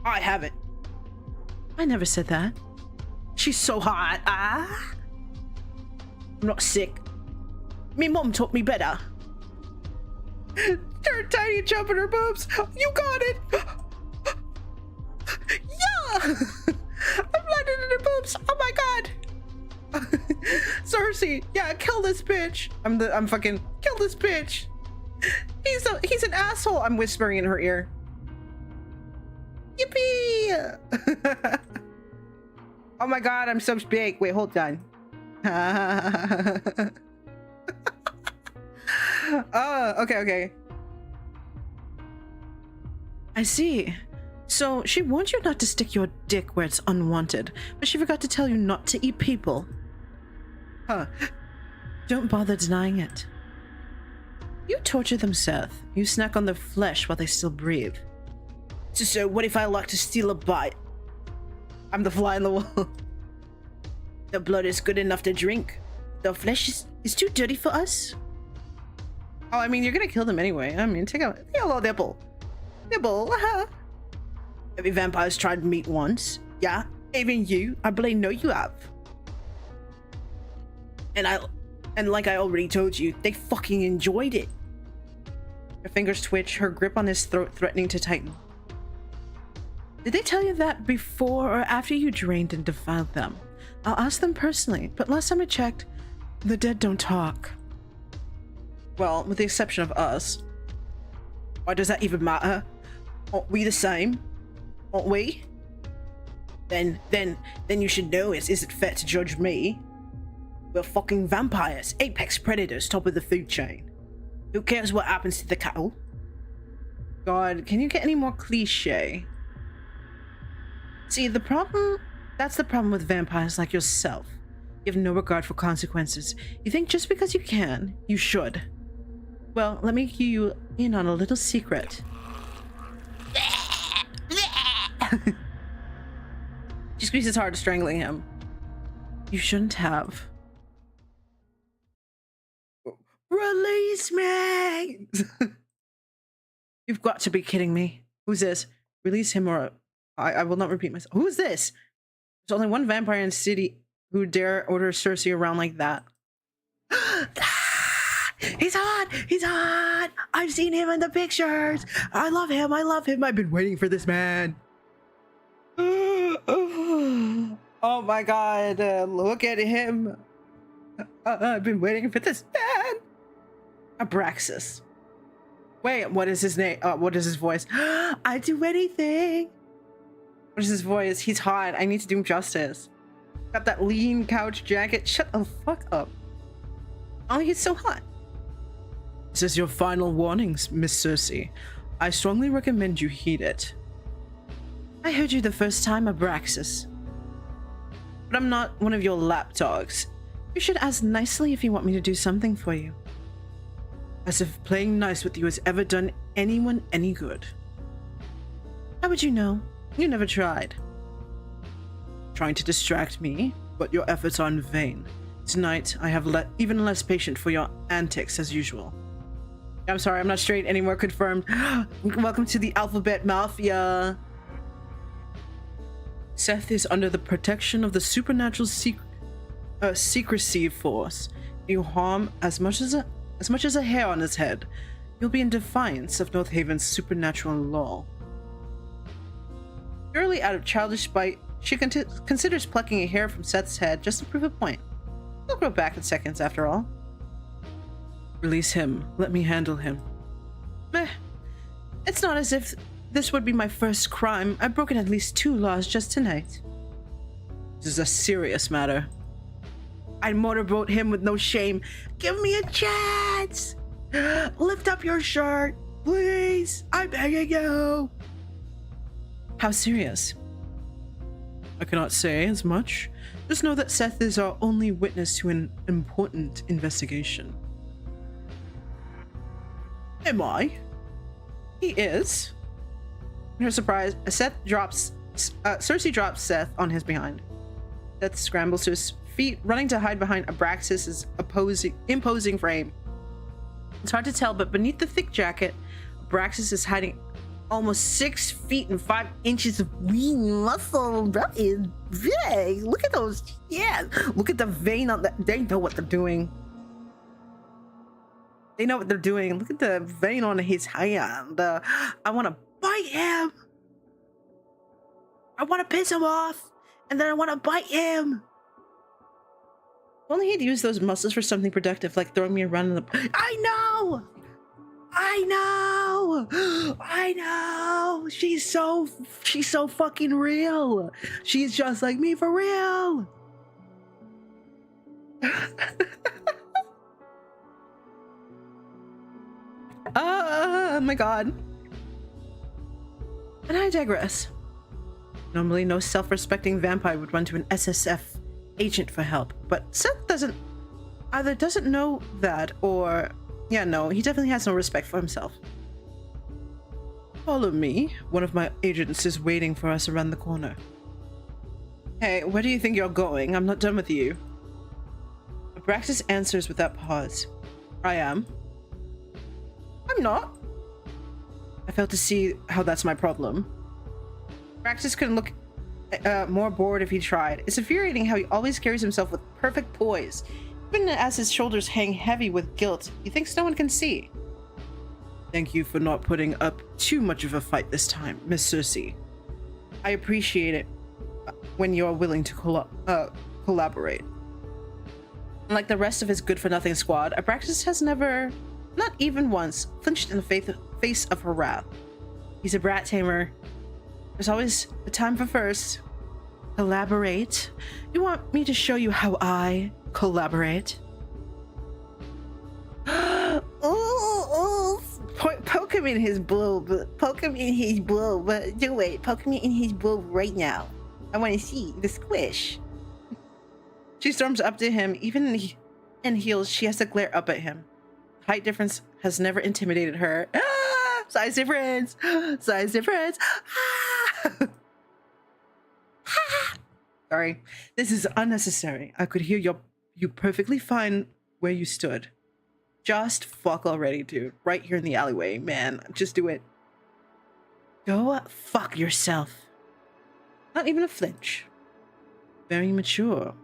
I haven't. I never said that. She's so hot. I'm not sick. Me mom taught me better. Her tiny jump in her boobs. You got it. Yeah. I'm landed in her boobs. Oh my god. Cersei, yeah, kill this bitch. I'm fucking kill this bitch. He's an asshole. I'm whispering in her ear. Yippee! Oh my god, I'm so big. Wait, hold on. Oh, okay. I see. So she warned you not to stick your dick where it's unwanted, but she forgot to tell you not to eat people. Huh. Don't bother denying it. You torture them, Seth. You snack on their flesh while they still breathe. So what if I like to steal a bite? I'm the fly in the wall. The blood is good enough to drink. The flesh is too dirty for us. Oh, I mean, you're gonna kill them anyway. I mean, take a little nibble. Nibble, Every vampire's tried meat once. Yeah, even you. I believe know you have. And like I already told you, they fucking enjoyed it. Her fingers twitch, her grip on his throat threatening to tighten. Did they tell you that before or after you drained and defiled them? I'll ask them personally, but last time I checked, the dead don't talk. Well, with the exception of us. Why does that even matter? Aren't we the same? Aren't we? Then you should know is it fair to judge me? We're fucking vampires, apex predators, top of the food chain. Who cares what happens to the cattle? God, can you get any more cliche? See, that's the problem with vampires like yourself. You have no regard for consequences. You think just because you can, you should. Well, let me cue you in on a little secret. She squeezes hard, strangling him. You shouldn't have. Release me! You've got to be kidding me. Who's this? Release him or I will not repeat myself. Who is this? There's only one vampire in the city who dare order Sussy around like that. He's hot! He's hot! I've seen him in the pictures! I love him! I love him! I've been waiting for this man! Oh my god, look at him! I've been waiting for this man! Abraxas. Wait, what is his name? What is his voice? I'd do anything! What is his voice? He's hot. I need to do him justice. Got that lean couch jacket. Shut the fuck up. Oh, he's so hot. This is your final warnings, Miss Sussy. I strongly recommend you heed it. I heard you the first time, Abraxas. But I'm not one of your lapdogs. You should ask nicely if you want me to do something for you. As if playing nice with you has ever done anyone any good. How would you know? You never tried. Trying to distract me, but your efforts are in vain. Tonight, I have even less patience for your antics as usual. I'm sorry, I'm not straight anymore, confirmed. Welcome to the Alphabet Mafia. Seth is under the protection of the supernatural secrecy force. You harm as much as a hair on his head. You'll be in defiance of North Haven's supernatural law. Purely out of childish spite, she considers plucking a hair from Seth's head just to prove a point. He'll grow back in seconds, after all. Release him. Let me handle him. Meh. It's not as if this would be my first crime. I've broken at least 2 laws just tonight. This is a serious matter. I'd motorboat him with no shame. Give me a chance! Lift up your shirt, please! I'm begging you! How serious? I cannot say as much. Just know that Seth is our only witness to an important investigation. Am I? He is. In her surprise, Sussy drops Seth on his behind. Seth scrambles to his feet, running to hide behind Abraxas' imposing frame. It's hard to tell, but beneath the thick jacket, Abraxas is hiding almost 6 feet and 5 inches of lean muscle. That is big. Look at those. Yeah. Look at the vein on that. They know what they're doing. They know what they're doing. Look at the vein on his hand. I want to bite him. I want to piss him off. And then I want to bite him. If only he'd use those muscles for something productive, like throwing me around in the... I know! I know! I know! She's so fucking real! She's just like me for real! Oh my god. And I digress. Normally, no self-respecting vampire would run to an SSF agent for help, but Seth doesn't know that, or yeah, no, he definitely has no respect for himself. Follow me. One of my agents is waiting for us around the corner. Hey, where do you think you're going? I'm not done with you. Abraxas answers without pause. I am. I'm not. I fail to see how that's my problem. Praxis couldn't look more bored if he tried. It's infuriating how he always carries himself with perfect poise, even as his shoulders hang heavy with guilt. He thinks no one can see. Thank you for not putting up too much of a fight this time, Miss Sussy. I appreciate it when you're willing to collaborate. Like the rest of his good-for-nothing squad, Abraxas has never, not even once, flinched in the face of her wrath. He's a brat tamer. There's always a time for first. Collaborate? You want me to show you how I collaborate? Poke him in his boob. Poke him in his boob. Do it. Poke me in his boob right now. I want to see the squish. She storms up to him. Even in heels, she has to glare up at him. Height difference has never intimidated her. Ah! Size difference. Size difference. Ah! Sorry. This is unnecessary. I could hear you perfectly fine where you stood. Just fuck already, dude. Right here in the alleyway, man. Just do it. Go fuck yourself. Not even a flinch. Very mature.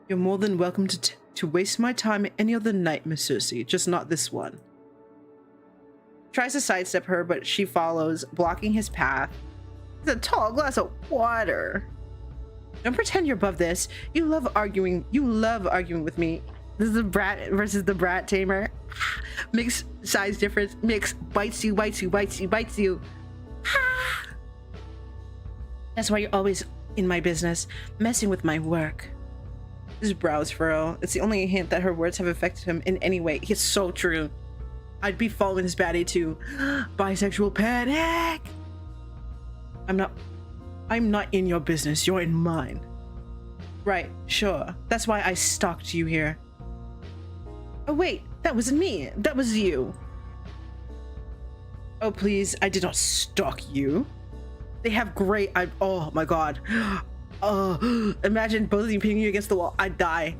You're more than welcome to waste my time any other night, Miss Sussy, just not this one. Tries to sidestep her, but she follows, blocking his path. It's a tall glass of water. Don't pretend you're above this. You love arguing with me. This is the brat versus the brat tamer. Mix size difference. Mix bites you. That's why you're always in my business, messing with my work. His brows furrow. It's the only hint that her words have affected him in any way. It's so true. I'd be following this baddie too. Bisexual panic. I'm not in your business. You're in mine. Right, sure. That's why I stalked you here. Oh wait, that wasn't me. That was you. Oh please, I did not stalk you. They have great. Oh my god. Imagine both of you pinning you against the wall. I'd die.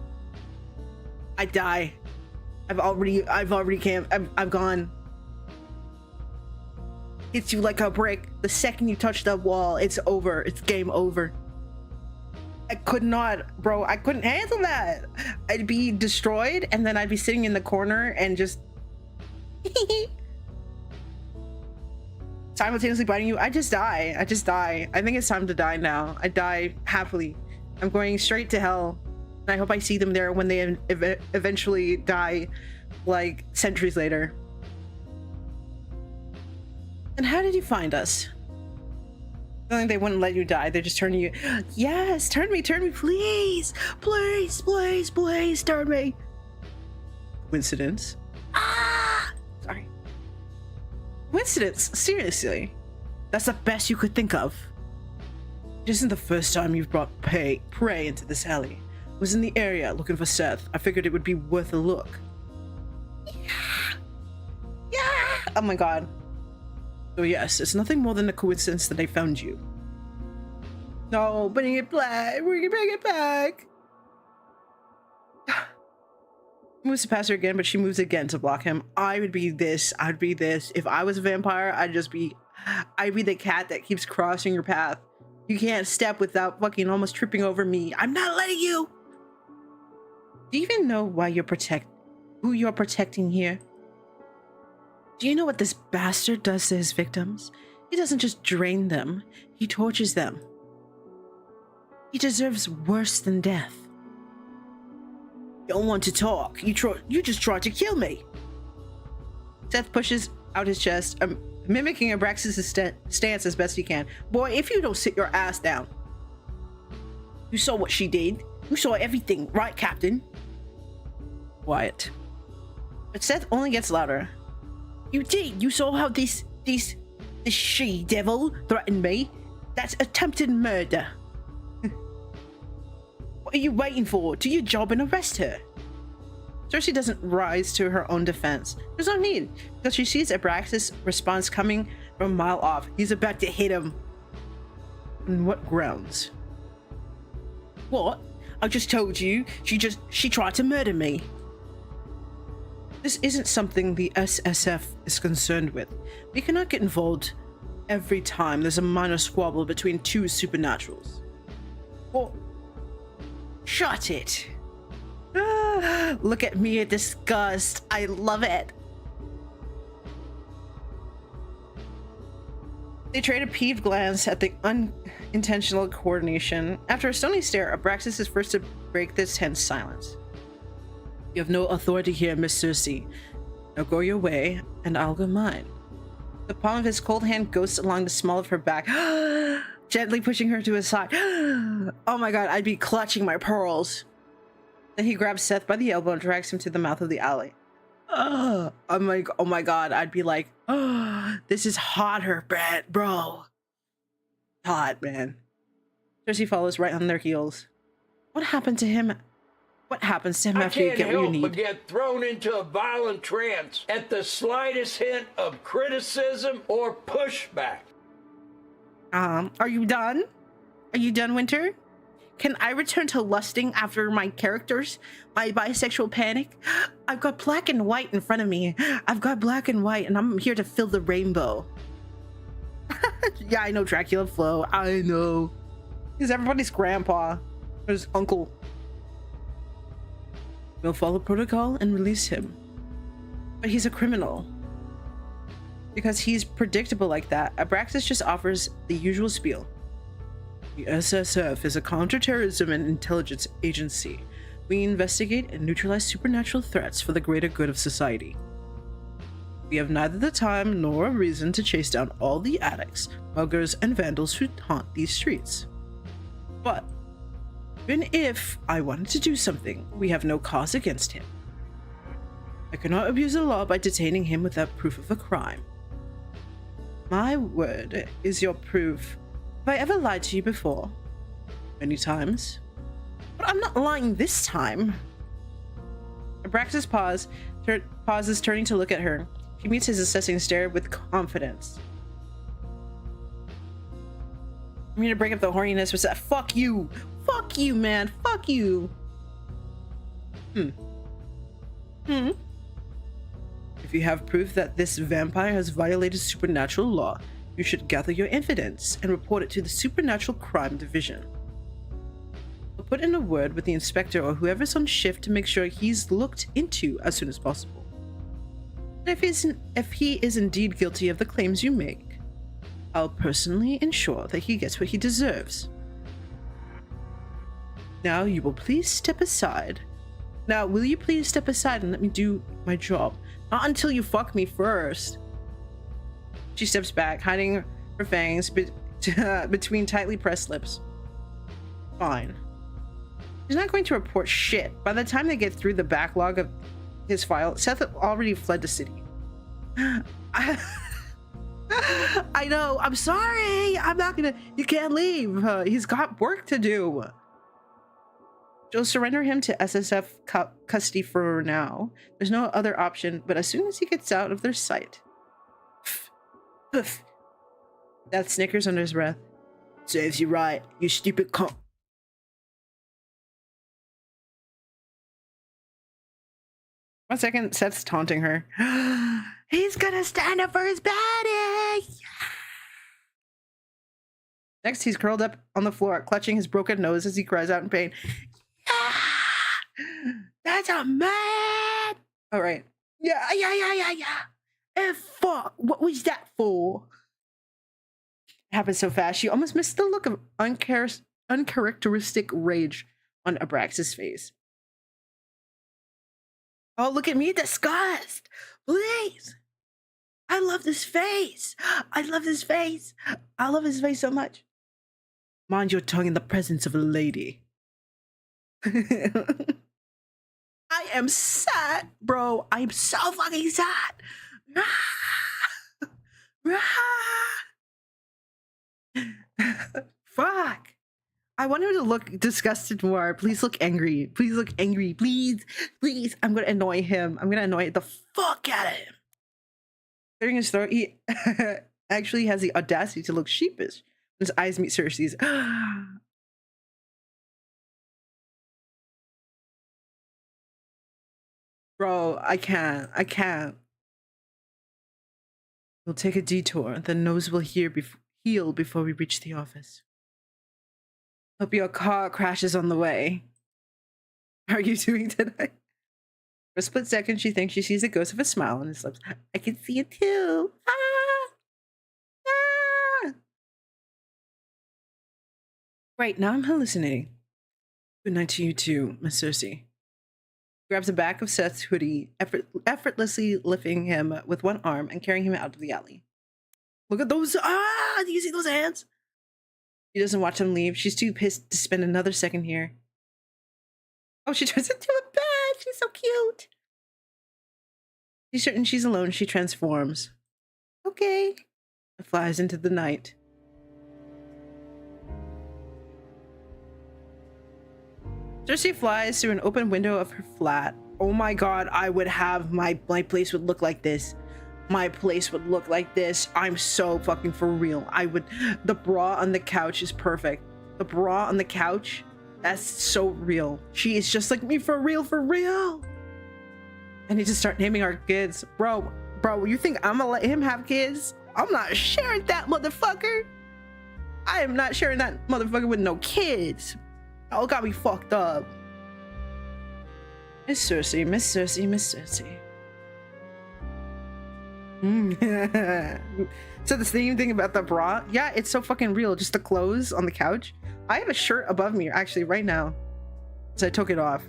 I've already camped. I've gone. Hits you like a brick. The second you touch that wall, it's over. It's game over. I could not, bro. I couldn't handle that. I'd be destroyed, and then I'd be sitting in the corner and just simultaneously biting you. I just die. I think it's time to die now. I die happily. I'm going straight to hell. And I hope I see them there when they eventually die, like centuries later. And how did you find us? I think they wouldn't let you die. They just turn you. Yes, turn me, please, turn me. Coincidence? Ah, sorry. Coincidence? Seriously? That's the best you could think of. It isn't the first time you've brought prey into this alley. I was in the area looking for Seth. I figured it would be worth a look. Yeah. Oh my god. So yes, it's nothing more than a coincidence that I found you. No, bring it back. Bring it back. Moves to pass her again, but she moves again to block him. I'd be this. If I was a vampire, I'd be the cat that keeps crossing your path. You can't step without fucking almost tripping over me. I'm not letting you. Do you even know why who you're protecting here? Do you know what this bastard does to his victims? He doesn't just drain them, he tortures them. He deserves worse than death. Don't want to talk. You just tried to kill me. Seth pushes out his chest, mimicking Abraxas' stance as best he can. Boy, if you don't sit your ass down. You saw what she did. You saw everything, right, Captain? Quiet. But Seth only gets louder. You did. You saw how this she-devil threatened me. That's attempted murder. What are you waiting for? Do your job and arrest her. Cersei doesn't rise to her own defense. There's no need, because she sees Abraxas' response coming from a mile off. He's about to hit him. On what grounds? What? I just told you. She tried to murder me. This isn't something the SSF is concerned with. We cannot get involved every time there's a minor squabble between two supernaturals. Oh, shut it. Look at me in disgust. I love it. They trade a peeved glance at the unintentional coordination. After a stony stare, Abraxas is first to break this tense silence. You have no authority here, Miss Sussy. Now go your way, and I'll go mine. The palm of his cold hand ghosts along the small of her back, gently pushing her to his side. Oh my god, I'd be clutching my pearls. Then he grabs Seth by the elbow and drags him to the mouth of the alley. I'm like, oh my god, I'd be like, this is hotter, bro. Hot, man. Cersei follows right on their heels. What happened to him? What happens to him after you get what you need? I can't help but get thrown into a violent trance at the slightest hint of criticism or pushback. Are you done? Are you done, Winter? Can I return to lusting after my characters? My bisexual panic? I've got black and white in front of me. I've got black and white, and I'm here to fill the rainbow. Yeah, I know, Dracula Flo. I know. He's everybody's grandpa. Or his uncle. We'll follow protocol and release him. But he's a criminal. Because he's predictable like that, Abraxas just offers the usual spiel. The SSF is a counterterrorism and intelligence agency. We investigate and neutralize supernatural threats for the greater good of society. We have neither the time nor a reason to chase down all the addicts, muggers, and vandals who haunt these streets. But even if I wanted to do something, we have no cause against him. I cannot abuse the law by detaining him without proof of a crime. My word is your proof. Have I ever lied to you before? Many times. But I'm not lying this time. Abraxas pauses, turning to look at her. He meets his assessing stare with confidence. I'm here to break up the horniness with that. Fuck you! Fuck you, man! Fuck you! If you have proof that this vampire has violated supernatural law, you should gather your evidence and report it to the Supernatural Crime Division. I'll put in a word with the inspector or whoever's on shift to make sure he's looked into as soon as possible. And if he is indeed guilty of the claims you make, I'll personally ensure that he gets what he deserves. Now you will please step aside. Now, will you please step aside and let me do my job? Not until you fuck me first. She steps back, hiding her fangs between tightly pressed lips. Fine. He's not going to report shit. By the time they get through the backlog of his file, Seth already fled the city. I know. I'm sorry. I'm not gonna. You can't leave. He's got work to do. She'll surrender him to SSF custody for now. There's no other option, but as soon as he gets out of their sight. That snickers under his breath. Serves you right, you stupid cunt. One second, Seth's taunting her. He's gonna stand up for his baddie! Next, he's curled up on the floor, clutching his broken nose as he cries out in pain. That's a man! Alright. Yeah. And fuck, what was that for? It happened so fast, she almost missed the look of uncharacteristic rage on Abraxas' face. Oh, look at me, disgust! Please! I love this face! I love this face! I love his face so much. Mind your tongue in the presence of a lady. I am sad, bro. I'm so fucking sad. Fuck. I want him to look disgusted more. Please look angry. Please look angry. Please. Please. I'm going to annoy him. I'm going to annoy the fuck out of him. Clearing his throat, he actually has the audacity to look sheepish. His eyes meet Cersei's. Bro, I can't. I can't. We'll take a detour. The nose will heal before we reach the office. Hope your car crashes on the way. How are you doing today? For a split second, she thinks she sees a ghost of a smile on his lips. I can see it too. Ah! Ah! Right, now I'm hallucinating. Good night to you too, Miss Sussy. Grabs the back of Seth's hoodie, effortlessly lifting him with one arm and carrying him out of the alley. Look at those. Ah! Do you see those hands? She doesn't watch him leave. She's too pissed to spend another second here. Oh, she turns into a bat. She's so cute. She's certain she's alone. She transforms. Okay. And flies into the night. Cersei flies through an open window of her flat. Oh my god, I would have my place would look like this. My place would look like this. I'm so fucking for real. The bra on the couch is perfect. The bra on the couch, that's so real. She is just like me for real, for real. I need to start naming our kids. Bro, you think I'm gonna let him have kids? I'm not sharing that motherfucker. I am not sharing that motherfucker with no kids. Oh, got me fucked up. Miss Sussy, Miss Sussy, Miss Sussy. So the same thing about the bra. Yeah, it's so fucking real. Just the clothes on the couch. I have a shirt above me actually right now. So I took it off.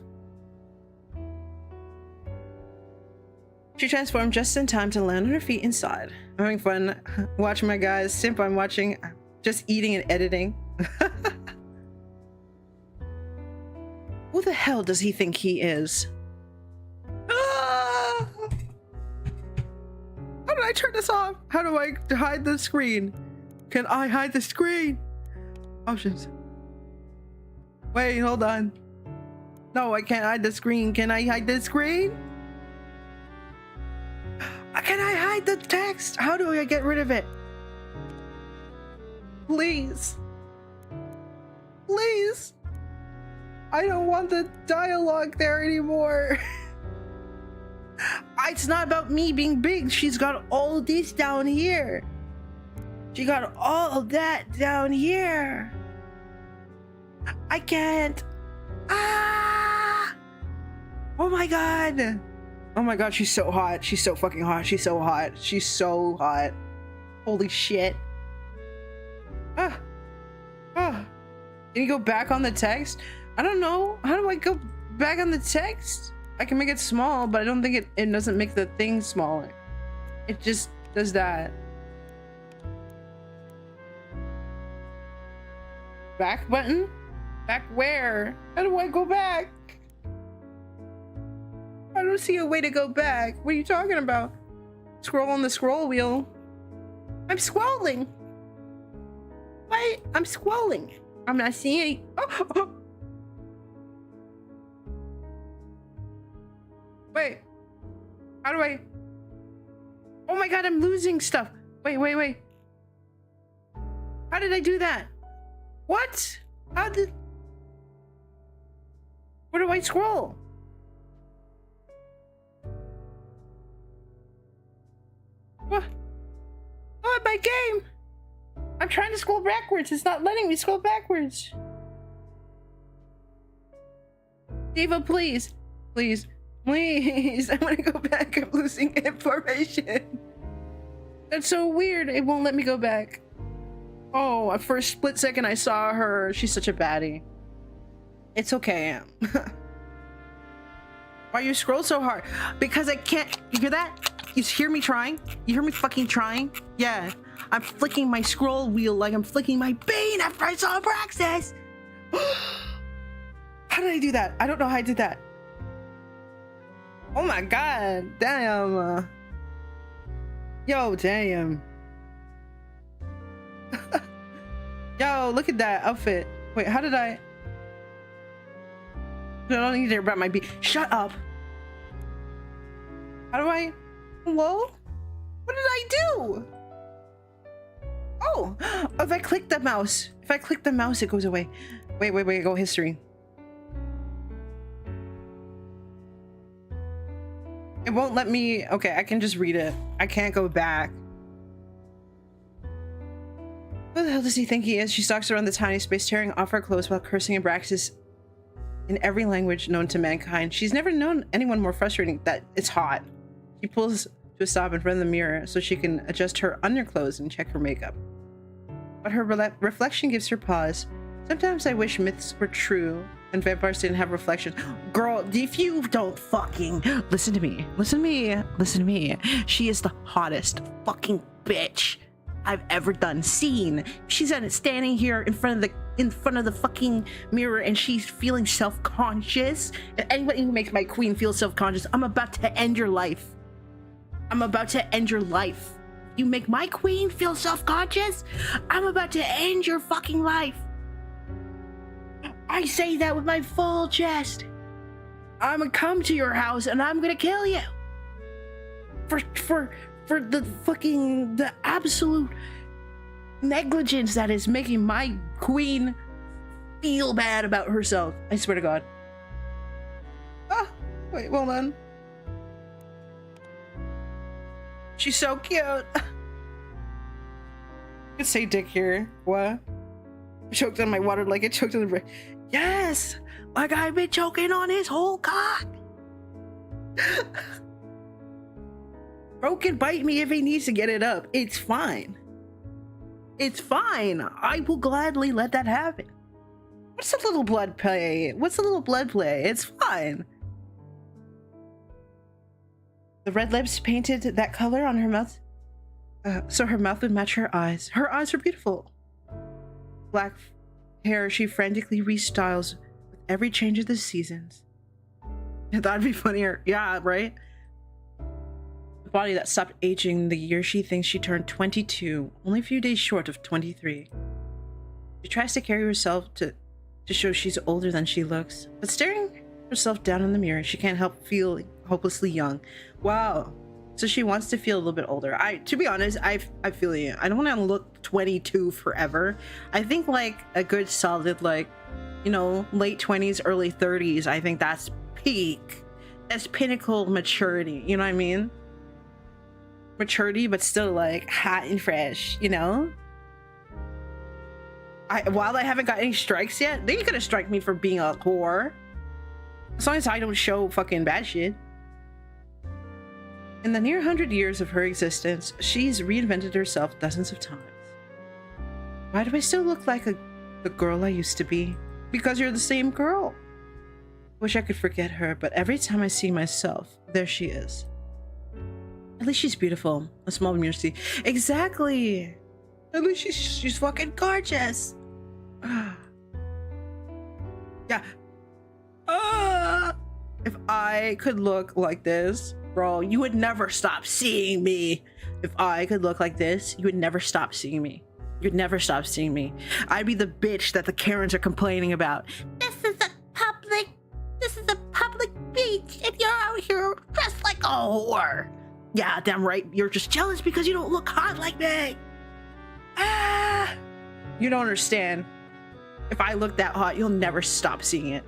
She transformed just in time to land on her feet inside. I'm having fun watching my guys simp. I'm watching, just eating and editing. Who the hell does he think he is? Ah! How do I turn this off? How do I hide the screen? Can I hide the screen? Options. Wait, hold on. No, I can't hide the screen. Can I hide the screen? Can I hide the text? How do I get rid of it? Please. Please. I don't want the dialogue there anymore. It's not about me being big. She's got all this down here. She got all that down here. I can't. Ah! Oh my god. Oh my god, she's so hot. She's so fucking hot. She's so hot. She's so hot. Holy shit. Ah. Ah. Can you go back on the text? I don't know. How do I go back on the text? I can make it small, but I don't think it doesn't make the thing smaller. It just does that. Back button? Back where? How do I go back? I don't see a way to go back. What are you talking about? Scroll on the scroll wheel. I'm scrolling. Wait, I'm scrolling. I'm not seeing. Oh. Wait. How do I? Oh my god, I'm losing stuff. Wait. How did I do that? What? How did? Where do I scroll? What? Oh, my game! I'm trying to scroll backwards. It's not letting me scroll backwards. Diva, please. Please. Please. I want to go back. I'm losing information. That's so weird. It won't let me go back. Oh, for a split second I saw her. She's such a baddie. It's okay. Why you scroll so hard? Because I can't. You hear that? You hear me trying? You hear me fucking trying? Yeah. I'm flicking my scroll wheel like I'm flicking my bean after I saw Praxis. How did I do that? I don't know how I did that. Oh my god. Damn. Yo, damn. Yo, look at that outfit. Wait, how did I don't need to hear about my beat. Shut up. How do I? Hello? What did I do? Oh, if I click the mouse. If I click the mouse, it goes away. Wait, go history. It won't let me. Okay, I can just read it. I can't go back. Who the hell does he think he is? She stalks around the tiny space, tearing off her clothes while cursing and Abraxas in every language known to mankind. She's never known anyone more frustrating. That it's hot. She pulls to a stop in front of the mirror so she can adjust her underclothes and check her makeup. But her reflection gives her pause. Sometimes I wish myths were true and vampires didn't have reflection. Girl, if you don't fucking listen to me, she is the hottest fucking bitch I've ever seen. She's standing here in front of the fucking mirror and she's feeling self-conscious. And anybody who makes my queen feel self-conscious, I'm about to end your life. You make my queen feel self-conscious, I'm about to end your fucking life. I say that with my full chest. I'm gonna come to your house and I'm gonna kill you. For the absolute negligence that is making my queen feel bad about herself. I swear to God. Oh, wait, hold on. She's so cute. I could say dick here. What? I choked on my water like it choked on the... Yes! Like I've been choking on his whole cock. Bro can bite me if he needs to get it up. It's fine. I will gladly let that happen. What's a little blood play? It's fine. The red lips painted that color on her mouth, so her mouth would match her eyes. Her eyes are beautiful. Black hair she frantically restyles with every change of the seasons. That'd be funnier. Yeah, right? The body that stopped aging the year she thinks she turned 22, only a few days short of 23. She tries to carry herself to show she's older than she looks, but staring herself down in the mirror, she can't help feeling hopelessly young. Wow. So she wants to feel a little bit older. To be honest, I feel you. I don't want to look 22 forever. I think like a good solid, like, you know, late 20s, early 30s. I think that's peak. That's pinnacle maturity. You know what I mean? Maturity, but still like hot and fresh, you know? While I haven't got any strikes yet, they ain't gonna strike me for being a whore. As long as I don't show fucking bad shit. In the near 100 years of her existence, she's reinvented herself dozens of times. Why do I still look like the girl I used to be? Because you're the same girl. Wish I could forget her, but every time I see myself, there she is. At least she's beautiful. A small mercy. Exactly. At least she's fucking gorgeous. Yeah. If I could look like this, bro, you would never stop seeing me. If I could look like this, you would never stop seeing me. You'd never stop seeing me. I'd be the bitch that the Karens are complaining about. This is a public beach, and you're out here dressed like a whore. Yeah, damn right. You're just jealous because you don't look hot like me. You don't understand. If I look that hot, you'll never stop seeing it.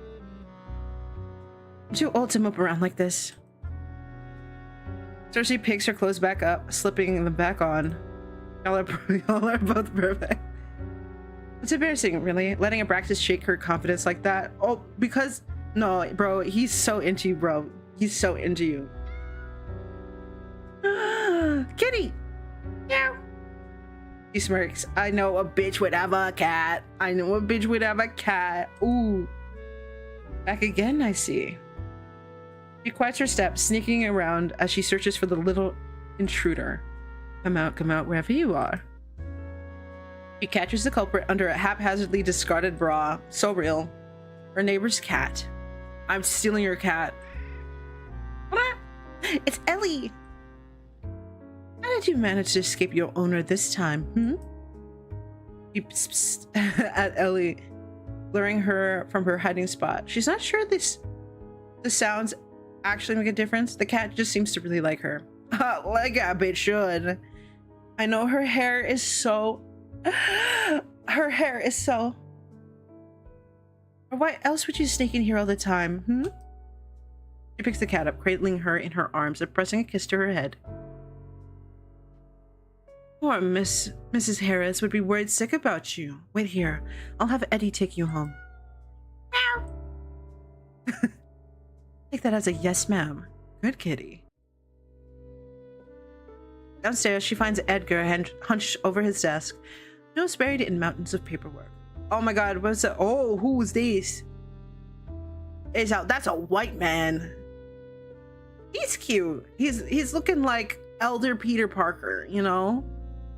I'm too old to mope around like this. Cersei picks her clothes back up, slipping them back on. Y'all are both perfect. It's embarrassing, really, letting Abraxas shake her confidence like that. Oh, because... No, bro, he's so into you, bro. He's so into you. Kitty! Meow! He smirks. I know a bitch would have a cat. Ooh. Back again, I see. She quiets her steps, sneaking around as she searches for the little intruder. Come out wherever you are. She catches the culprit under a haphazardly discarded bra. So real. Her neighbor's cat. I'm stealing your cat. It's Ellie. How did you manage to escape your owner this time, He psst at Ellie, luring her from her hiding spot. She's not sure the sounds actually make a difference. The cat just seems to really like her. Like a bitch should. I know her hair is so... Why else would you sneak in here all the time, She picks the cat up, cradling her in her arms and pressing a kiss to her head. Poor Mrs. Harris would be worried sick about you. Wait here. I'll have Eddie take you home. Meow. Take that as a yes, ma'am. Good kitty. Downstairs, she finds Edgar hunched over his desk. Nose buried in mountains of paperwork. Oh my god, what's that? Oh, who is this? That's a white man. He's cute. He's looking like Elder Peter Parker, you know?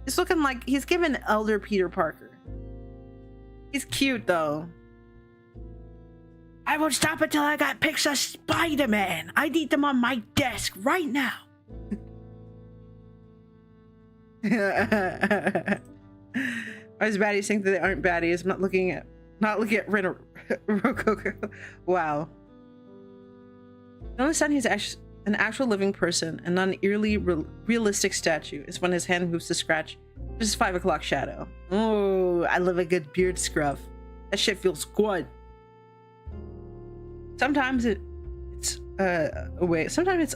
He's looking like he's given Elder Peter Parker. He's cute though. I won't stop until I got pics of Spider-Man. I need them on my desk right now. Why does baddies think that they aren't baddies? I'm not looking at Rococo. Wow. The only sign he's an actual living person and not an eerily realistic statue is when his hand moves to scratch just 5 o'clock shadow. Oh, I love a good beard scruff. That shit feels good. Sometimes it's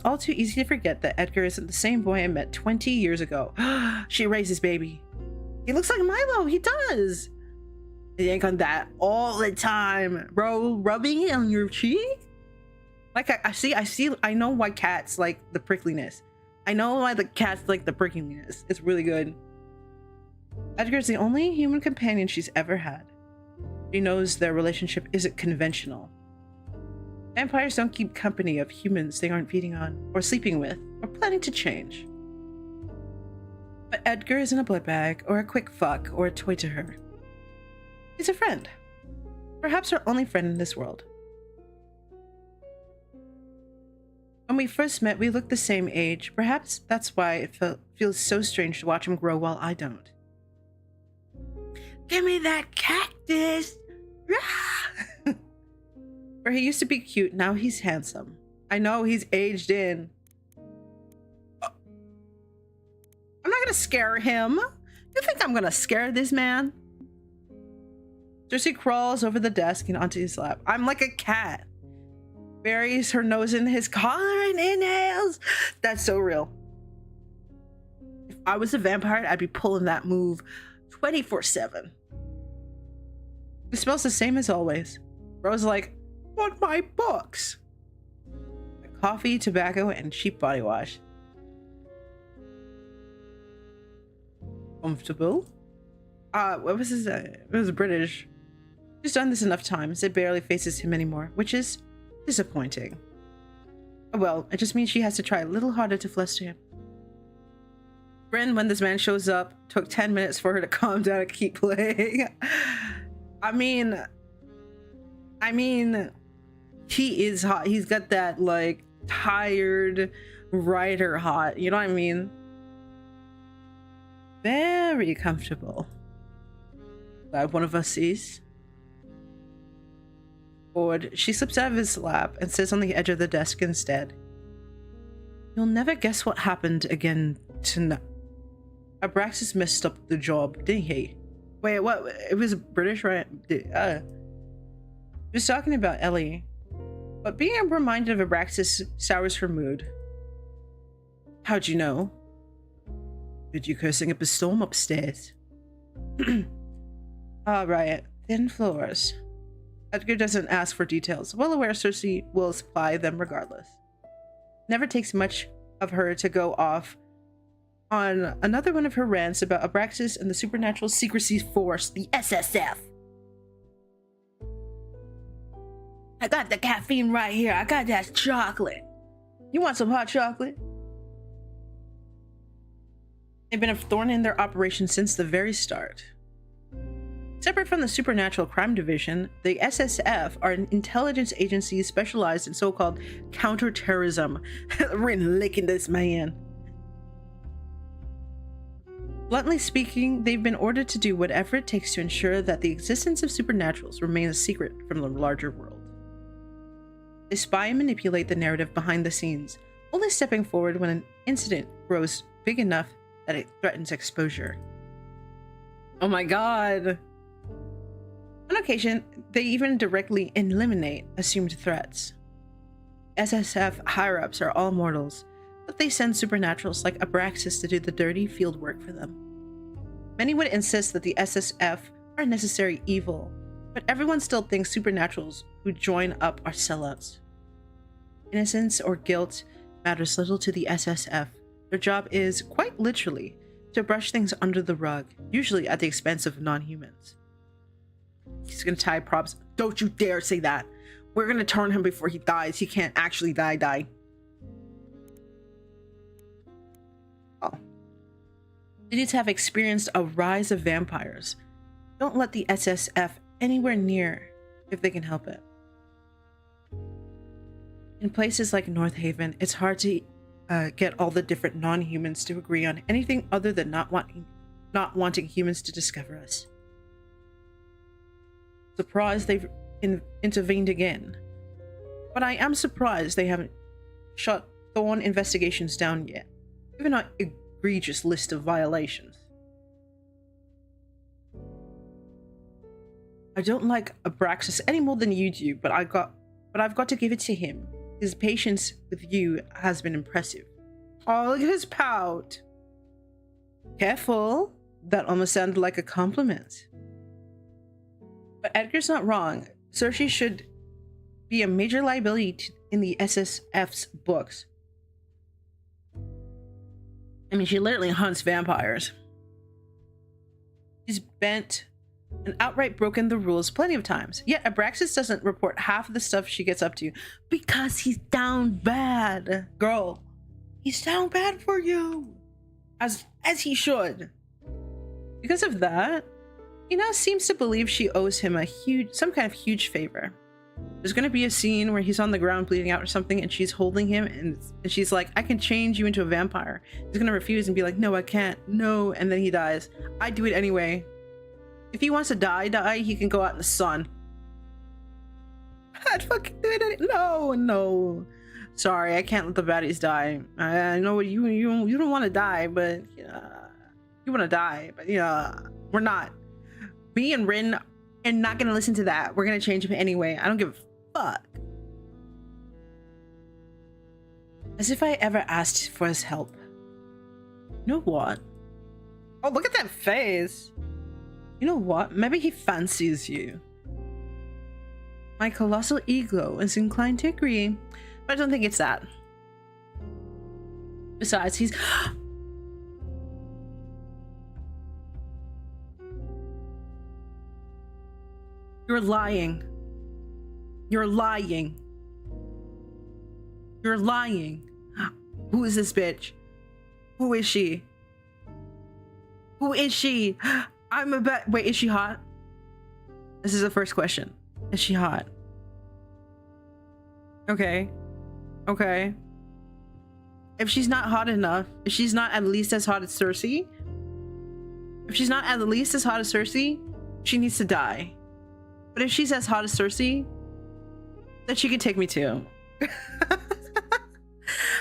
all too easy to forget that Edgar isn't the same boy I met 20 years ago. She raised his baby. He looks like Milo. He does. He ain't on that all the time, bro. Rubbing it on your cheek. Like I know why cats like the prickliness. I know why the cats like the prickliness. It's really good. Edgar's the only human companion she's ever had. She knows their relationship isn't conventional. Vampires don't keep company of humans they aren't feeding on, or sleeping with, or planning to change. But Edgar isn't a blood bag, or a quick fuck, or a toy to her. He's a friend. Perhaps her only friend in this world. When we first met, we looked the same age. Perhaps that's why it feels so strange to watch him grow while I don't. Give me that cactus! Where he used to be cute, now he's handsome. I know he's aged in. I'm not gonna scare him. You think I'm gonna scare this man? Cersei crawls over the desk and onto his lap. I'm like a cat. Buries her nose in his collar and inhales. That's so real. If I was a vampire, I'd be pulling that move 24/7. It smells the same as always. Rose like, want my books? Coffee, tobacco, and cheap body wash. Comfortable? What was his? It was British. She's done this enough times. It barely faces him anymore, which is disappointing. Oh well, it just means she has to try a little harder to fluster him. Bryn, when this man shows up, took 10 minutes for her to calm down and keep playing. I mean, he is hot. He's got that like tired writer hot. You know what I mean? Very comfortable. Glad one of us is. Bored, she slips out of his lap and sits on the edge of the desk instead. You'll never guess what happened again tonight. Abraxas messed up the job, didn't he? Wait, what? It was British, right? He was talking about Ellie. But being reminded of Abraxas sours her mood. How'd you know? Did you cursing up a storm upstairs? Right, thin floors. Edgar doesn't ask for details, well aware Cersei will supply them regardless. Never takes much of her to go off on another one of her rants about Abraxas and the Supernatural Secrecy Force, the SSF. I got the caffeine right here. I got that chocolate. You want some hot chocolate? They've been a thorn in their operation since the very start. Separate from the Supernatural Crime Division, the SSF are an intelligence agency specialized in so-called counterterrorism. We're licking this man. Bluntly speaking, they've been ordered to do whatever it takes to ensure that the existence of supernaturals remains a secret from the larger world. They spy and manipulate the narrative behind the scenes, only stepping forward when an incident grows big enough that it threatens exposure. Oh my god! On occasion, they even directly eliminate assumed threats. SSF higher-ups are all mortals, but they send supernaturals like Abraxas to do the dirty field work for them. Many would insist that the SSF are a necessary evil, but everyone still thinks supernaturals who join up are sellouts. Innocence or guilt matters little to the SSF. Their job is, quite literally, to brush things under the rug, usually at the expense of non-humans. He's gonna tie props. Don't you dare say that. We're gonna turn him before he dies. He can't actually die. Oh. Idiots have experienced a rise of vampires. Don't let the SSF anywhere near if they can help it. In places like North Haven, it's hard to get all the different non-humans to agree on anything other than not wanting humans to discover us. Surprised they've intervened again. But I am surprised they haven't shut Thorn investigations down yet, given our egregious list of violations. I don't like Abraxas any more than you do, but I've got to give it to him. His patience with you has been impressive. Oh, look at his pout. Careful. That almost sounded like a compliment. But Edgar's not wrong. Cersei should be a major liability in the SSF's books. I mean, she literally hunts vampires. She's bent and outright broken the rules plenty of times. Yet Abraxas doesn't report half of the stuff she gets up to because he's down bad. Girl, he's down bad for you. As he should. Because of that, he now seems to believe she owes him some kind of huge favor. There's gonna be a scene where he's on the ground bleeding out or something and she's holding him and she's like, I can change you into a vampire. He's gonna refuse and be like, no, I can't. No, and then he dies. I do it anyway. If he wants to die, he can go out in the sun. I'd fucking do it. No. Sorry, I can't let the baddies die. I know you don't want to die, but you want to die. But we're not. Me and Rin are not gonna listen to that. We're gonna change him anyway. I don't give a fuck. As if I ever asked for his help. You know what? Oh, look at that face. You know what? Maybe he fancies you. My colossal ego is inclined to agree, but I don't think it's that. Besides, he's... You're lying. You're lying. You're lying. Who is this bitch? Who is she? Who is she? I'm a bet. Wait, is she hot? This is the first question. Is she hot? Okay. If she's not hot enough, if she's not at least as hot as Cersei, she needs to die. But if she's as hot as Cersei, then she can take me too.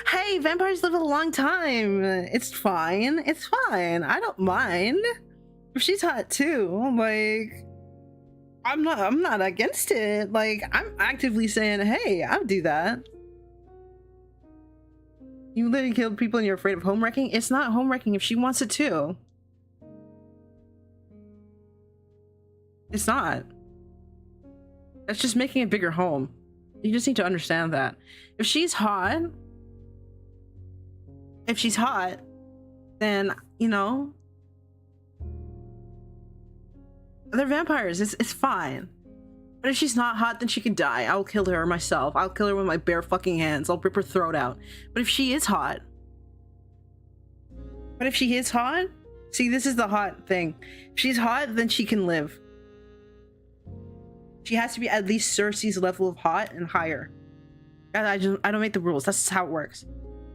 Hey, vampires live a long time. It's fine. I don't mind. If she's hot too, like, I'm not against it. Like, I'm actively saying, hey, I'll do that. You literally killed people and you're afraid of home wrecking? It's not home wrecking if she wants it too. It's not. That's just making a bigger home. You just need to understand that. If she's hot, then, they're vampires. It's fine. But if she's not hot, then she can die. I'll kill her myself. I'll kill her with my bare fucking hands. I'll rip her throat out. But if she is hot, see, this is the hot thing. If she's hot, then she can live. She has to be at least Cersei's level of hot and higher. I don't make the rules. That's how it works.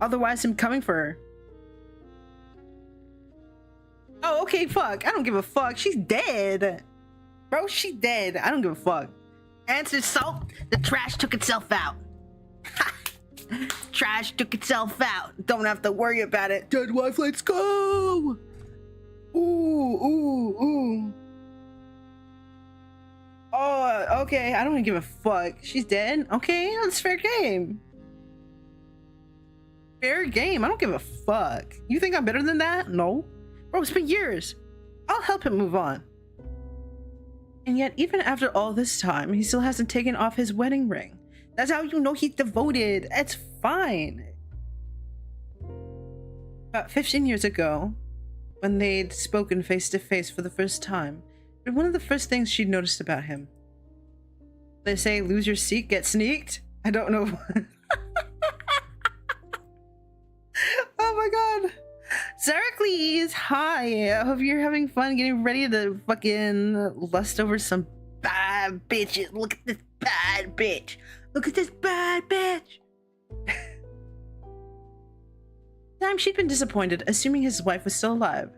Otherwise, I'm coming for her. Oh, okay, fuck. I don't give a fuck. She's dead. Bro, she's dead. I don't give a fuck. Answer salt. The trash took itself out. Trash took itself out. Don't have to worry about it. Dead wife, let's go. Ooh. Oh, okay. I don't give a fuck. She's dead? Okay, that's fair game. Fair game. I don't give a fuck. You think I'm better than that? No. Bro, it's been years. I'll help him move on. And yet, even after all this time, he still hasn't taken off his wedding ring. That's how you know he's devoted. It's fine. About 15 years ago, when they'd spoken face to face for the first time, but one of the first things she'd noticed about him. They say, lose your seat, get sneaked? I don't know. Oh my god. Zeracles, hi. I hope you're having fun getting ready to fucking lust over some bad bitches. Look at this bad bitch. Look at this bad bitch. Time she'd been disappointed, assuming his wife was still alive.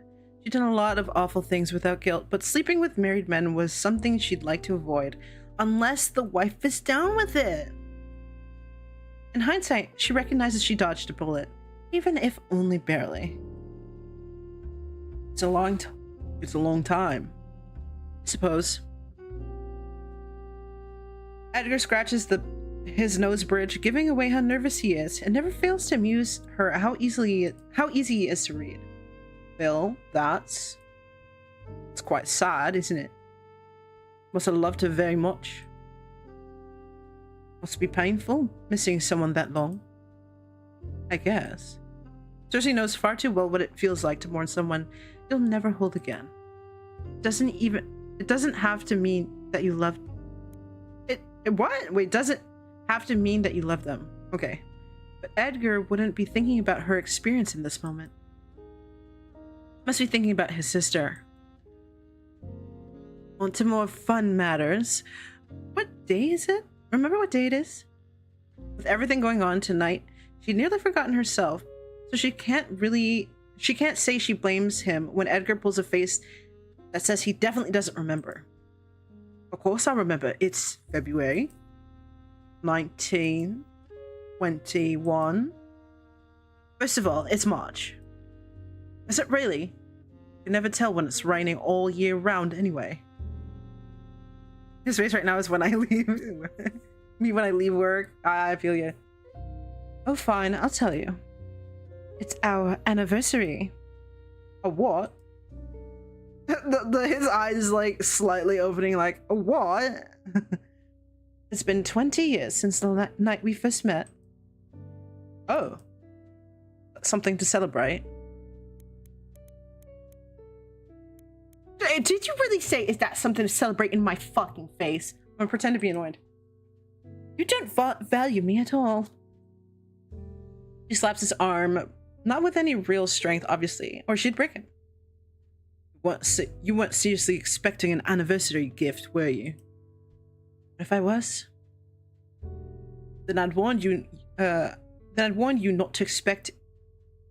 She'd done a lot of awful things without guilt, but sleeping with married men was something she'd like to avoid, unless the wife is down with it. In hindsight, she recognizes she dodged a bullet, even if only barely. It's a long time, I suppose. Edgar scratches his nose bridge, giving away how nervous he is, and never fails to amuse her how easy he is to read. Bill, it's quite sad, isn't it? Must have loved her very much. Must be painful, missing someone that long. I guess. Cersei knows far too well what it feels like to mourn someone you'll never hold again. It doesn't have to mean that you love it. What? Wait, does it have to mean that you love them? Okay. But Edgar wouldn't be thinking about her experience in this moment. Must be thinking about his sister. On to more fun matters. What day is it? Remember what day it is? With everything going on tonight, she'd nearly forgotten herself, so she can't say she blames him when Edgar pulls a face that says he definitely doesn't remember. Of course I remember. It's February 1921. First of all, it's March. Is it really? You can never tell when it's raining all year round anyway. His face right now is when I leave. Me when I leave work. I feel you. Oh, fine. I'll tell you. It's our anniversary. A what? His eyes like slightly opening like, a what? It's been 20 years since the night we first met. Oh. That's something to celebrate. Did you really say, is that something to celebrate in my fucking face? I'm gonna pretend to be annoyed. You don't value me at all. She slaps his arm, not with any real strength, obviously, or she'd break him. You weren't seriously expecting an anniversary gift, were you? If I was, then I'd warned you not to expect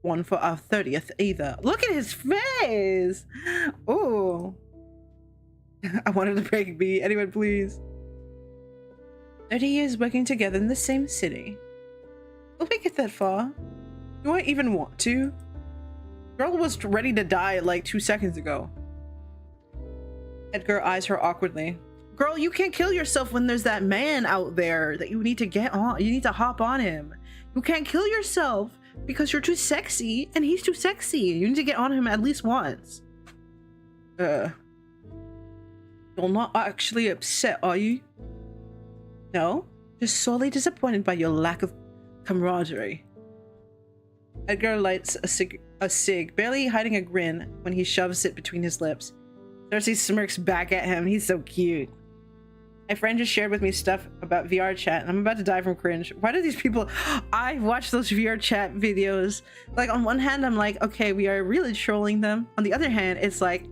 one for our 30th either. Look at his face! Oh. I wanted to break me. Anyone, please. 30 years working together in the same city. Will we get that far? Do I even want to? Girl was ready to die like 2 seconds ago. Edgar eyes her awkwardly. Girl, you can't kill yourself when there's that man out there that you need to get on. You need to hop on him. You can't kill yourself because you're too sexy and he's too sexy. You need to get on him at least once. You're not actually upset, are you? No, just sorely disappointed by your lack of camaraderie. Edgar lights a cig, barely hiding a grin when he shoves it between his lips. Cersei smirks back at him. He's so cute. My friend just shared with me stuff about VR chat, and I'm about to die from cringe. Why do these people... I watch those VR chat videos. Like, on one hand, I'm like, okay, we are really trolling them. On the other hand, it's like...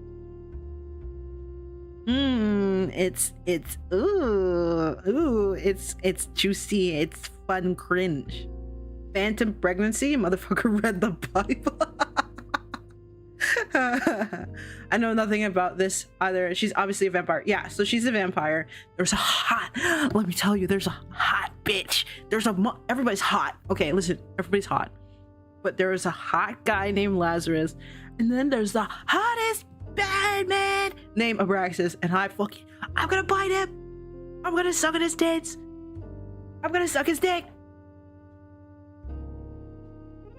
it's juicy, it's fun cringe. Phantom pregnancy? Motherfucker read the Bible. I know nothing about this either. She's obviously a vampire. Yeah, so she's a vampire. There's a hot, let me tell you, there's a hot bitch. Everybody's hot. Okay, listen, everybody's hot. But there is a hot guy named Lazarus. And then there's the hottest bad man named Abraxas. And I'm gonna bite him. I'm gonna suck on his tits. I'm gonna suck his dick.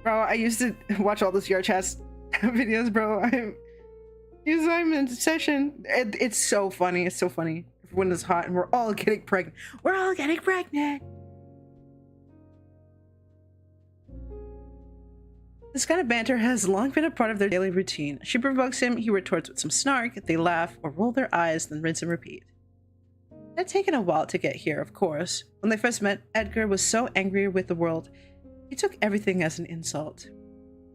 Bro, I used to watch all those VR chats videos, bro. I'm in session. It's so funny. It's so funny. When it's hot and we're all getting pregnant. We're all getting pregnant. This kind of banter has long been a part of their daily routine. She provokes him, he retorts with some snark, they laugh or roll their eyes, then rinse and repeat. It had taken a while to get here, of course. When they first met, Edgar was so angry with the world, he took everything as an insult.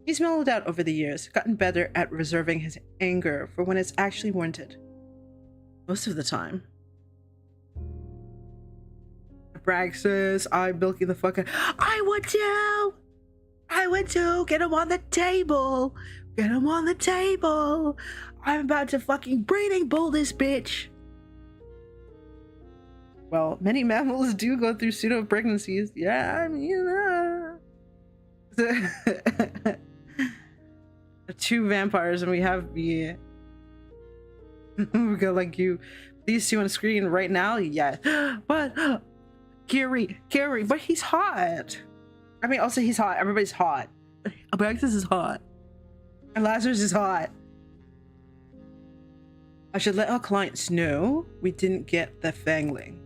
He's mellowed out over the years, gotten better at reserving his anger for when it's actually warranted. Most of the time. Bragg says, I'm milking the fuck out. I would too! Get him on the table! Get him on the table! I'm about to fucking breeding bull this bitch! Well, many mammals do go through pseudo-pregnancies. Yeah, I mean, you know. The 2 vampires and we have the... we got like you. These 2 on screen right now? Yeah. But... Gary, but he's hot. I mean, also he's hot. Everybody's hot. Alexis is hot. And Lazarus is hot. I should let our clients know we didn't get the fangling.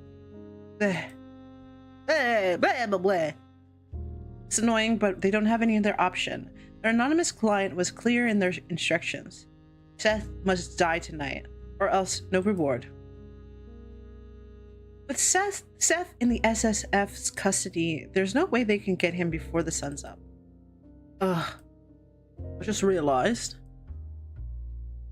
Blah, blah, blah, blah. It's annoying, but they don't have any other option. Their anonymous client was clear in their instructions. Seth must die tonight, or else no reward. With Seth in the SSF's custody, there's no way they can get him before the sun's up. Ugh. I just realized.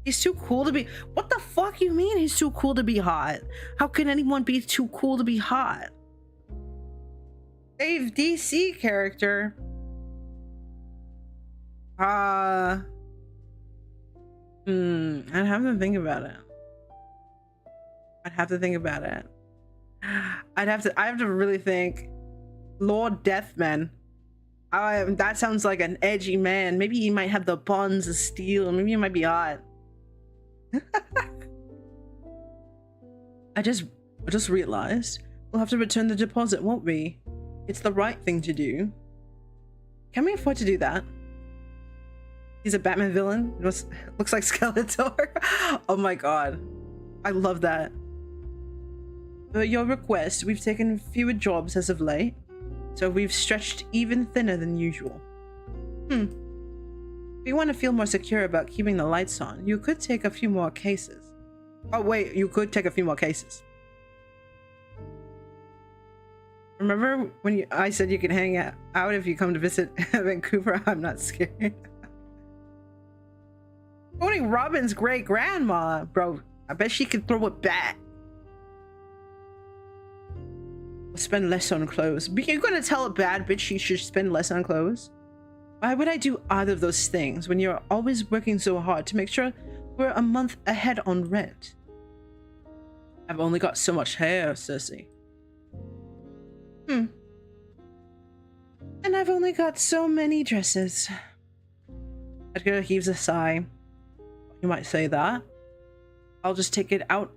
He's too cool to be... What the fuck you mean he's too cool to be hot? How can anyone be too cool to be hot? Dave DC character. I'd have to think about it. I have to really think. Lord Deathman. That sounds like an edgy man. Maybe he might have the buns of steel. Maybe he might be hot. I just realized we'll have to return the deposit, won't we? It's the right thing to do. Can we afford to do that? He's a Batman villain. Looks like Skeletor. Oh my god. I love that. Per your request, we've taken fewer jobs as of late, so we've stretched even thinner than usual. If you want to feel more secure about keeping the lights on, you could take a few more cases. Oh wait, you could take a few more cases. Remember when I said you could hang out if you come to visit Vancouver? I'm not scared. Tony Robbins' great grandma, bro. I bet she could throw it back. Spend less on clothes. You're gonna tell a bad bitch she should spend less on clothes? Why would I do either of those things when you're always working so hard to make sure we're a month ahead on rent? I've only got so much hair, Sussy. And I've only got so many dresses. Edgar heaves a sigh. You might say that. I'll just take it out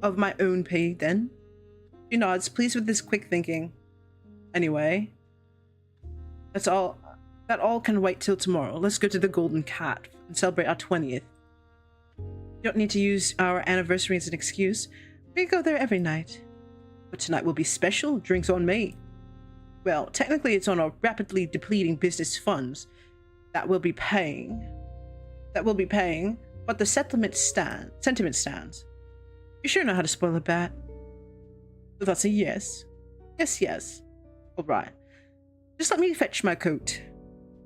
of my own pay then. She nods, pleased with this quick thinking. Anyway, that all can wait till tomorrow. Let's go to the Golden Cat and celebrate our 20th. You don't need to use our anniversary as an excuse. We go there every night. But tonight will be special. Drinks on me. Well, technically it's on our rapidly depleting business funds that will be paying. But the sentiment stands. You sure know how to spoil a bat. So that's a yes. Yes. All right. Just let me fetch my coat.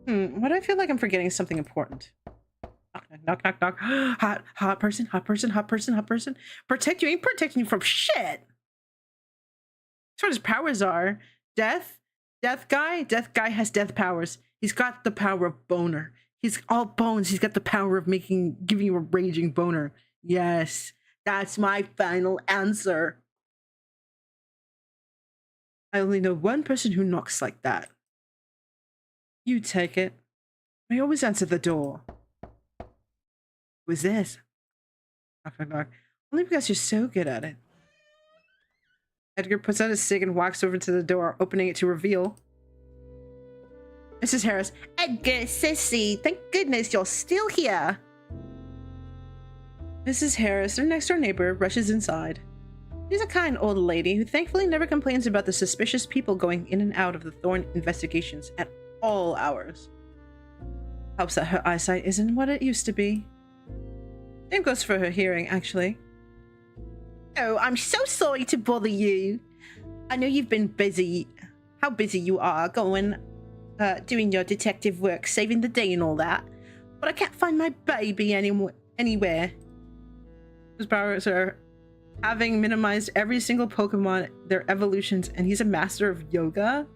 Why do I feel like I'm forgetting something important? Knock. Hot person. Protect you. Ain't protecting you from shit. That's what his powers are. Death guy has death powers. He's got the power of boner. He's all bones. He's got the power of giving you a raging boner. Yes, that's my final answer. I only know one person who knocks like that. You take it. I always answer the door. Who is this? Knock. Only because you're so good at it. Edgar puts out his cig and walks over to the door, opening it to reveal Mrs. Harris. Edgar, sissy, thank goodness you're still here. Mrs. Harris, their next door neighbor, rushes inside. She's a kind old lady who thankfully never complains about the suspicious people going in and out of the Thorn investigations at all hours. Helps that her eyesight isn't what it used to be. Same goes for her hearing, actually. Oh, I'm so sorry to bother you. I know you've been busy. How busy you are doing your detective work, saving the day and all that. But I can't find my baby anywhere. His powers are having minimized every single Pokemon, their evolutions, and he's a master of yoga.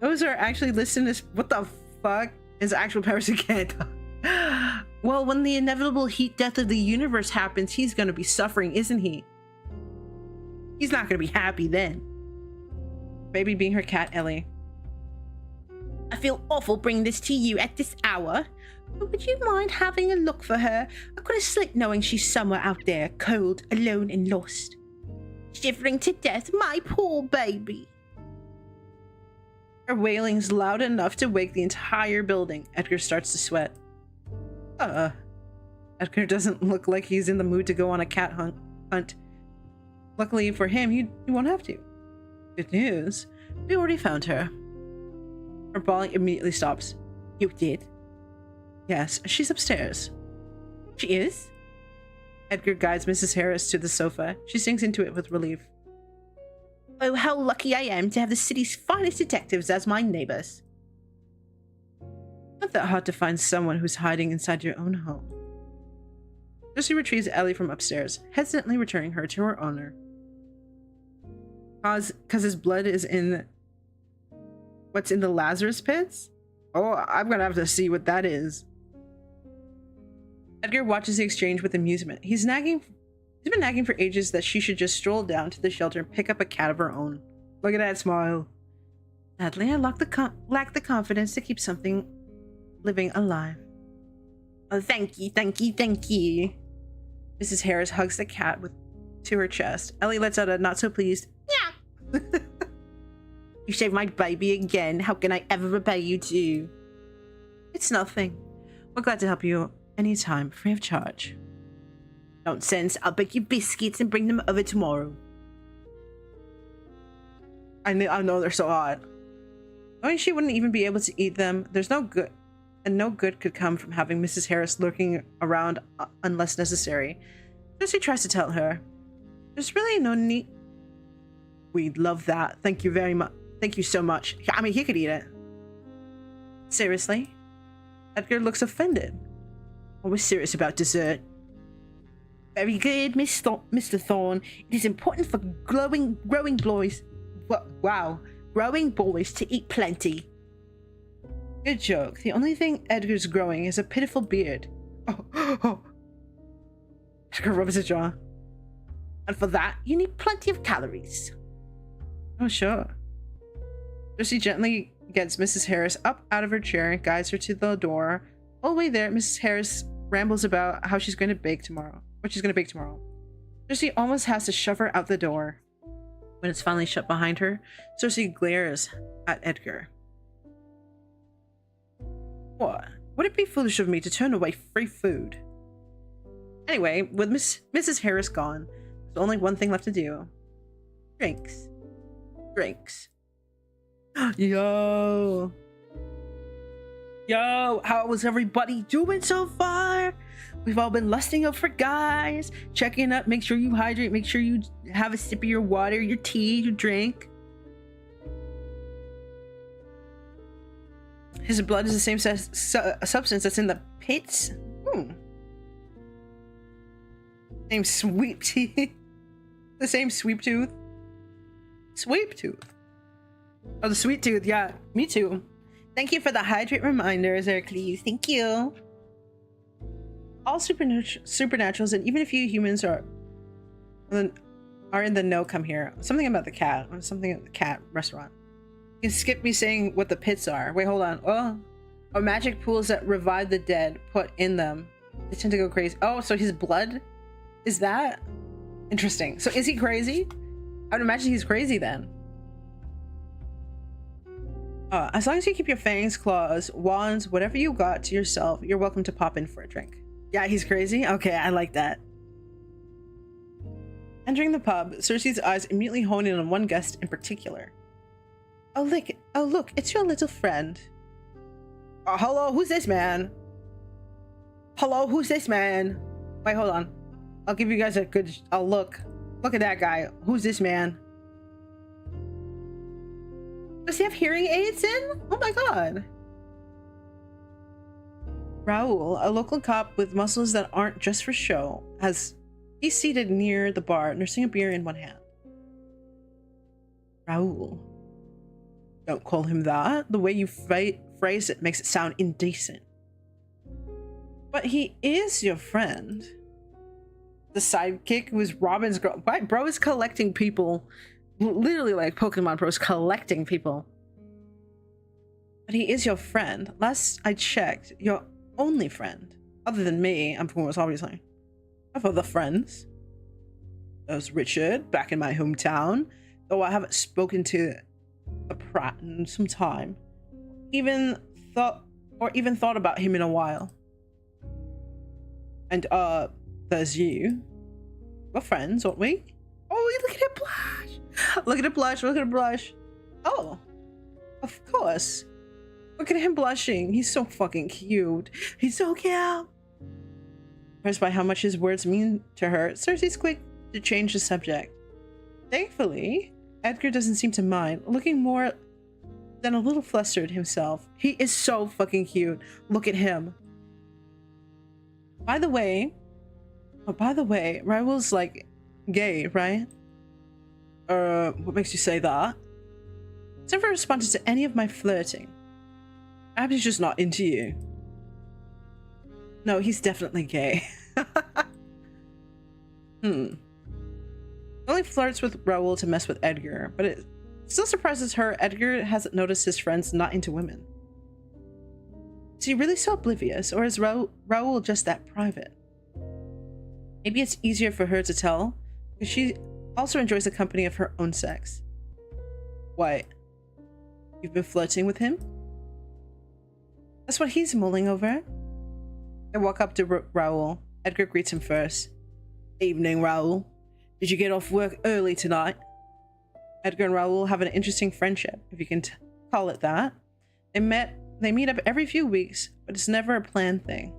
Those are actually listed as what the fuck? His actual powers again. Well, when the inevitable heat death of the universe happens, he's gonna be suffering, isn't he? He's not gonna be happy then. Baby being her cat, Ellie. I feel awful bringing this to you at this hour, but would you mind having a look for her? I could have slipped knowing she's somewhere out there, cold, alone, and lost. Shivering to death, my poor baby. Her wailing's loud enough to wake the entire building. Edgar starts to sweat. Edgar doesn't look like he's in the mood to go on a cat hunt. Luckily for him, you won't have to. Good news, we already found her. Her bawling immediately stops. You did? Yes, she's upstairs. She is? Edgar guides Mrs. Harris to the sofa. She sinks into it with relief. Oh, how lucky I am to have the city's finest detectives as my neighbors. Not that hard to find someone who's hiding inside your own home. Lucy retrieves Ellie from upstairs, hesitantly returning her to her owner. Because his blood is in... What's in the Lazarus pits? Oh, I'm gonna have to see what that is. Edgar watches the exchange with amusement. He's been nagging for ages that she should just stroll down to the shelter and pick up a cat of her own. Look at that smile. Sadly, I lack the confidence to keep something living alive. Oh, thank you, thank you, thank you. Mrs. Harris hugs the cat to her chest. Ellie lets out a not so pleased, yeah. You saved my baby again. How can I ever repay you too? It's nothing. We're glad to help you anytime, free of charge. Nonsense. I'll bake you biscuits and bring them over tomorrow. I know they're so odd. Knowing she wouldn't even be able to eat them, there's no good, and no good could come from having Mrs. Harris lurking around unless necessary. Jessie tries to tell her, there's really no need. We'd love that. Thank you very much. Thank you so much. I mean, he could eat it. Seriously? Edgar looks offended. I was serious about dessert. Very good, Mr. Thorne. It is important for growing boys. Wow, growing boys to eat plenty. Good joke. The only thing Edgar's growing is a pitiful beard. Oh. Edgar rubs his jaw. And for that, you need plenty of calories. Oh, sure. Jessie gently gets Mrs. Harris up out of her chair and guides her to the door. All the way there, Mrs. Harris rambles about how she's going to bake tomorrow. What she's going to bake tomorrow. Jessie almost has to shove her out the door. When it's finally shut behind her, Cersei glares at Edgar. What? Would it be foolish of me to turn away free food? Anyway, with Mrs. Harris gone, there's only one thing left to do. Drinks. Yo, how was everybody doing so far? We've all been lusting up for guys, checking up, make sure you hydrate, make sure you have a sip of your water, your tea, your drink. His blood is the same substance that's in the pits. Same sweep teeth. The same sweep tooth. Sweep tooth. Oh, the sweet tooth. Yeah, me too. Thank you for the hydrate reminders, Hercules. Thank you. All supernaturals and even a few humans are in the know come here. Something about the cat. Something at the cat restaurant. You can skip me saying what the pits are. Wait, hold on. Oh, magic pools that revive the dead put in them. They tend to go crazy. Oh, so his blood? Is that? Interesting. So is he crazy? I would imagine he's crazy then. As long as you keep your fangs, claws, wands, whatever you got to yourself, you're welcome to pop in for a drink. Yeah, he's crazy? Okay, I like that. Entering the pub, Cersei's eyes immediately hone in on one guest in particular. Oh, look, it's your little friend. Hello, who's this man? Hello, who's this man? Wait, hold on. I'll give you guys a good look. Look at that guy. Who's this man? Does he have hearing aids in? Oh my god. Raoul, a local cop with muscles that aren't just for show, he's seated near the bar, nursing a beer in one hand. Raoul. Don't call him that. The way you phrase it makes it sound indecent. But he is your friend. The sidekick was Robin's girl. Bro is collecting people. Literally like Pokemon Bros collecting people. But he is your friend. Last I checked, your only friend. Other than me, of course, obviously. I have other friends. There's Richard, back in my hometown. Though I haven't spoken to a Pratt in some time. Even thought about him in a while. And there's you. We're friends, aren't we? Oh, look at it blush! Look at it blush, look at it blush. Oh, of course. Look at him blushing. He's so fucking cute. He's so cute. Impressed by how much his words mean to her, Cersei's quick to change the subject. Thankfully, Edgar doesn't seem to mind, looking more than a little flustered himself. He is so fucking cute. Look at him. By the way, Raoul's like gay, right? What makes you say that? He's never responded to any of my flirting. Perhaps he's just not into you. No, he's definitely gay. Only flirts with Raoul to mess with Edgar, but it still surprises her Edgar hasn't noticed his friends not into women. Is he really so oblivious, or is Raoul just that private? Maybe it's easier for her to tell, because she also enjoys the company of her own sex. What? You've been flirting with him? That's what he's mulling over. I walk up to Raoul. Edgar greets him first. Evening, Raoul. Did you get off work early tonight? Edgar and Raoul have an interesting friendship, if you can call it that. They meet up every few weeks, but it's never a planned thing.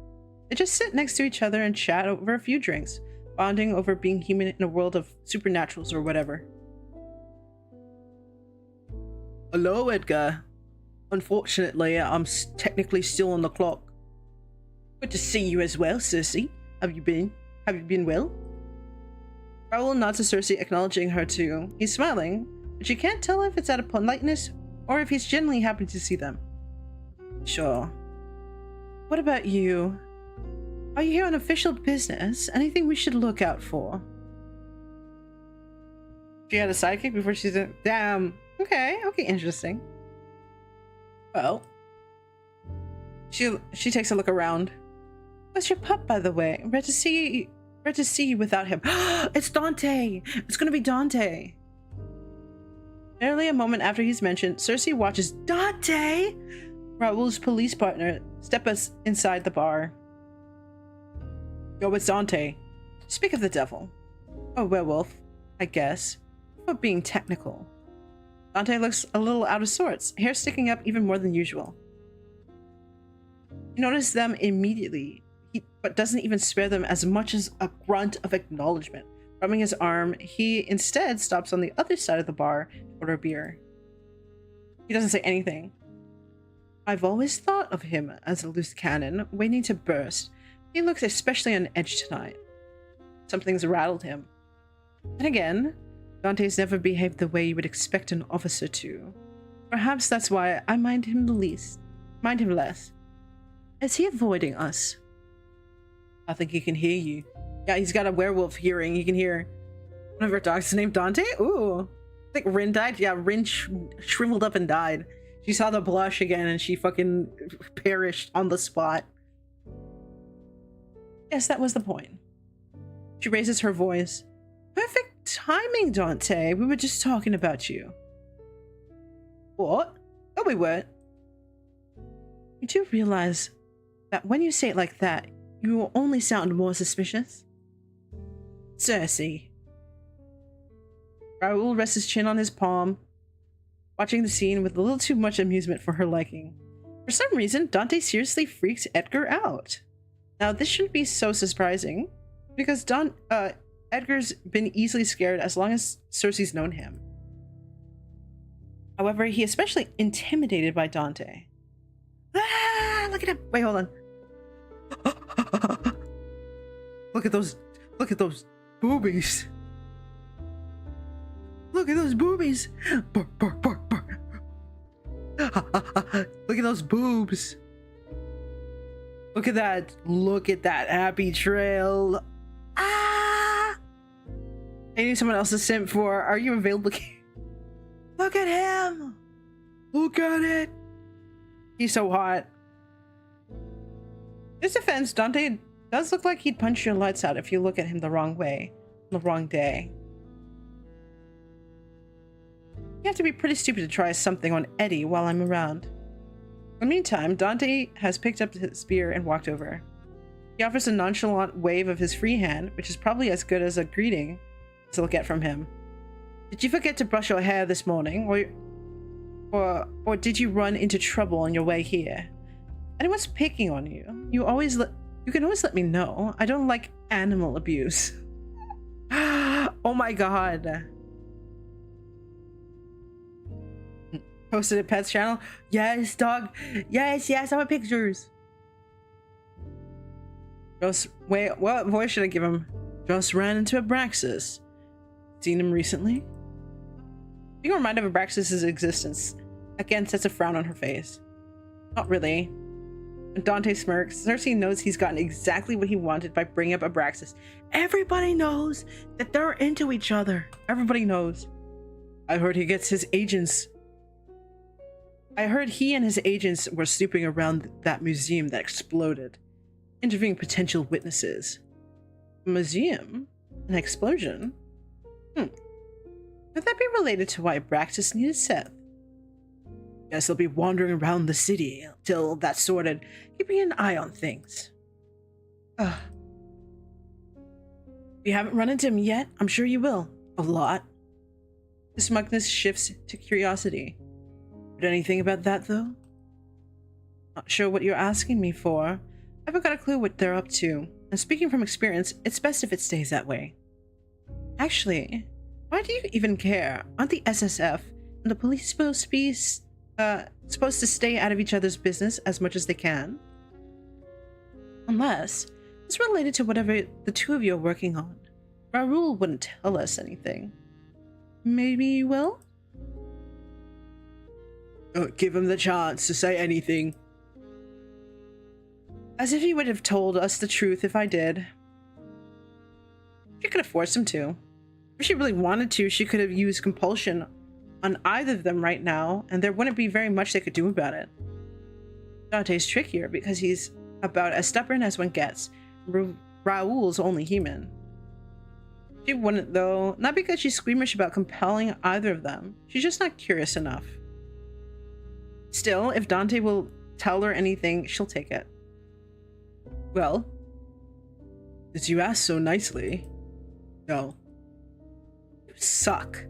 They just sit next to each other and chat over a few drinks, bonding over being human in a world of supernaturals or whatever. Hello, Edgar. Unfortunately, I'm technically still on the clock. Good to see you as well, Cersei. Have you been well? Raoul nods to Cersei, acknowledging her too. He's smiling, but you can't tell if it's out of politeness or if he's genuinely happy to see them. Sure. What about you? Are you here on official business? Anything we should look out for? She had a sidekick before she's a... Damn. Okay, interesting. Well. She takes a look around. Where's your pup, by the way? Rare to see you without him. It's Dante! It's gonna be Dante! Barely a moment after he's mentioned, Cersei watches Dante, Raoul's police partner, step us inside the bar. Yo, it's Dante. Speak of the devil. A werewolf, I guess, for being technical. Dante looks a little out of sorts, hair sticking up even more than usual. You notice them immediately, but doesn't even spare them as much as a grunt of acknowledgement. Rubbing his arm, he instead stops on the other side of the bar to order a beer. He doesn't say anything. I've always thought of him as a loose cannon, waiting to burst. He looks especially on edge tonight. Something's rattled him. And again, Dante's never behaved the way you would expect an officer to. Perhaps that's why I mind him less. Is he avoiding us? I think he can hear you. Yeah, he's got a werewolf hearing. He can hear one of our dogs named Dante. Ooh. I think Rin died. Yeah, Rin shriveled up and died. She saw the blush again and she fucking perished on the spot. Yes, that was the point. She raises her voice. Perfect timing, Dante. We were just talking about you. What? Oh, we would. You do realize that when you say it like that, you will only sound more suspicious? Sussy. Raoul rests his chin on his palm, watching the scene with a little too much amusement for her liking. For some reason, Dante seriously freaks Edgar out. Now, this shouldn't be so surprising, because Edgar's been easily scared as long as Cersei's known him. However, he especially intimidated by Dante. Ah, look at him. Wait, hold on. Look at those boobies. Look at those boobies. Bark, bark, bark, bark. Look at those boobs. Look at that. Look at that happy trail. Ah! I need someone else to simp for. Are you available? Look at him. Look at it. He's so hot. In his defense, Dante does look like he'd punch your lights out if you look at him the wrong way, on the wrong day. You have to be pretty stupid to try something on Eddie while I'm around. In the meantime, Dante has picked up his spear and walked over. He offers a nonchalant wave of his free hand, which is probably as good as a greeting to look at from him. Did you forget to brush your hair this morning, or did you run into trouble on your way here? Anyone's picking on you, you can always let me know. I don't like animal abuse. Oh my god. Posted a pet's channel. Yes, dog. Yes, I want pictures. Just wait, what voice should I give him? Just ran into Abraxas. Seen him recently? Being reminded of Abraxas' existence again sets a frown on her face. Not really. When Dante smirks, Cersei knows he's gotten exactly what he wanted by bringing up Abraxas. Everybody knows that they're into each other. Everybody knows. I heard he and his agents were snooping around that museum that exploded, interviewing potential witnesses. A museum? An explosion? Could that be related to why Abraxas needed Seth? Guess they'll be wandering around the city till that's sorted, keeping an eye on things. You haven't run into him yet? I'm sure you will. A lot. The smugness shifts to curiosity. Heard anything about that, though? Not sure what you're asking me for. I haven't got a clue what they're up to. And speaking from experience, it's best if it stays that way. Actually, why do you even care? Aren't the SSF and the police supposed to stay out of each other's business as much as they can? Unless it's related to whatever the two of you are working on. Raoul wouldn't tell us anything. Maybe you will? Don't give him the chance to say anything. As if he would have told us the truth if I did. She could have forced him to. If she really wanted to, she could have used compulsion on either of them right now, and there wouldn't be very much they could do about it. Dante's trickier because he's about as stubborn as one gets. Raoul's only human. She wouldn't, though, not because she's squeamish about compelling either of them. She's just not curious enough. Still, if Dante will tell her anything, she'll take it. Well, since you asked so nicely, no. You suck.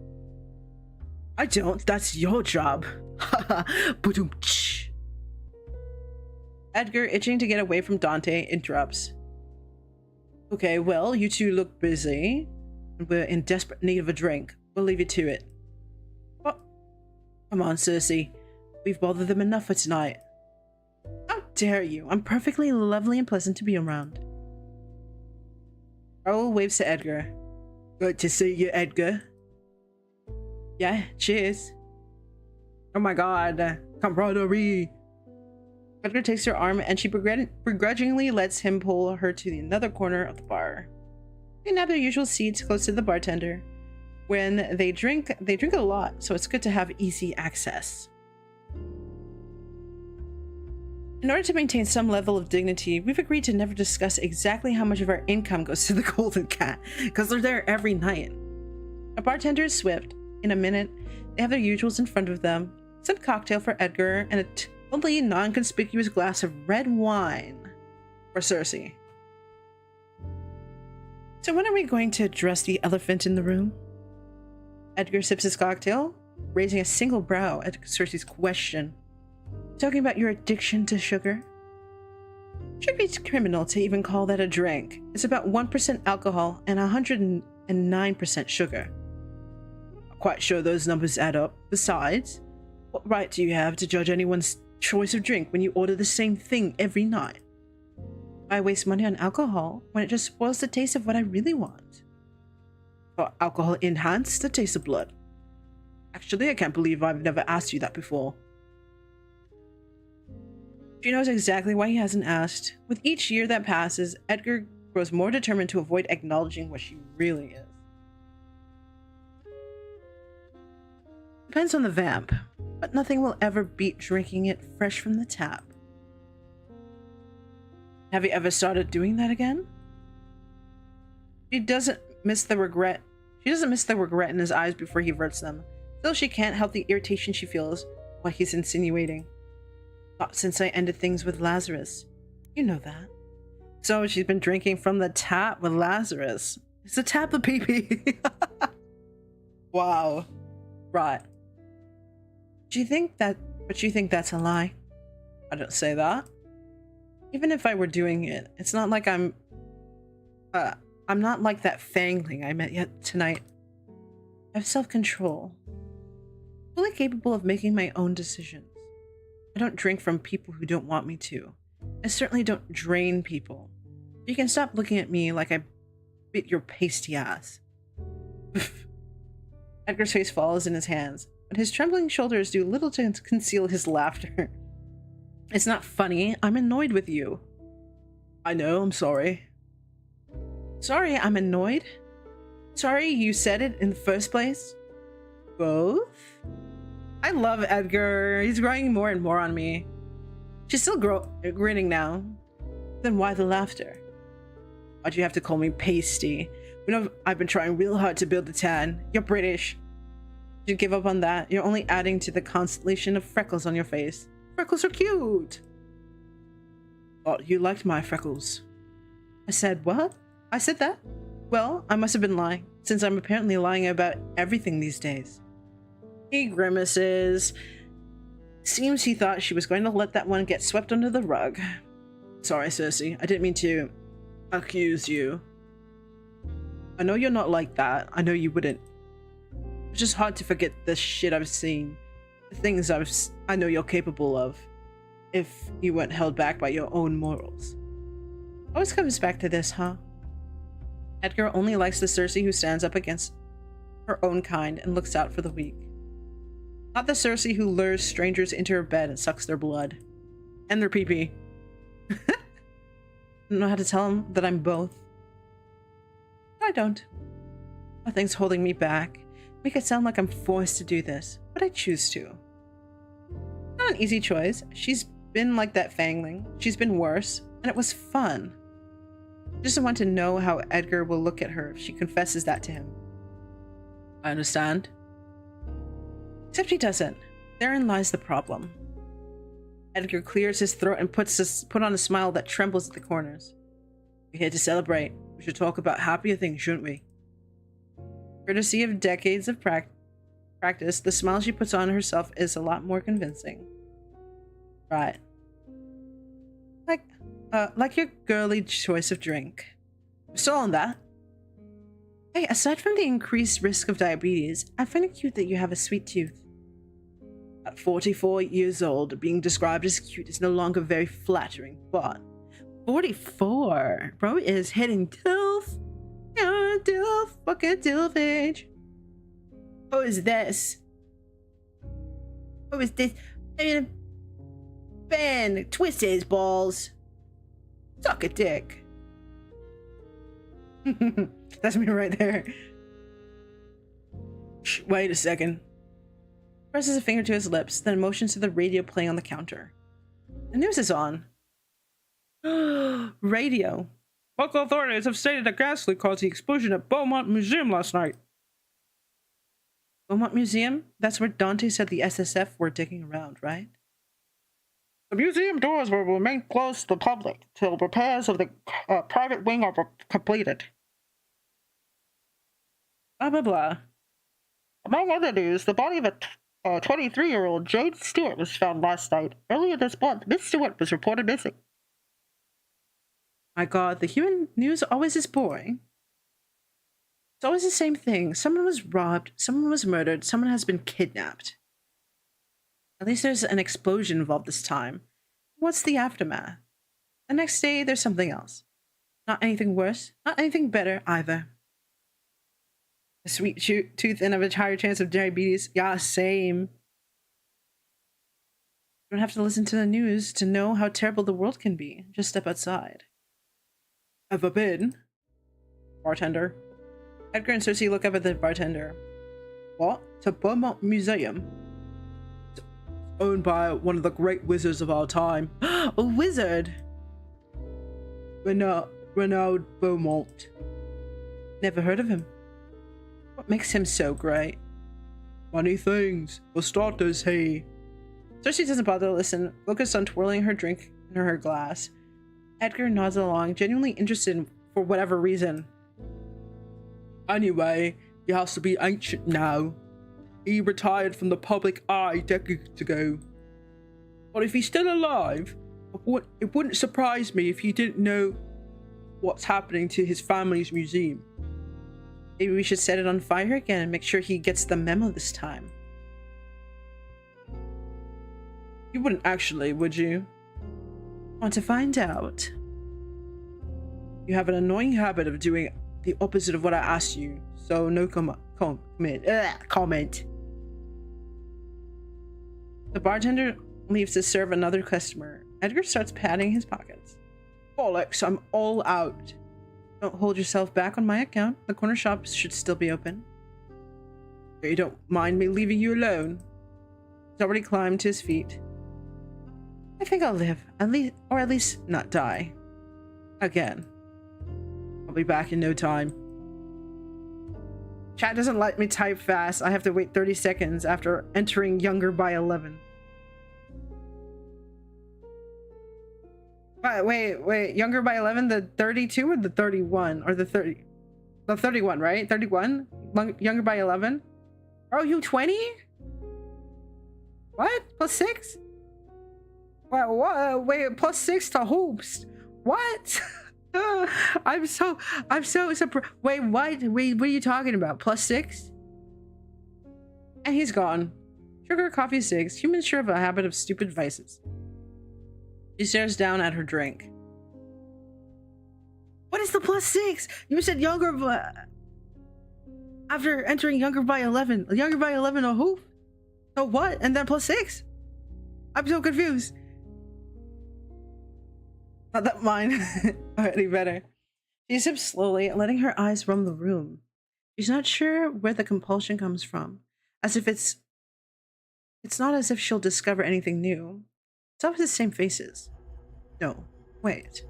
I don't. That's your job. Edgar, itching to get away from Dante, interrupts. Okay, well, you two look busy. We're in desperate need of a drink. We'll leave you to it. Oh, come on, Cersei. We've bothered them enough for tonight. How dare you? I'm perfectly lovely and pleasant to be around. Raoul waves to Edgar. Good to see you, Edgar. Yeah, cheers. Oh my god, camaraderie. Edgar takes her arm and she begrudgingly lets him pull her to another corner of the bar. They nab their usual seats close to the bartender. When they drink a lot, so it's good to have easy access. In order to maintain some level of dignity, we've agreed to never discuss exactly how much of our income goes to the Golden Cat, because they're there every night. A bartender is swift. In a minute, they have their usuals in front of them. some cocktail for Edgar, and a totally non-conspicuous glass of red wine for Sussy. So when are we going to address the elephant in the room? Edgar sips his cocktail, raising a single brow at Sussy's question. Talking about your addiction to sugar? Should be criminal to even call that a drink. It's about 1% alcohol and 109% sugar. I'm quite sure those numbers add up. Besides, what right do you have to judge anyone's choice of drink when you order the same thing every night? I waste money on alcohol when it just spoils the taste of what I really want. Or alcohol enhance the taste of blood. Actually, I can't believe I've never asked you that before. She knows exactly why he hasn't asked. With each year that passes, Edgar grows more determined to avoid acknowledging what she really is. Depends on the vamp, but nothing will ever beat drinking it fresh from the tap. Have you ever started doing that again? She doesn't miss the regret in his eyes before he averts them. Still, she can't help the irritation she feels what he's insinuating. Not since I ended things with Lazarus. You know that. So she's been drinking from the tap with Lazarus. It's the tap of pee-pee. Wow. Right. But you think that's a lie? I don't say that. Even if I were doing it, it's not like I'm not like that fangling I met yet tonight. I have self-control. Fully capable of making my own decisions. I don't drink from people who don't want me to. I certainly don't drain people. You can stop looking at me like I bit your pasty ass. Edgar's face falls in his hands, but his trembling shoulders do little to conceal his laughter. It's not funny. I'm annoyed with you. I know, I'm sorry. Sorry, I'm annoyed? Sorry you said it in the first place? Both? I love Edgar. He's growing more and more on me. She's still grinning now. Then why the laughter? Why'd you have to call me pasty? You know, I've been trying real hard to build a tan. You're British. You give up on that. You're only adding to the constellation of freckles on your face. Freckles are cute. Oh, you liked my freckles. I said what? I said that? Well, I must have been lying, since I'm apparently lying about everything these days. He grimaces. Seems he thought she was going to let that one get swept under the rug. Sorry, Sussy. I didn't mean to accuse you. I know you're not like that. I know you wouldn't. It's just hard to forget the shit I've seen. The things I know you're capable of. If you weren't held back by your own morals. Always comes back to this, huh? Edgar only likes the Sussy who stands up against her own kind and looks out for the weak. Not the Sussy who lures strangers into her bed and sucks their blood. And their pee-pee. I don't know how to tell them that I'm both. I don't. Nothing's holding me back. Make it sound like I'm forced to do this, but I choose to. Not an easy choice. She's been like that fangling. She's been worse, and it was fun. I just want to know how Edgar will look at her if she confesses that to him. I understand. Except he doesn't. Therein lies the problem. Edgar clears his throat and put on a smile that trembles at the corners. We're here to celebrate. We should talk about happier things, shouldn't we? Courtesy of decades of practice, the smile she puts on herself is a lot more convincing. Right. Like your girly choice of drink. I'm still on that. Hey, aside from the increased risk of diabetes, I find it cute that you have a sweet tooth. At 44 years old, being described as cute is no longer very flattering, but 44? Bro is hitting DILF. Yeah, DILF, fucking DILF age. Who is this? Who is this? Ben, twist his balls. Suck a dick. That's me right there. Shh, wait a second. Presses a finger to his lips, then motions to the radio playing on the counter. The news is on. Radio. Local authorities have stated a gas leak caused the explosion at Beaumont Museum last night. Beaumont Museum? That's where Dante said the SSF were digging around, right? The museum doors will remain closed to the public till repairs of the private wing are completed. Blah, blah, blah. Among other news, the body of a 23-year-old Jade Stewart was found last night. Earlier this month, Miss Stewart was reported missing. My god, the human news always is boring. It's always the same thing. Someone was robbed, someone was murdered, someone has been kidnapped. At least there's an explosion involved this time. What's the aftermath? The next day, there's something else. Not anything worse, not anything better either. A sweet tooth and a higher chance of diabetes. Yeah, same. You don't have to listen to the news to know how terrible the world can be. Just step outside. Ever been? Bartender. Edgar and Cersei look up at the bartender. What? It's a Beaumont Museum. It's owned by one of the great wizards of our time. A wizard? Renaud Beaumont. Never heard of him. What makes him so great? Funny things. For starters, Cersei doesn't bother to listen, focused on twirling her drink in her glass. Edgar nods along, genuinely interested for whatever reason. Anyway, he has to be ancient now. He retired from the public eye decades ago. But if he's still alive, it wouldn't surprise me if he didn't know what's happening to his family's museum. Maybe we should set it on fire again and make sure he gets the memo this time. You wouldn't actually, would you? Want to find out? You have an annoying habit of doing the opposite of what I asked you, so no comment. The bartender leaves to serve another customer. Edgar starts patting his pockets. Bollocks, I'm all out. Don't hold yourself back on my account. The corner shop should still be open. You don't mind me leaving you alone? He's already climbed to his feet. I think I'll live, or at least not die. Again. I'll be back in no time. Chat doesn't let me type fast. I have to wait 30 seconds after entering younger by 11. Wait, younger by 11, the 32 or the 31? Or the 30? The 31, right? 31? Younger by 11? Oh, you 20? What? Plus 6? Wait, plus 6 to hoops. What? I'm so surprised. Wait, what? Wait, what are you talking about? Plus 6? And he's gone. Sugar, coffee, 6. Humans sure have a habit of stupid vices. She stares down at her drink. What is the plus 6? You said younger after entering younger by 11. Younger by 11 a who? So what? And then plus 6? I'm so confused. Not that mine. Already better. She sips slowly, letting her eyes roam the room. She's not sure where the compulsion comes from. As if it's not as if she'll discover anything new. It's always the same faces. No, wait.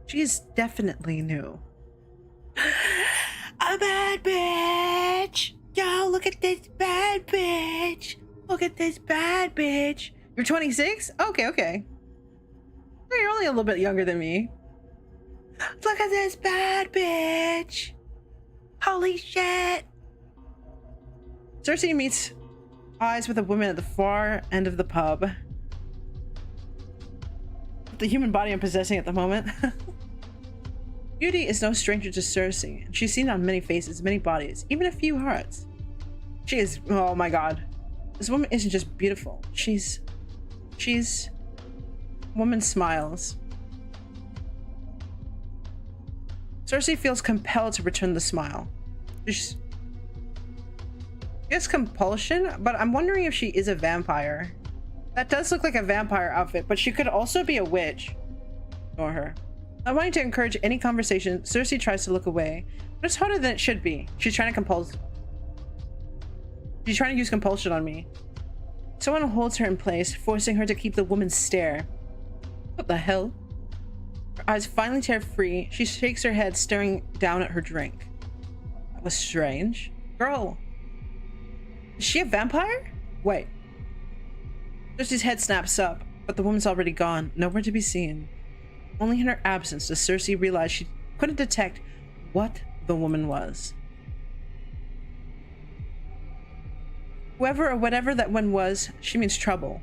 She is definitely new. A bad bitch! Yo, look at this bad bitch! Look at this bad bitch! You're 26? Okay. You're only a little bit younger than me. Look at this bad bitch! Holy shit! Cersei meets eyes with a woman at the far end of the pub. The human body I'm possessing at the moment. Beauty is no stranger to Cersei. She's seen on many faces, many bodies, even a few hearts. She is, oh my god. This woman isn't just beautiful. She's woman smiles. Cersei feels compelled to return the smile. She has compulsion, but I'm wondering if she is a vampire. That does look like a vampire outfit, but she could also be a witch. Ignore her. Not wanting to encourage any conversation, Cersei tries to look away, but it's harder than it should be. She's trying to use compulsion on me. Someone holds her in place, forcing her to keep the woman's stare. What the hell? Her eyes finally tear free. She shakes her head, staring down at her drink. That was strange. Girl. Is she a vampire? Wait. Cersei's head snaps up, but the woman's already gone, nowhere to be seen. Only in her absence does Cersei realize she couldn't detect what the woman was. Whoever or whatever that one was, she means trouble.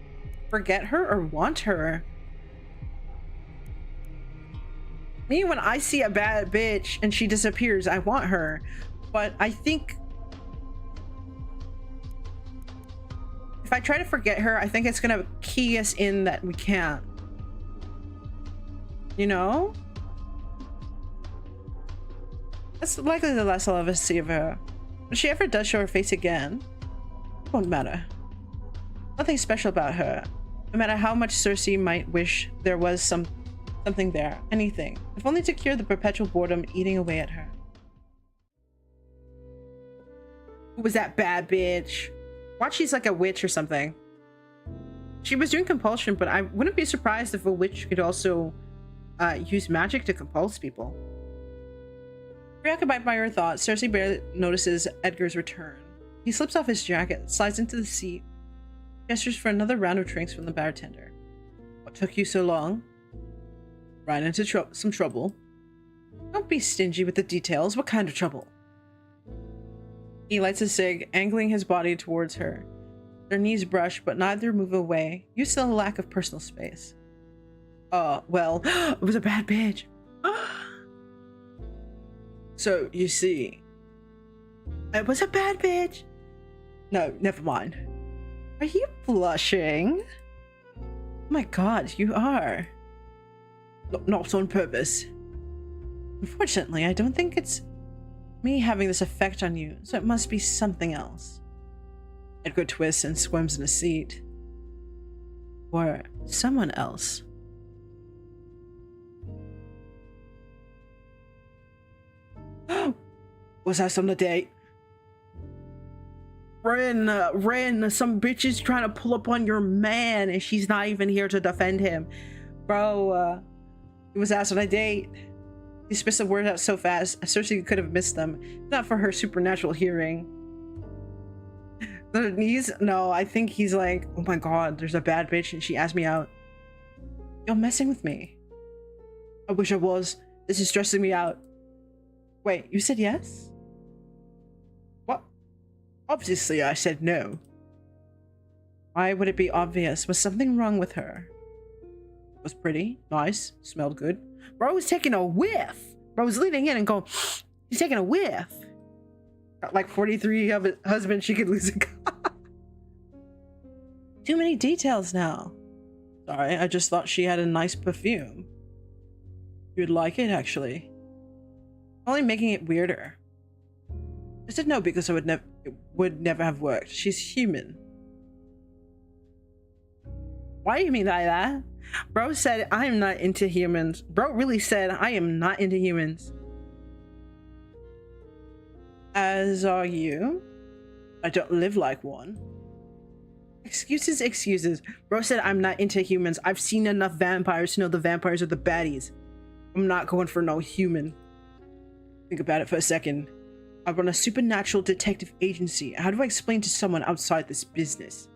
Forget her or want her? Me, when I see a bad bitch and she disappears, I want her. But I think if I try to forget her, I think it's gonna key us in that we can't. You know? That's likely the last I'll ever see of her. If she ever does show her face again, it won't matter. Nothing special about her. No matter how much Cersei might wish there was something there. Anything. If only to cure the perpetual boredom eating away at her. Who was that bad bitch? Watch, she's like a witch or something. She was doing compulsion, but I wouldn't be surprised if a witch could also use magic to compulse people. Preoccupied by her thoughts, Cersei barely notices Edgar's return. He slips off his jacket, slides into the seat, gestures for another round of drinks from the bartender. What took you so long? Ran into some trouble. Don't be stingy with the details. What kind of trouble? He lights a cig, angling his body towards her. Their knees brush, but neither move away, used to the lack of personal space. Well, it was a bad bitch. So, you see, it was a bad bitch. No, never mind. Are you blushing? Oh my god, you are. Not on purpose. Unfortunately, I don't think it's me having this effect on you, so it must be something else. Edgar twists and swims in a seat. Or someone else. Was I on a date? Ren, some bitch is trying to pull up on your man and she's not even here to defend him. Bro, he was asked on a date. He spits the words out so fast, Cersei could have missed them. Not for her supernatural hearing. The knees? No, I think he's like, oh my god, there's a bad bitch and she asked me out. You're messing with me. I wish I was. This is stressing me out. Wait, you said yes? What? Obviously I said no. Why would it be obvious? Was something wrong with her? Was pretty, nice, smelled good. Bro was taking a whiff. Bro was leaning in and going, he's taking a whiff. Got like 43 of his husband, she could lose a god. Too many details now. Sorry, I just thought she had a nice perfume. You'd like it, actually. Only making it weirder. I said no because it would never have worked. She's human. Why do you mean by that? Bro said I'm not into humans. Bro really said I am not into humans. As are you. I don't live like one. Excuses, excuses. Bro said I'm not into humans. I've seen enough vampires to know the vampires are the baddies. I'm not going for no human. Think about it for a second. I run a supernatural detective agency. How do I explain to someone outside this business?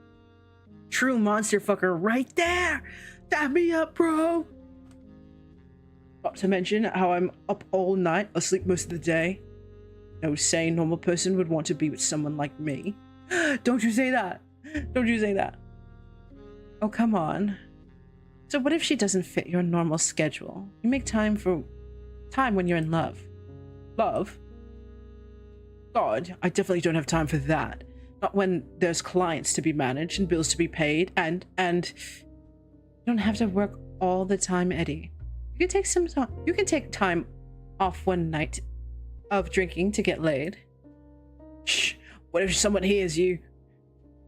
True monster fucker right there. Dab me up, bro. Not to mention how I'm up all night, asleep most of the day. No sane normal person would want to be with someone like me. Don't you say that. Don't you say that. Oh, come on. So what if she doesn't fit your normal schedule? You make time when you're in love. Love? God, I definitely don't have time for that. Not when there's clients to be managed and bills to be paid and you don't have to work all the time, Eddie. You can take some time. You can take time off one night of drinking to get laid. Shh. What if someone hears you?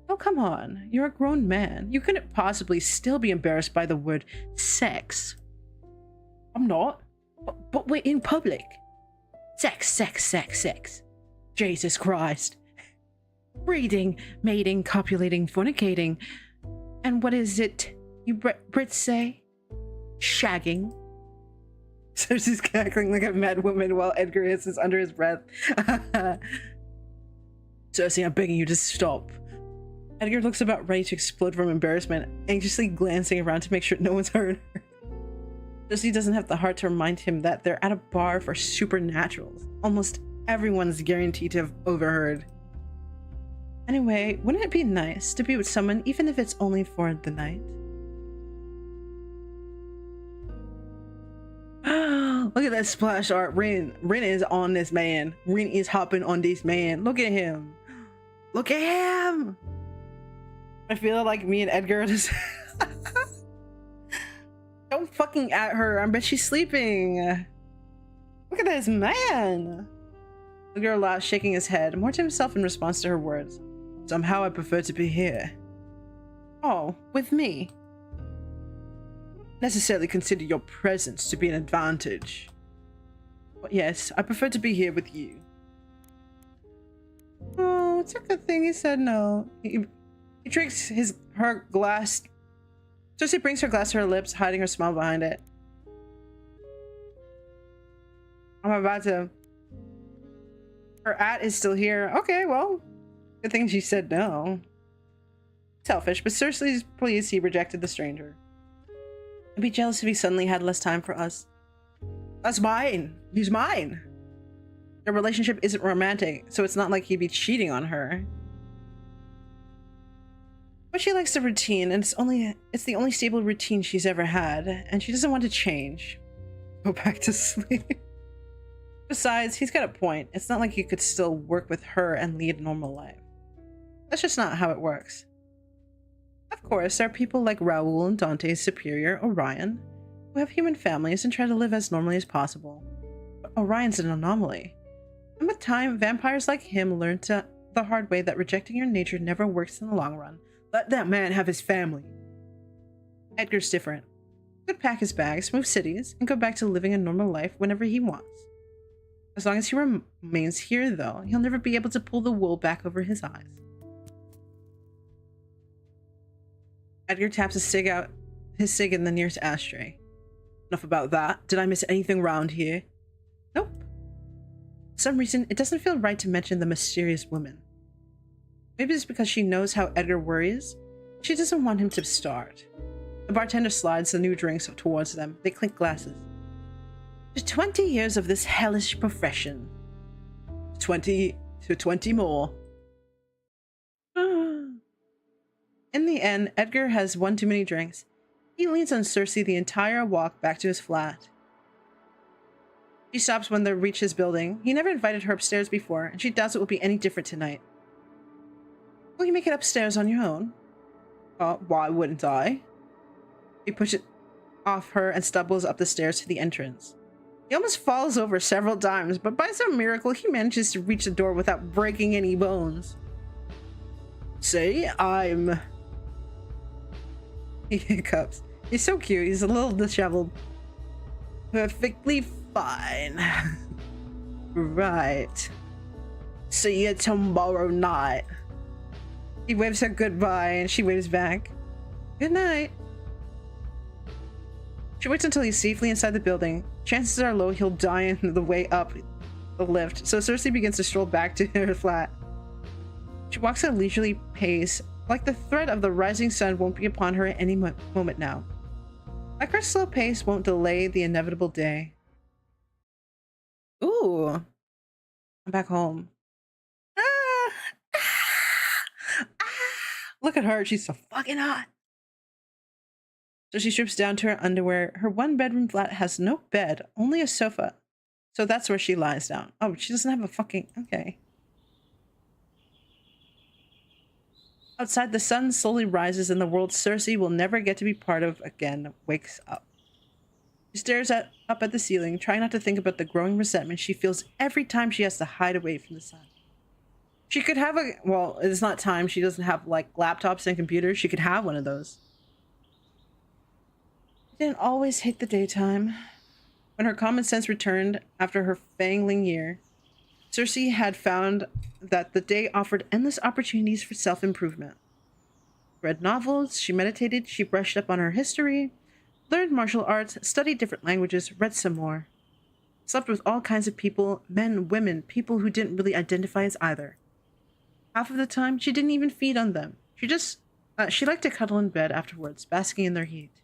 Oh, come on. You're a grown man. You couldn't possibly still be embarrassed by the word sex. I'm not. But we're in public. Sex, sex, sex, sex. Jesus Christ. Breeding, mating, copulating, fornicating. And what is it you Brits say? Shagging. So she's cackling like a mad woman while Edgar hisses under his breath. Cersei, I'm begging you to stop. Edgar looks about ready to explode from embarrassment, anxiously glancing around to make sure no one's heard her. Cersei doesn't have the heart to remind him that they're at a bar for supernaturals. Almost everyone's guaranteed to have overheard. Anyway, wouldn't it be nice to be with someone even if it's only for the night? Look at that splash art. Rin is on this man. Rin is hopping on this man. Look at him. Look at him. I feel like me and Edgar just don't fucking at her. I bet she's sleeping. Look at this man. The girl laughs, shaking his head, more to himself in response to her words. Somehow I prefer to be here. Oh, with me? Necessarily consider your presence to be an advantage. But yes, I prefer to be here with you. Oh, it's a good thing he said no. He drinks her glass. Cersei brings her glass to her lips, hiding her smile behind it. I'm about to... Her at is still here. Okay, well, good thing she said no. Selfish, but Cersei's pleased he rejected the stranger. I'd be jealous if he suddenly had less time for us. That's mine. He's mine. Their relationship isn't romantic, so it's not like he'd be cheating on her. But she likes the routine, and it's the only stable routine she's ever had, and she doesn't want to change. Go back to sleep. Besides, he's got a point. It's not like you could still work with her and lead a normal life. That's just not how it works. Of course, there are people like Raoul and Dante's superior, Orion, who have human families and try to live as normally as possible. But Orion's an anomaly. And with time, vampires like him learn the hard way that rejecting your nature never works in the long run. Let that man have his family. Edgar's different. He could pack his bags, move cities, and go back to living a normal life whenever he wants. As long as he remains here, though, he'll never be able to pull the wool back over his eyes. Edgar taps his cig in the nearest ashtray. Enough about that. Did I miss anything around here? Nope. For some reason, it doesn't feel right to mention the mysterious woman. Maybe it's because she knows how Edgar worries. She doesn't want him to start. The bartender slides the new drinks towards them. They clink glasses. To 20 years of this hellish profession. 20 more. In the end, Edgar has one too many drinks. He leans on Cersei the entire walk back to his flat. She stops when they reach his building. He never invited her upstairs before, and she doubts it will be any different tonight. Will you make it upstairs on your own? Why wouldn't I? He pushes off her and stumbles up the stairs to the entrance. He almost falls over several times, but by some miracle, he manages to reach the door without breaking any bones. See, He hiccups. He's so cute. He's a little disheveled. Perfectly fine. Right. See you tomorrow night. He waves her goodbye and she waves back. Good night. She waits until he's safely inside the building. Chances are low he'll die on the way up the lift, so Cersei begins to stroll back to her flat. She walks at a leisurely pace, like the threat of the rising sun won't be upon her at any moment now. Like her slow pace won't delay the inevitable day. Ooh. I'm back home. Look at her, she's so fucking hot. So she strips down to her underwear. Her one-bedroom flat has no bed, only a sofa. So that's where she lies down. Oh, she doesn't have a fucking... Okay. Outside, the sun slowly rises and the world Cersei will never get to be part of again wakes up. She stares up at the ceiling, trying not to think about the growing resentment she feels every time she has to hide away from the sun. She could have a... Well, it's not time. She doesn't have, like, laptops and computers. She could have one of those. Didn't always hate the daytime. When her common sense returned after her fangling year, Cersei had found that the day offered endless opportunities for self-improvement. Read novels, she meditated, she brushed up on her history, learned martial arts, studied different languages, read some more. Slept with all kinds of people, men, women, people who didn't really identify as either. Half of the time, she didn't even feed on them. She liked to cuddle in bed afterwards, basking in their heat.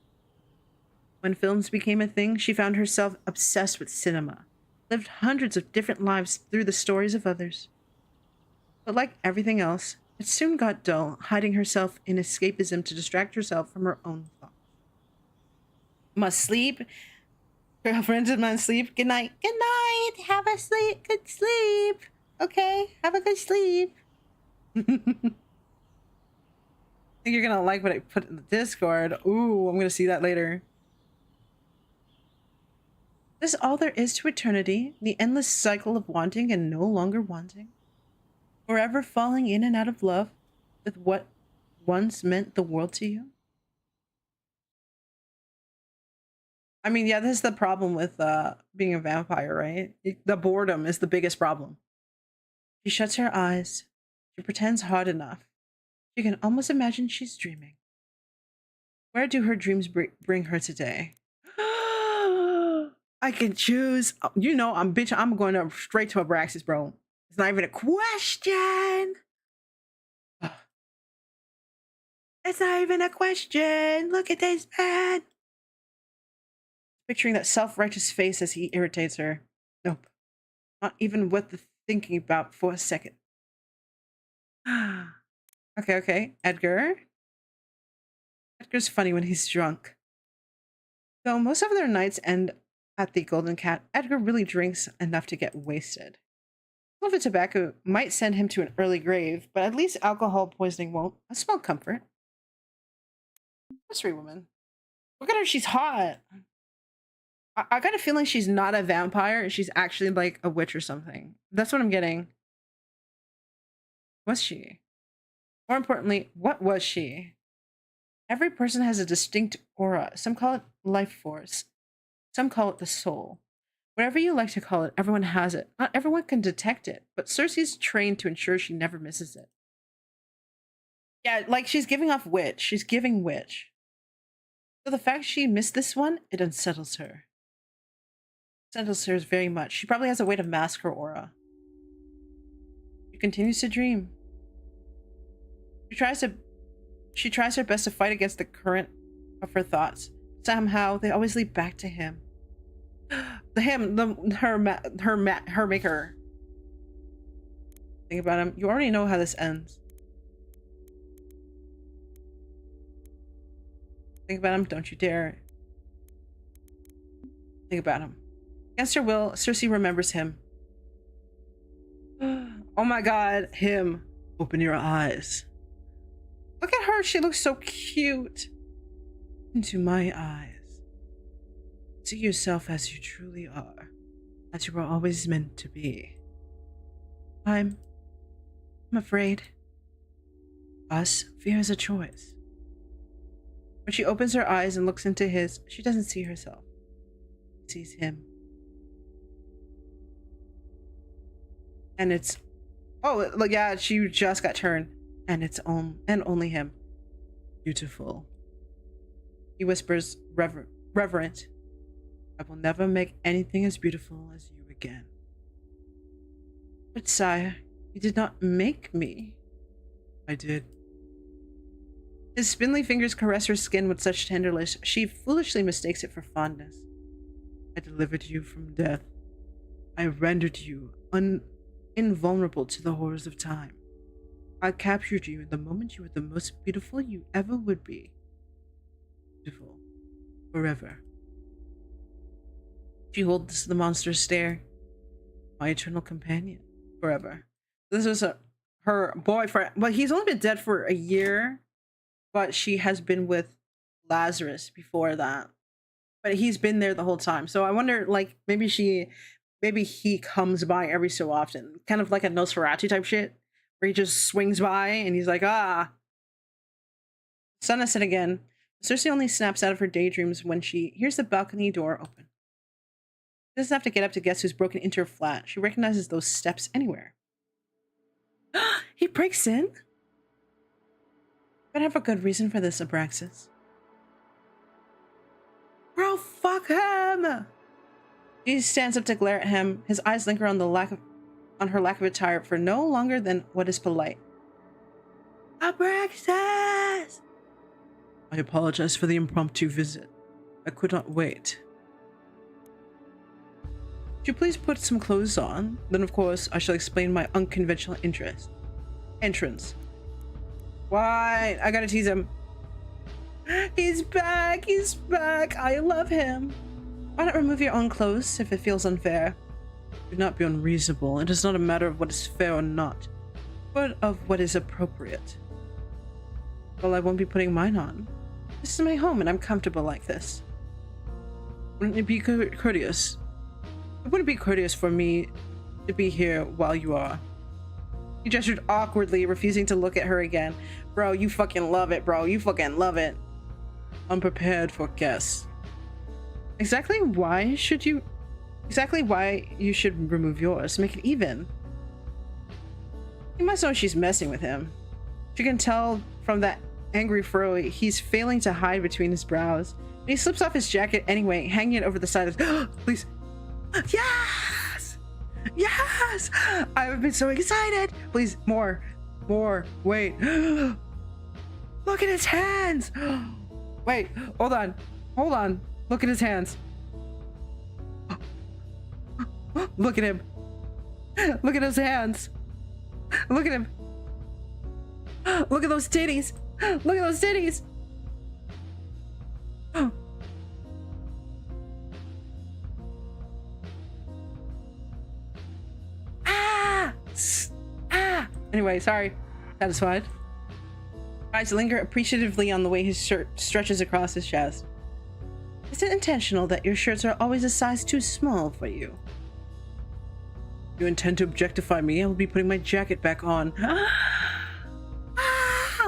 When films became a thing, she found herself obsessed with cinema, lived hundreds of different lives through the stories of others. But like everything else, it soon got dull, hiding herself in escapism to distract herself from her own thoughts. Must sleep. Girlfriend of mine sleep. Good night. Good night. Have a sleep. Good sleep. Okay. Have a good sleep. I think you're gonna like what I put in the Discord. Ooh, I'm gonna see that later. This is all there is to eternity, the endless cycle of wanting and no longer wanting. Forever falling in and out of love with what once meant the world to you. I mean, yeah, this is the problem with being a vampire, right? The boredom is the biggest problem. She shuts her eyes. She pretends hard enough. She can almost imagine she's dreaming. Where do her dreams bring her today? I can choose. You know, I'm going up straight to Abraxas, bro. It's not even a question. It's not even a question. Look at this man. Picturing that self-righteous face as he irritates her. Nope. Not even worth the thinking about for a second. Okay. Edgar. Edgar's funny when he's drunk. Though most of their nights end at the Golden Cat, Edgar really drinks enough to get wasted. Some of the tobacco might send him to an early grave, but at least alcohol poisoning won't. A small comfort. Mystery woman. Look at her, she's hot. I got a feeling she's not a vampire and she's actually like a witch or something. That's what I'm getting. Was she? More importantly, what was she? Every person has a distinct aura. Some call it life force. Some call it the soul. Whatever you like to call it, everyone has it. Not everyone can detect it, but Cersei's trained to ensure she never misses it. Yeah, like she's giving off witch. She's giving witch. So the fact she missed this one, it unsettles her. It unsettles her very much. She probably has a way to mask her aura. She continues to dream. She tries her best to fight against the current of her thoughts. Somehow, they always lead back to him. Her maker. Think about him. You already know how this ends. Think about him. Don't you dare. Think about him. Against her will, Cersei remembers him. Oh my god, him. Open your eyes. Look at her. She looks so cute. Into my eyes. See yourself as you truly are, as you were always meant to be. I'm afraid. Us, fear is a choice. When she opens her eyes and looks into his, she doesn't see herself. She sees him. And it's, oh, look, yeah, she just got turned. And it's only him. Beautiful. He whispers, reverent. I will never make anything as beautiful as you again. But sire, you did not make me. I did. His spindly fingers caress her skin with such tenderness, she foolishly mistakes it for fondness. I delivered you from death. I rendered you invulnerable to the horrors of time. I captured you in the moment you were the most beautiful you ever would be. Beautiful. Forever. She holds the monster's stare. My eternal companion. Forever. This was her boyfriend. Well, he's only been dead for a year, but she has been with Lazarus before that. But he's been there the whole time. So I wonder, like, maybe he comes by every so often. Kind of like a Nosferatu type shit. Where he just swings by and he's like, ah. Sun has set again. Cersei only snaps out of her daydreams when she hears the balcony door open. She doesn't have to get up to guess who's broken into her flat. She recognizes those steps anywhere. He breaks in? Gotta have a good reason for this, Abraxas. Bro, fuck him! She stands up to glare at him. His eyes linger on her lack of attire for no longer than what is polite. Abraxas! I apologize for the impromptu visit. I could not wait. Could you please put some clothes on? Then, of course, I shall explain my unconventional entrance. Why? I gotta tease him. He's back! He's back! I love him! Why not remove your own clothes if it feels unfair? Do not be unreasonable. It is not a matter of what is fair or not, but of what is appropriate. Well, I won't be putting mine on. This is my home and I'm comfortable like this. Wouldn't it be courteous? It wouldn't be courteous for me to be here while you are. He gestured awkwardly, refusing to look at her again. Bro, you fucking love it, bro. You fucking love it. Unprepared for guests. Exactly why you should remove yours. Make it even. You must know she's messing with him. She can tell from that angry furrow he's failing to hide between his brows. And he slips off his jacket anyway, hanging it over the side of please. Yes! Yes! I've been so excited! Please, more. Wait. Look at his hands! Wait, hold on. Look at his hands. Look at him. Look at those hands. Look at him. Look at those titties. Look at those titties. Anyway, sorry. Satisfied. Eyes linger appreciatively on the way his shirt stretches across his chest. Is it intentional that your shirts are always a size too small for you? If you intend to objectify me, I will be putting my jacket back on.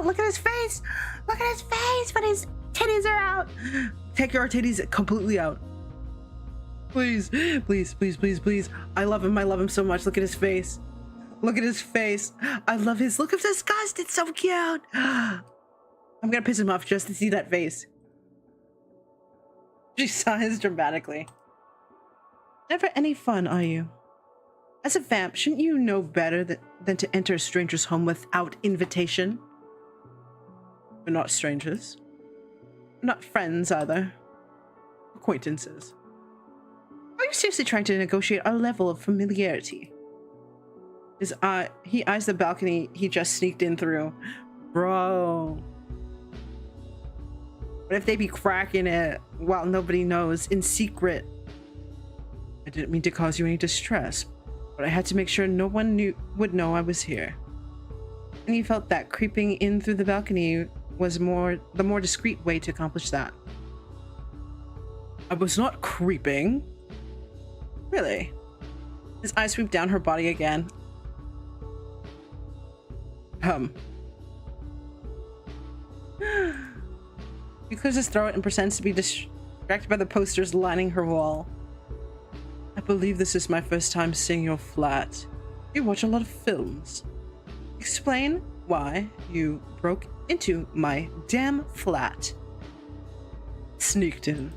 Look at his face! Look at his face when his titties are out! Take your titties completely out. Please. I love him so much. Look at his face. Look at his face. I love his look of disgust. It's so cute. I'm gonna piss him off just to see that face. She sighs dramatically. Never any fun, are you? As a vamp, shouldn't you know better than to enter a stranger's home without invitation? We're not strangers. We're not friends either. Acquaintances. Are you seriously trying to negotiate our level of familiarity? He eyes the balcony he just sneaked in through. Bro. What if they be cracking it while nobody knows, in secret? I didn't mean to cause you any distress, but I had to make sure no one would know I was here. And he felt that creeping in through the balcony was the more discreet way to accomplish that. I was not creeping. Really? His eyes sweep down her body again. He clears his throat and pretends to be distracted by the posters lining her wall. I believe this is my first time seeing your flat. You watch a lot of films. Explain why you broke into my damn flat. Sneaked in.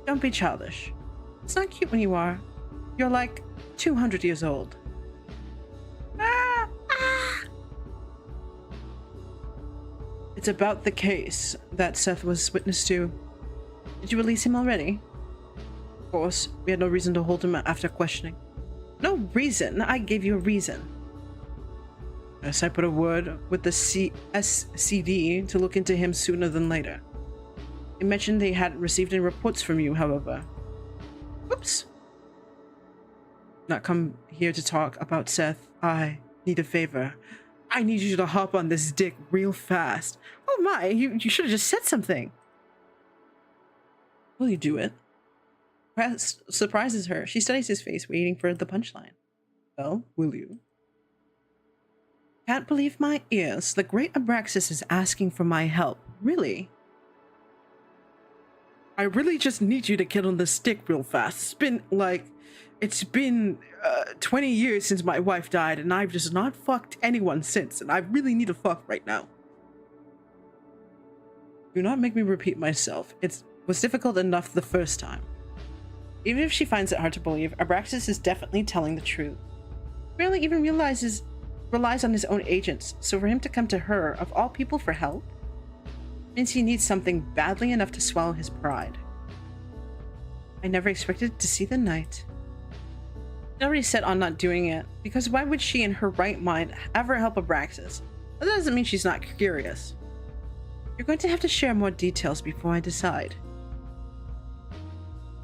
Don't be childish. It's not cute when you are. You're like 200 years old. It's about the case that Seth was witness to. Did you release him already? Of course, we had no reason to hold him after questioning. No reason? I gave you a reason. Yes, I put a word with the SCD to look into him sooner than later. They mentioned they hadn't received any reports from you, however. Oops. Not come here to talk about Seth. I need a favor. I need you to hop on this dick real fast. Oh my, you should have just said something. Will you do it? Press surprises her. She studies his face, waiting for the punchline. Well, will you? Can't believe my ears. The great Abraxas is asking for my help. Really? I really just need you to get on this dick real fast. It's been 20 years since my wife died, and I've just not fucked anyone since, and I really need to fuck right now. Do not make me repeat myself. It was difficult enough the first time. Even if she finds it hard to believe, Abraxas is definitely telling the truth. She barely even realizes relies on his own agents, so for him to come to her, of all people, for help, means he needs something badly enough to swallow his pride. I never expected to see the night. She already set on not doing it, because why would she in her right mind ever help Abraxas? That doesn't mean she's not curious. You're going to have to share more details before I decide.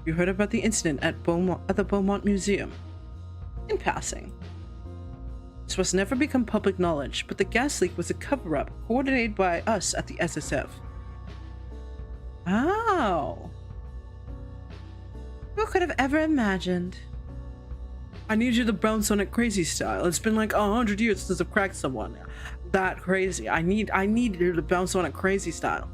You heard about the incident at the Beaumont Museum. In passing. This must never become public knowledge, but the gas leak was a cover-up coordinated by us at the SSF. Oh. Who could have ever imagined? I need you to bounce on it crazy style. It's been like 100 years since I've cracked someone. That crazy. I need you to bounce on it crazy style.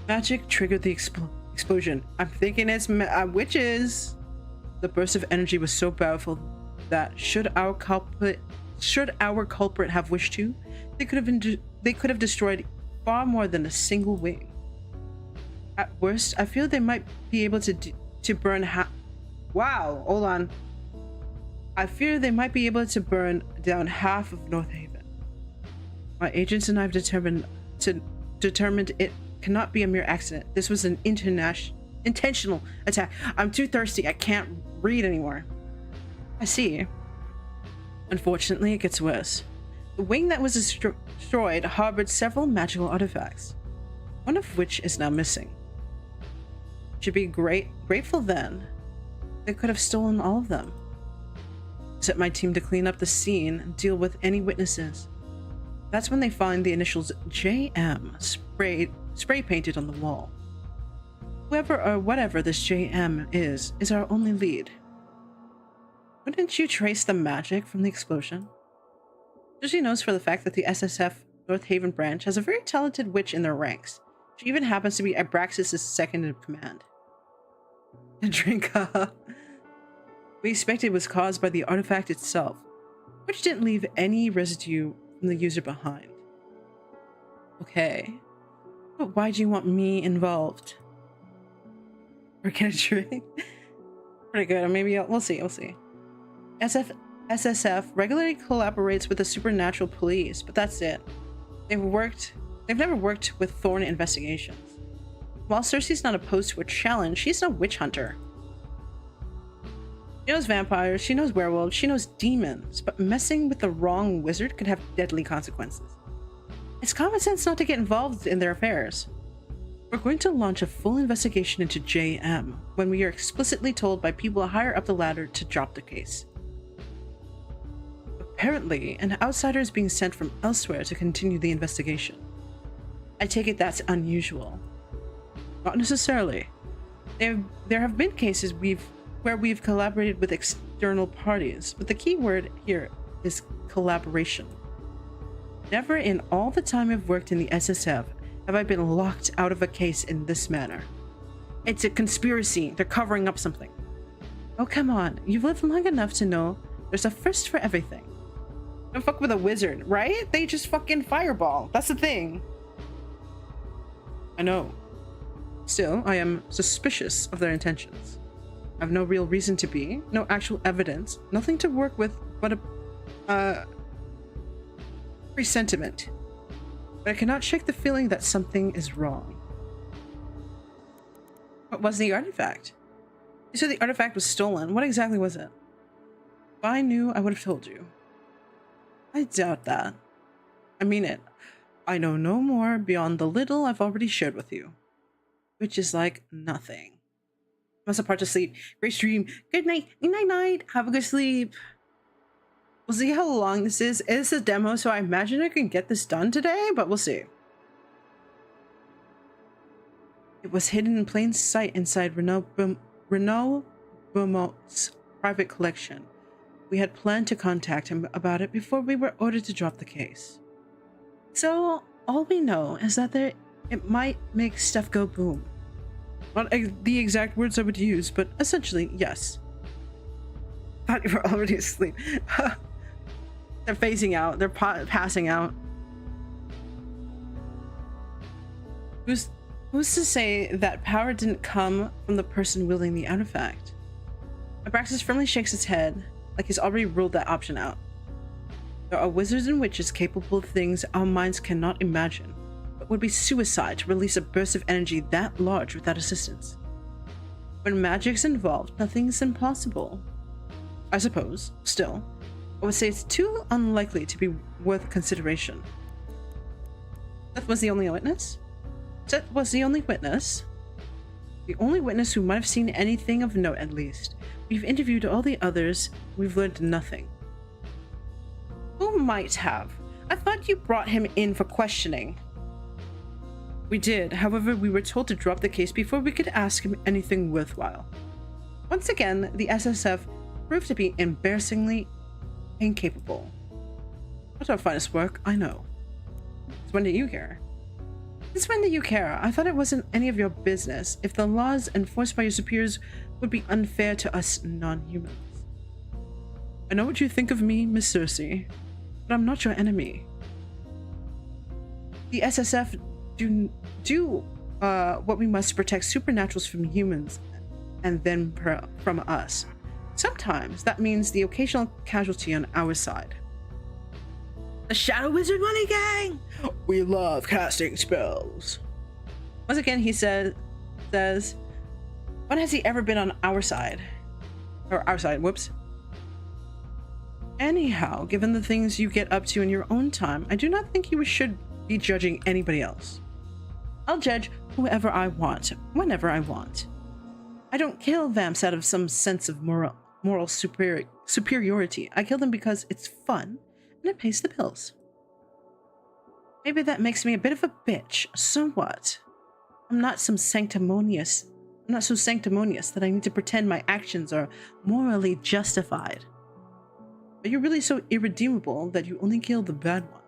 Magic triggered the explosion. I'm thinking it's witches. The burst of energy was so powerful that should our culprit have wished to, they could have destroyed far more than a single wing. At worst, I feel they might be able to burn Wow, hold on. I fear they might be able to burn down half of North Haven. My agents and I have determined it cannot be a mere accident. This was an intentional attack. I'm too thirsty. I can't read anymore. I see. Unfortunately, it gets worse. The wing that was destroyed harbored several magical artifacts, one of which is now missing. Should be grateful then. They could have stolen all of them. Set my team to clean up the scene and deal with any witnesses. That's when they find the initials JM spray painted on the wall. Whoever or whatever this JM is our only lead. Wouldn't you trace the magic from the explosion? Susie knows for the fact that the SSF North Haven branch has a very talented witch in their ranks. She even happens to be Abraxas' second in command. Drink, We expected it was caused by the artifact itself, which didn't leave any residue from the user behind. Okay, but why do you want me involved? Or get a drink? Pretty good, or maybe we'll see. SSF regularly collaborates with the supernatural police, but that's it. They've never worked with Thorn investigations. While Cersei's not opposed to a challenge, she's no witch hunter. She knows vampires, she knows werewolves, she knows demons, but messing with the wrong wizard could have deadly consequences. It's common sense not to get involved in their affairs. We're going to launch a full investigation into JM when we are explicitly told by people higher up the ladder to drop the case. Apparently, an outsider is being sent from elsewhere to continue the investigation. I take it that's unusual. Not necessarily. There have been cases where we've collaborated with external parties, but the key word here is collaboration. Never in all the time I've worked in the SSF have I been locked out of a case in this manner. It's a conspiracy. They're covering up something. Oh, come on. You've lived long enough to know there's a first for everything. Don't fuck with a wizard, right? They just fucking fireball. That's the thing. I know. Still, I am suspicious of their intentions. I have no real reason to be, no actual evidence, nothing to work with but a presentiment. But I cannot shake the feeling that something is wrong. What was the artifact? You said the artifact was stolen. What exactly was it? If I knew, I would have told you. I doubt that. I mean it. I know no more beyond the little I've already shared with you. Which is like nothing. Must have part to sleep. Great stream. Good night. Night night. Have a good sleep. We'll see how long this is. It's a demo, so I imagine I can get this done today, but we'll see. It was hidden in plain sight inside Renaud Beaumont's private collection. We had planned to contact him about it before we were ordered to drop the case. So, all we know is that it might make stuff go boom. Not the exact words I would use, but essentially, yes. Thought you were already asleep. They're phasing out. They're passing out. Who's to say that power didn't come from the person wielding the artifact? Abraxas firmly shakes his head. like he's already ruled that option out. There are wizards and witches capable of things our minds cannot imagine. It would be suicide to release a burst of energy that large without assistance. When magic's involved, nothing's impossible. I suppose, still, I would say it's too unlikely to be worth consideration. Seth was the only witness? Seth was the only witness? The only witness who might have seen anything of note, at least. We've interviewed all the others. We've learned nothing. Who might have? I thought you brought him in for questioning. We did. However, we were told to drop the case before we could ask him anything worthwhile. Once again, the SSF proved to be embarrassingly incapable. Not our finest work, I know. Since when did you care? Since when do you care? I thought it wasn't any of your business if the laws enforced by your superiors would be unfair to us non-humans. I know what you think of me, Miss Sussy, but I'm not your enemy. The SSF do what we must to protect supernaturals from humans and then from us. Sometimes that means the occasional casualty on our side. The Shadow Wizard Money Gang! We love casting spells. Once again, he says, when has he ever been on our side? Or our side, whoops. Anyhow, given the things you get up to in your own time, I do not think you should be judging anybody else. I'll judge whoever I want, whenever I want. I don't kill vamps out of some sense of moral superiority. I kill them because it's fun and it pays the bills. Maybe that makes me a bit of a bitch. So what? I'm not so sanctimonious that I need to pretend my actions are morally justified. Are you really so irredeemable that you only kill the bad ones?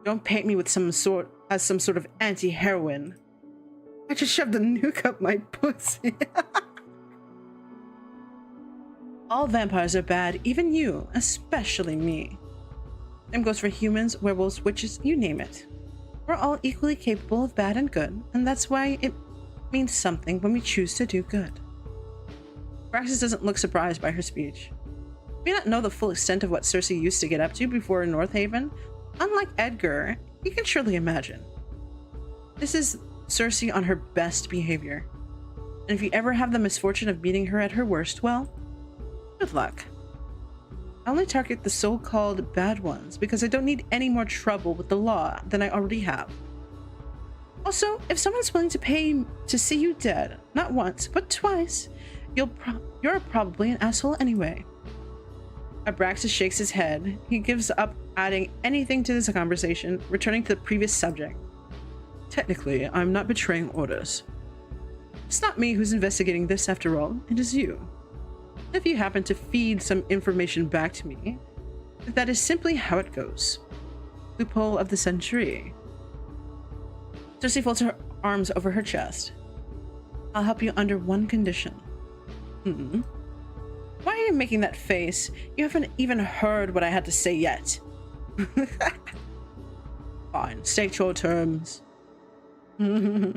Don't paint me with some sort of anti-heroine. I just shoved a nuke up my pussy. All vampires are bad, even you, especially me. Same goes for humans, werewolves, witches, you name it. We're all equally capable of bad and good, and that's why it means something when we choose to do good. Praxis doesn't look surprised by her speech. We may not know the full extent of what Cersei used to get up to before in Northaven. Unlike Edgar, you can surely imagine. This is Cersei on her best behavior. And if you ever have the misfortune of meeting her at her worst, well, good luck. I only target the so-called bad ones because I don't need any more trouble with the law than I already have. Also, if someone's willing to pay to see you dead, not once, but twice, you're probably an asshole anyway. Abraxas shakes his head. He gives up adding anything to this conversation, returning to the previous subject. Technically, I'm not betraying orders. It's not me who's investigating this after all, it is you. If you happen to feed some information back to me, that is simply how it goes. Loophole of the century. Cersei folds her arms over her chest. I'll help you under one condition. Why are you making that face? You haven't even heard what I had to say yet. Fine, state your terms. Her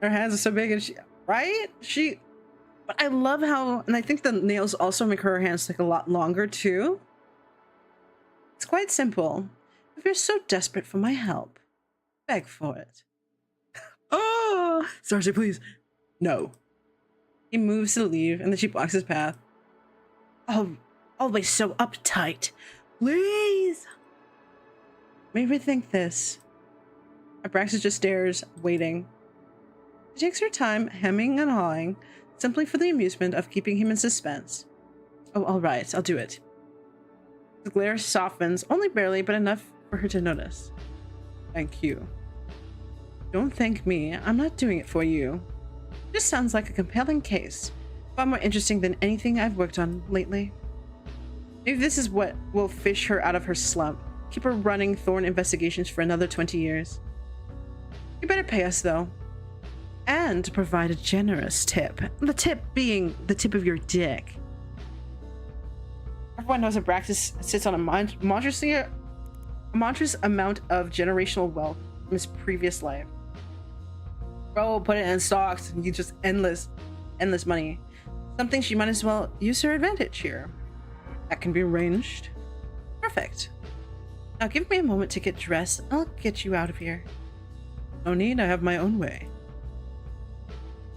hands are so big and but I love how, and I think the nails also make her hands like a lot longer too. It's quite simple. If you're so desperate for my help, beg for it. Oh, Cersei, please. No. He moves to leave, and then she blocks his path. Oh, always so uptight. Please. Maybe think this. Abraxas just stares, waiting. She takes her time, hemming and hawing, simply for the amusement of keeping him in suspense. Oh, all right, I'll do it. The glare softens, only barely, but enough for her to notice. Thank you. Don't thank me. I'm not doing it for you. This sounds like a compelling case, far more interesting than anything I've worked on lately. Maybe this is what will fish her out of her slump, keep her running Thorn investigations for another 20 years. You better pay us, though. And provide a generous tip. The tip being the tip of your dick. Everyone knows that Abraxas sits on a monstrous amount of generational wealth from his previous life. Bro, put it in stocks and you just endless money. Something she might as well use her advantage here. That can be arranged. Perfect. Now give me a moment to get dressed. I'll get you out of here. No need, I have my own way.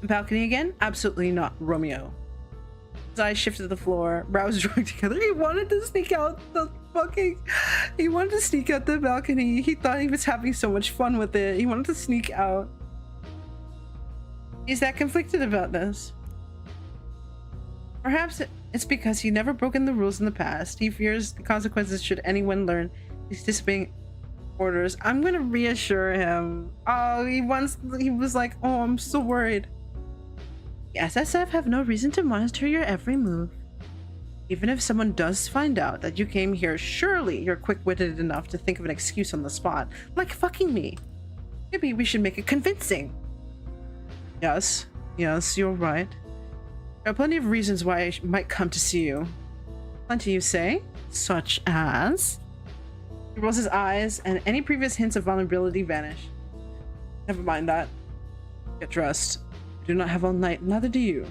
Balcony again? Absolutely not, Romeo. His eyes shifted to the floor, brows drawn together. He wanted to sneak out the balcony. He thought he was having so much fun with it. He wanted to sneak out. He's that conflicted about this. Perhaps it's because he never broken the rules in the past. He fears the consequences should anyone learn he's disobeying orders. I'm gonna reassure him. Oh, he was like, oh, I'm so worried. The SSF have no reason to monitor your every move. Even if someone does find out that you came here, surely you're quick-witted enough to think of an excuse on the spot, like fucking me. Maybe we should make it convincing. Yes, you're right. There are plenty of reasons why I might come to see you. Plenty, you say? Such as? He rolls his eyes, and any previous hints of vulnerability vanish. Never mind that. Get dressed. I do not have all night, neither do you.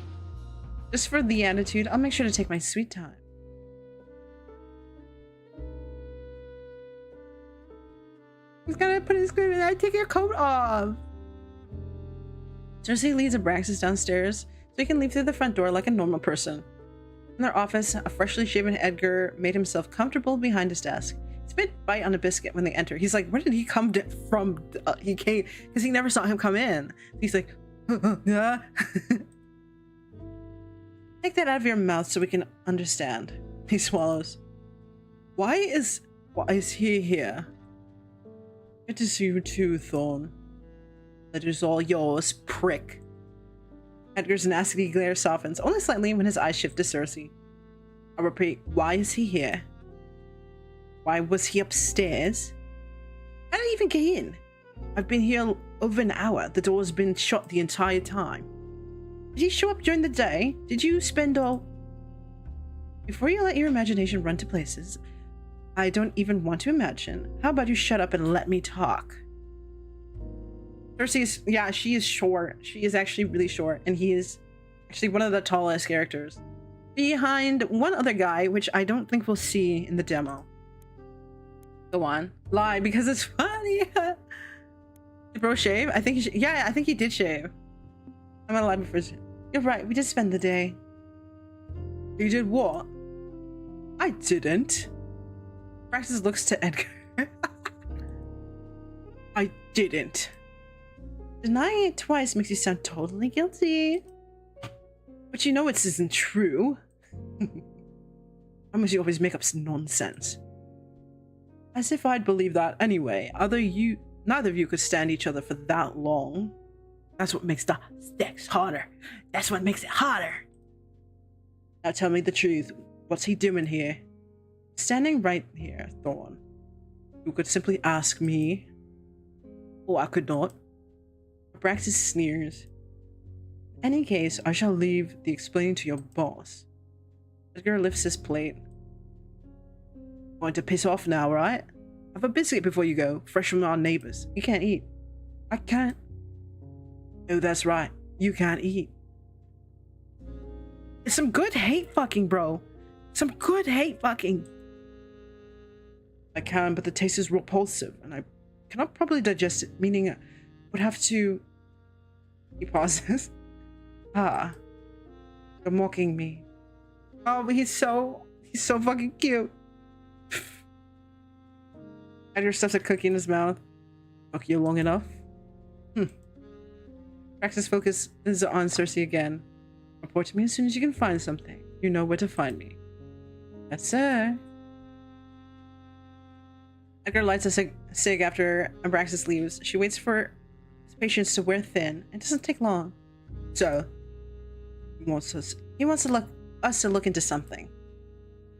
Just for the attitude, I'll make sure to take my sweet time. He's gonna put his screen in. Take your coat off. Cersei leads Abraxas downstairs so he can leave through the front door like a normal person. In their office, a freshly shaven Edgar made himself comfortable behind his desk. He spit bite on a biscuit when they enter. He's like, where did he come from? He came because he never saw him come in. He's like, yeah. Take that out of your mouth so we can understand. He swallows. Why is he here? Good to see you too, Thorn. That is all yours, prick. Edgar's nasty glare softens, only slightly when his eyes shift to Cersei. I repeat, why is he here? Why was he upstairs? I didn't even get in. I've been here over an hour. The door's been shut the entire time. Did he show up during the day? Did you spend all... Before you let your imagination run to places I don't even want to imagine, how about you shut up and let me talk? Cersei's, yeah, she is short. She is actually really short, and he is actually one of the tallest characters. Behind one other guy, which I don't think we'll see in the demo. Go on. Lie, because it's funny. Did bro shave? I think he yeah, I think he did shave. I'm gonna lie before. You're right, we did spend the day. You did what? I didn't. Praxis looks to Edgar. I didn't. Denying it twice makes you sound totally guilty. But you know it isn't true. How much you always make up nonsense. As if I'd believe that anyway. Neither of you could stand each other for that long. That's what makes the stakes harder. That's what makes it harder. Now tell me the truth. What's he doing here? Standing right here, Thorn. You could simply ask me. Oh, I could not. Abraxas sneers. In any case, I shall leave the explaining to your boss. Edgar lifts his plate. Going to piss off now, right? Have a biscuit before you go, fresh from our neighbors. You can't eat. I can't. Oh, that's right. You can't eat. It's some good hate fucking, bro. Some good hate fucking. I can, but the taste is repulsive, and I cannot properly digest it, meaning I would have to... He pauses. Ah. You're mocking me. Oh, but he's so fucking cute. Edgar stuffs a cookie in his mouth. Took you long enough? Praxis focus is on Cersei again. Report to me as soon as you can find something. You know where to find me. Yes, sir. Edgar lights a cig after Abraxas leaves. She waits for his patience to wear thin. It doesn't take long. So, he wants us to look into something.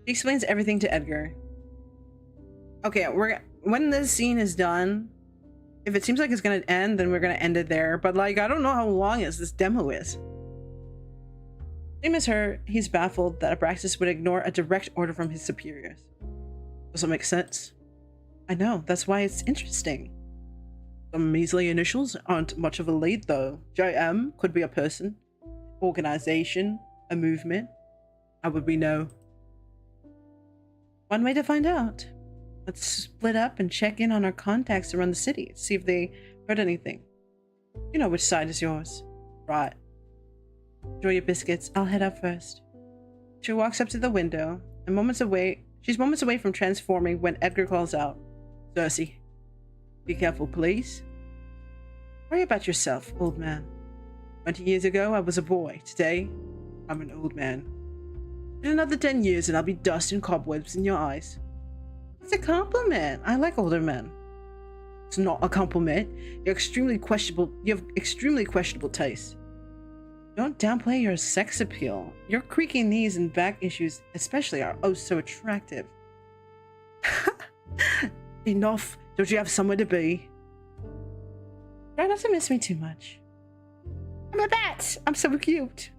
He explains everything to Edgar. Okay, when this scene is done, if it seems like it's gonna end, then we're gonna end it there. But like, I don't know how long this demo is. Same as her, he's baffled that Abraxas would ignore a direct order from his superiors. Doesn't make sense. I know, that's why it's interesting. Some measly initials aren't much of a lead though. JM could be a person, organization, A movement? How would we know? One way to find out. Let's split up and check in on our contacts around the city. See if they heard anything. You know which side is yours. Right. Enjoy your biscuits. I'll head up first. She walks up to the window and she's moments away from transforming when Edgar calls out. Sussy. Be careful, please. Worry about yourself, old man. 20 years ago, I was a boy. Today, I'm an old man. In another 10 years and I'll be dust and cobwebs in your eyes. It's a compliment. I like older men. It's not a compliment. You have extremely questionable taste. Don't downplay your sex appeal. Your creaky knees and back issues especially are oh so attractive. Enough. Don't you have somewhere to be? Try not to miss me too much. I'm a bat! I'm so cute.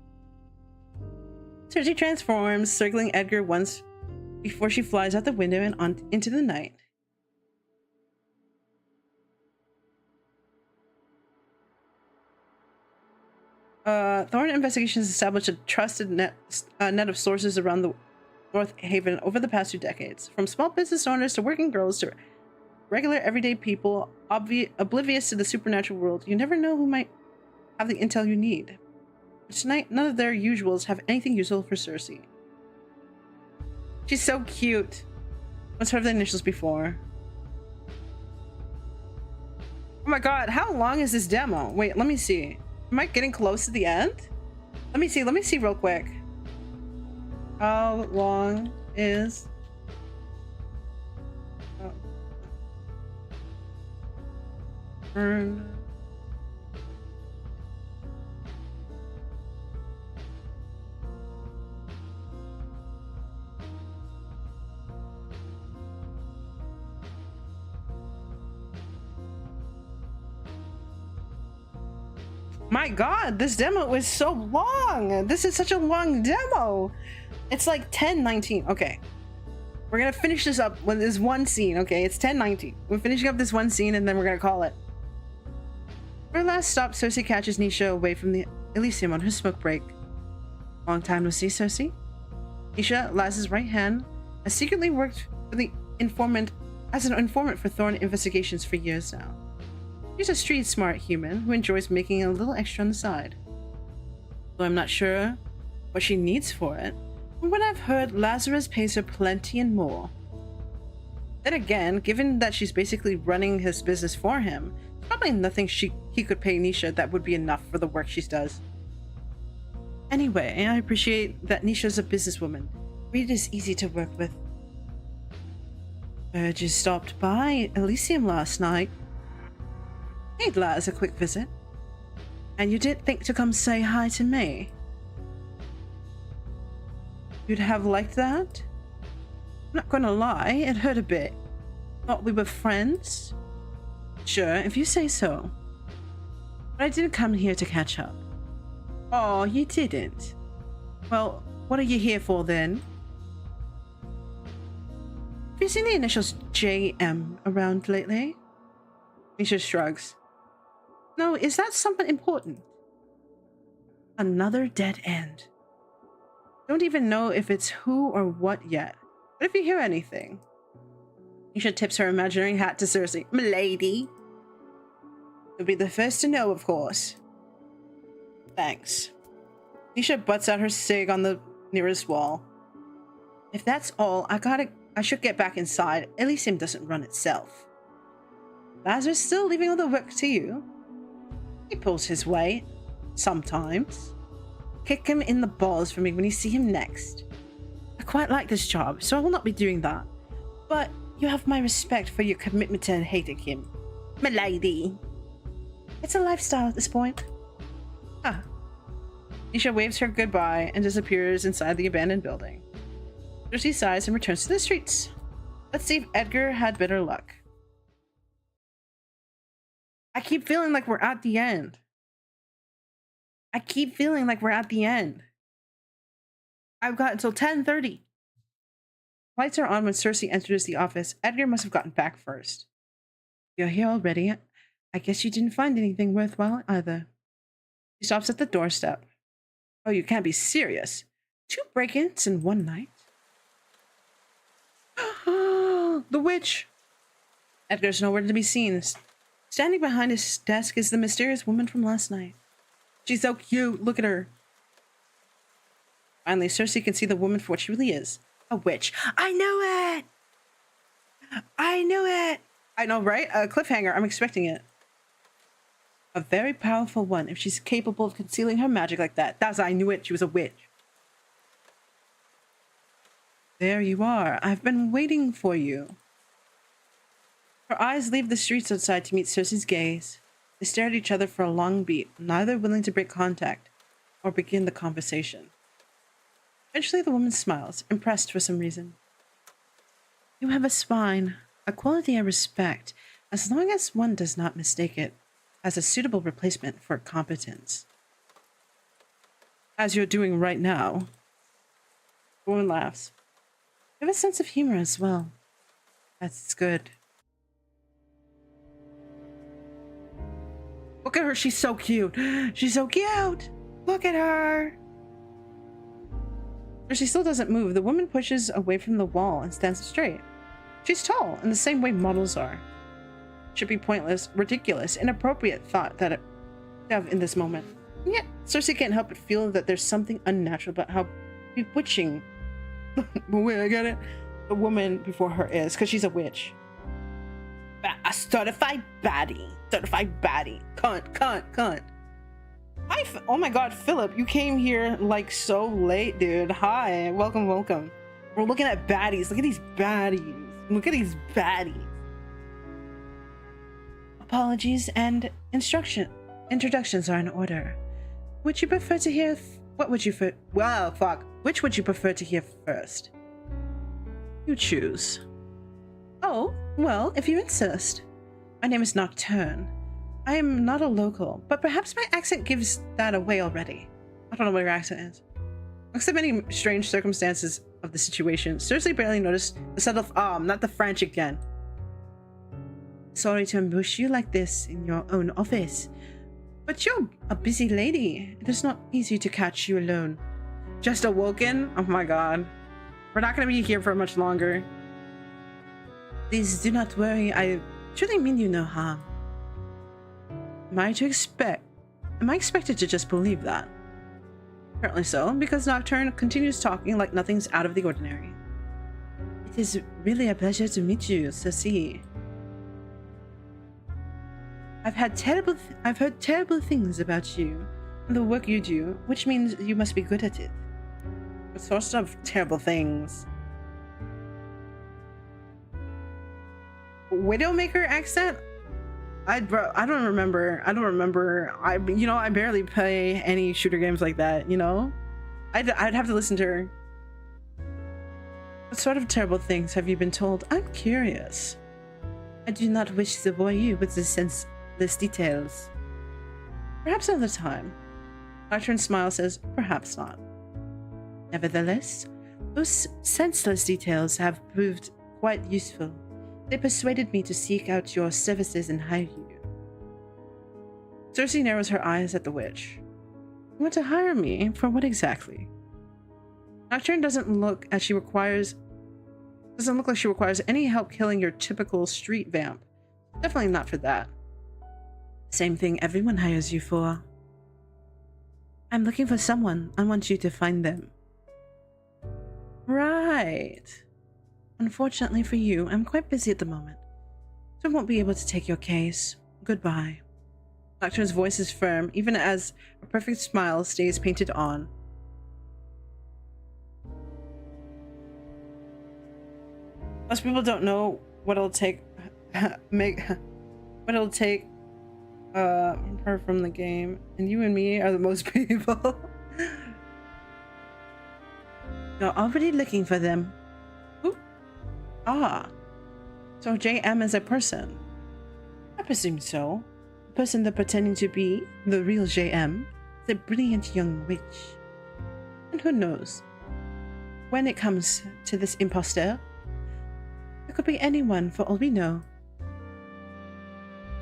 Sussy transforms, circling Edgar once before she flies out the window and into the night. Thorn Investigations established a trusted net of sources around the North Haven over the past 2 decades. From small business owners to working girls to regular everyday people oblivious to the supernatural world, you never know who might have the intel you need. But tonight, none of their usuals have anything useful for Sussy. She's so cute. What's heard of the initials before? Oh my god, how long is this demo? Wait, let me see. Am I getting close to the end? Let me see real quick. How long is... Burn. My god, this demo is so long. This is such a long demo. It's like 10:19. Okay. We're gonna finish this up with this one scene, okay? It's 10:19. We're finishing up this one scene and then we're gonna call it. Her last stop, Sussy catches Nisha away from the Elysium on her smoke break. Long time no see, Sussy. Nisha, Laz's right hand, has secretly worked for the informant as an informant for Thorn Investigations for years now. She's a street-smart human who enjoys making a little extra on the side. Though I'm not sure what she needs for it. From what I've heard, Lazarus pays her plenty and more. Then again, given that she's basically running his business for him, there's probably nothing he could pay Nisha that would be enough for the work she does. Anyway, I appreciate that Nisha's a businesswoman. Reed is easy to work with. Heard you stopped by Elysium last night. Paid Laz a quick visit. And you did think to come say hi to me? You'd have liked that? I'm not gonna lie, it hurt a bit. Thought we were friends? Sure, if you say so. But I didn't come here to catch up. Oh, you didn't? Well, what are you here for then? Have you seen the initials JM around lately? Nisha shrugs. No, is that something important? Another dead end. Don't even know if it's who or what yet. But if you hear anything... Nisha tips her imaginary hat to Sussy. M'lady. You'll be the first to know, of course. Thanks. Nisha butts out her cig on the nearest wall. If that's all, I should get back inside. Elysium doesn't run itself. Lazarus still leaving all the work to you? He pulls his weight. Sometimes. Kick him in the balls for me when you see him next. I quite like this job, so I will not be doing that. But you have my respect for your commitment to hating him. M'lady. It's a lifestyle at this point. Ah. Nisha waves her goodbye and disappears inside the abandoned building. Sussy sighs and returns to the streets. Let's see if Edgar had better luck. I keep feeling like we're at the end. I've got until 10:30. Lights are on when Sussy enters the office. Edgar must have gotten back first. You're here already? I guess you didn't find anything worthwhile either. She stops at the doorstep. Oh, you can't be serious. 2 break-ins in one night? The witch! Edgar's nowhere to be seen. Standing behind his desk is the mysterious woman from last night. She's so cute. Look at her. Finally, Cersei can see the woman for what she really is. A witch. I knew it! I knew it! I know, right? A cliffhanger. I'm expecting it. A very powerful one, if she's capable of concealing her magic like that. That's I knew it. She was a witch. There you are. I've been waiting for you. Her eyes leave the streets outside to meet Cersei's gaze. They stare at each other for a long beat, neither willing to break contact or begin the conversation. Eventually, the woman smiles, impressed for some reason. You have a spine, a quality I respect, as long as one does not mistake it as a suitable replacement for competence. As you're doing right now. The woman laughs. You have a sense of humor as well. That's good. Look at her, she's so cute. She's so cute. Look at her. But she still doesn't move. The woman pushes away from the wall and stands straight. She's tall, in the same way models are. Should be pointless, ridiculous, inappropriate thought that it have in this moment. And yet, Cersei can't help but feel that there's something unnatural about how bewitching I get it. The woman before her is, because she's a witch. A certified baddie. Certified baddie. Cunt. Hi, oh my god, Philip, you came here like so late, dude. Hi, welcome. We're looking at baddies. Look at these baddies. Apologies and introductions are in order. Would you prefer to hear? Which would you prefer to hear first? You choose. Oh, well, if you insist. My name is Nocturne. I am not a local, but perhaps my accent gives that away already. I don't know what your accent is. Except many strange circumstances of the situation, Cersei barely noticed the subtle not the French again. Sorry to ambush you like this in your own office, but you're a busy lady. It is not easy to catch you alone. Just awoken? Oh my god. We're not going to be here for much longer. Please do not worry. I truly mean you no harm. Am I expected to just believe that? Apparently so, because Nocturne continues talking like nothing's out of the ordinary. It is really a pleasure to meet you, Sussy. I've heard terrible things about you and the work you do, which means you must be good at it. What sorts of terrible things? Widowmaker accent? I don't remember. I barely play any shooter games like that, you know? I'd have to listen to her. What sort of terrible things have you been told? I'm curious. I do not wish to bore you with the senseless details. Perhaps another time. Nocturne smile says, perhaps not. Nevertheless, those senseless details have proved quite useful. They persuaded me to seek out your services and hire you. Cersei narrows her eyes at the witch. You want to hire me? For what exactly? Nocturne doesn't look like she requires any help killing your typical street vamp. Definitely not for that. Same thing everyone hires you for. I'm looking for someone. I want you to find them. Right. Unfortunately for you, I'm quite busy at the moment, so I won't be able to take your case. Goodbye. Nocturne's voice is firm, even as a perfect smile stays painted on. Most people don't know what it'll take her from the game, and you and me are the most people. You're already looking for them. Who? Ah, so JM is a person. I presume so. The person they're pretending to be, the real JM, is a brilliant young witch. And who knows? When it comes to this impostor, it could be anyone for all we know.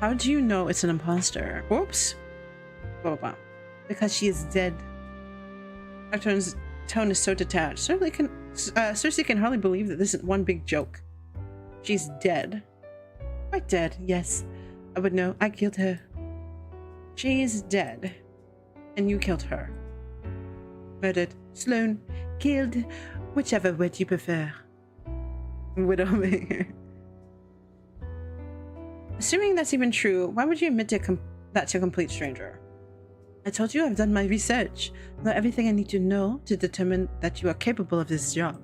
How do you know it's an imposter? Oops. Because she is dead. Nocturne's tone is so detached. Cersei can hardly believe that this is one big joke. She's dead. Quite dead, yes. I would know. I killed her. She's dead. And you killed her. Murdered. Sloan. Killed. Whichever word you prefer. Widowmaker. Assuming that's even true, why would you admit that to a complete stranger? I told you I've done my research. I know everything I need to know to determine that you are capable of this job.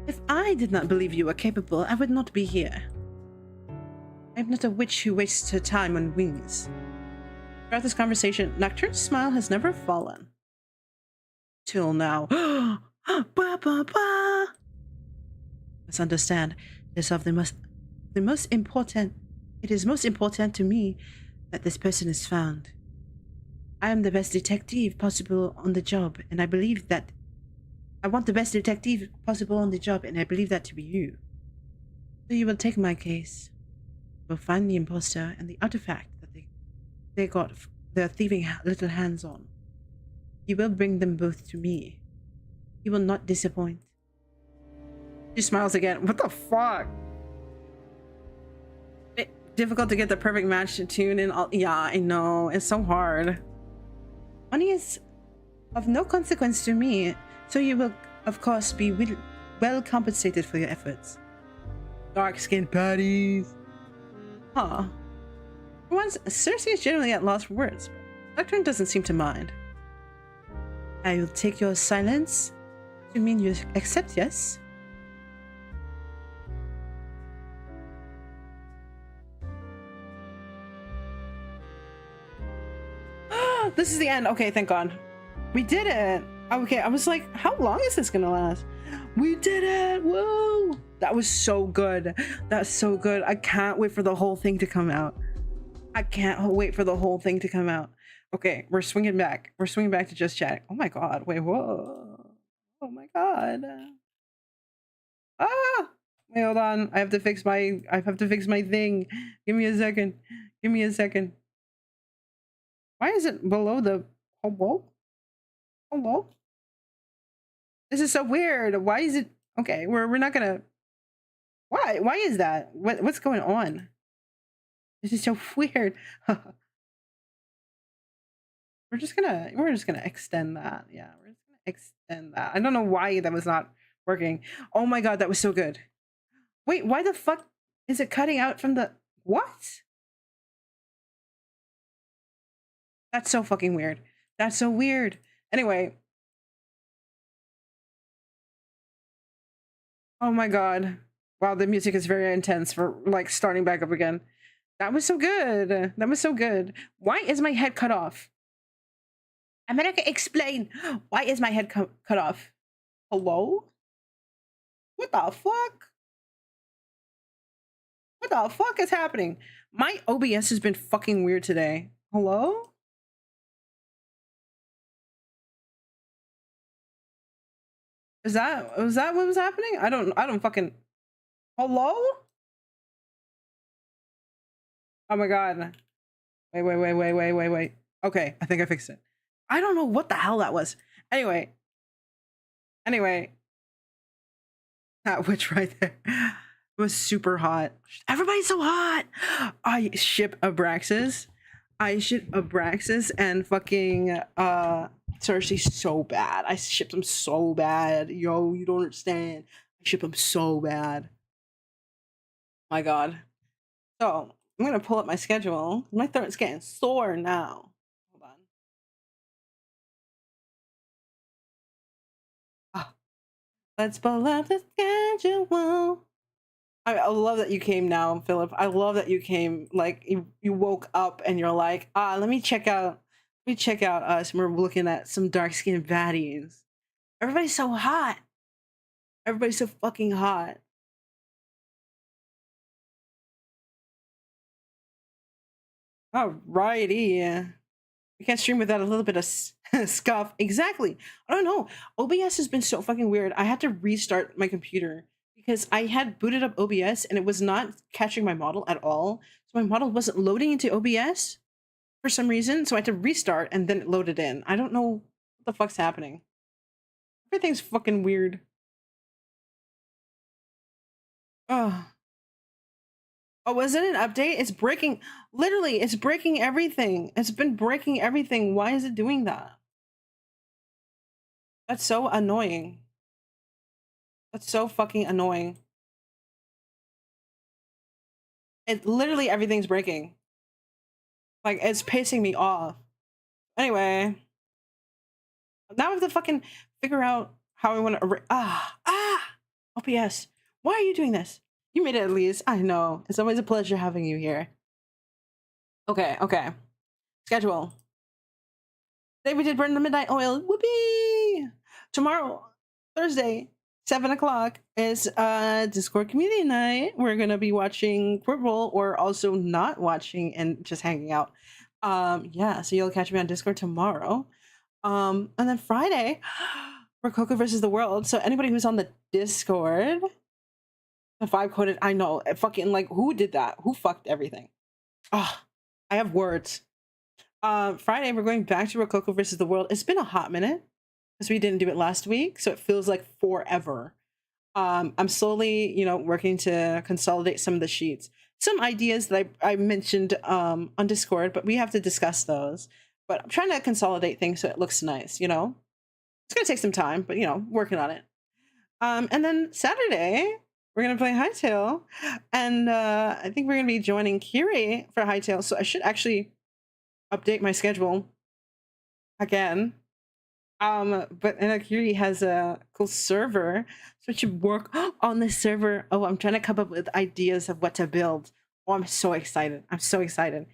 If I did not believe you were capable, I would not be here. I am not a witch who wastes her time on wings. Throughout this conversation, Nocturne's smile has never fallen. Till now. Ba, ba, ba. Must understand, this of the most important. It is most important to me that this person is found. I am the best detective possible on the job, and I believe that. I want the best detective possible on the job, and I believe that to be you. So you will take my case. We'll find the imposter and the artifact that they got their thieving little hands on. You will bring them both to me. You will not disappoint. She smiles again. What the fuck? Difficult to get the perfect match to tune in. Yeah, I know. It's so hard. Money is of no consequence to me, so you will, of course, be well compensated for your efforts. Dark-skinned patties. Huh. For once, Cersei is generally at loss for words, but Nocturne doesn't seem to mind. I will take your silence to mean you accept, yes? This is the end. Okay, thank God. We did it. Okay, I was like, how long is this gonna last? We did it. Whoa. That was so good. That's so good. I can't wait for the whole thing to come out. I can't wait for the whole thing to come out. Okay, we're swinging back. We're swinging back to just chatting. Oh my God. Wait, whoa. Oh my God. Ah. Wait, hold on. I have to fix my thing. Give me a second. Give me a second. Why is it below the hello? Hello? This is so weird. Why is it okay? We're not gonna. Why is that? What's going on? This is so weird. we're just gonna extend that. Yeah, we're just gonna extend that. I don't know why that was not working. Oh my God, that was so good. Wait, why the fuck is it cutting out from the what? That's so fucking weird. That's so weird. Anyway. Oh my God. Wow, the music is very intense for like starting back up again. That was so good. That was so good. Why is my head cut off? America, explain. Why is my head cut off? Hello? What the fuck? What the fuck is happening? My OBS has been fucking weird today. Hello? Was that what was happening? I don't fucking hello? Oh my God. Wait. Okay, I think I fixed it. I don't know what the hell that was. Anyway. That witch right there was super hot. Everybody's so hot. I ship Abraxas. And fucking Cersei so bad. I ship them so bad. Yo, you don't understand. I ship them so bad. My God. So I'm gonna pull up my schedule. My throat's getting sore now. Hold on. Ah, let's pull up the schedule. I love that you came now, Philip. I love that you came. Like you woke up and you're like, let me check out us. We're looking at some dark-skinned baddies. Everybody's so hot. Everybody's so fucking hot. Alrighty. We can't stream without a little bit of scuff. Exactly. I don't know. OBS has been so fucking weird. I had to restart my computer because I had booted up OBS and it was not catching my model at all. So my model wasn't loading into OBS for some reason. So I had to restart and then it loaded in. I don't know what the fuck's happening? Everything's fucking weird. Oh. Oh, was it an update? It's breaking. Literally, it's breaking everything. It's been breaking everything. Why is it doing that? That's so annoying. That's so fucking annoying. It literally everything's breaking. Like, it's pissing me off. Anyway, now I have to fucking figure out how I want to. OPS. Why are you doing this? You made it at least. I know. It's always a pleasure having you here. Okay, okay. Schedule. Today we did burn the midnight oil. Whoopee! Tomorrow, Thursday, 7 o'clock is Discord community night. We're gonna be watching Purple or also not watching and just hanging out. Yeah, so you'll catch me on Discord tomorrow. And then Friday, Rococo versus the world. So anybody who's on the Discord, the 5 coded, I know, fucking like who did that? Who fucked everything? Oh, I have words. Friday we're going back to Rococo versus the world. It's been a hot minute because we didn't do it last week, so it feels like forever. I'm slowly, you know, working to consolidate some of the sheets, some ideas that I mentioned on Discord, but we have to discuss those. But I'm trying to consolidate things so it looks nice, you know. It's gonna take some time, but you know, working on it. And then Saturday we're gonna play Hightail, and I think we're gonna be joining Kiri for Hightail. So I should actually update my schedule again. But Kiri has a cool server, so we should work on this server. Oh, I'm trying to come up with ideas of what to build. Oh, I'm so excited. I'm so excited.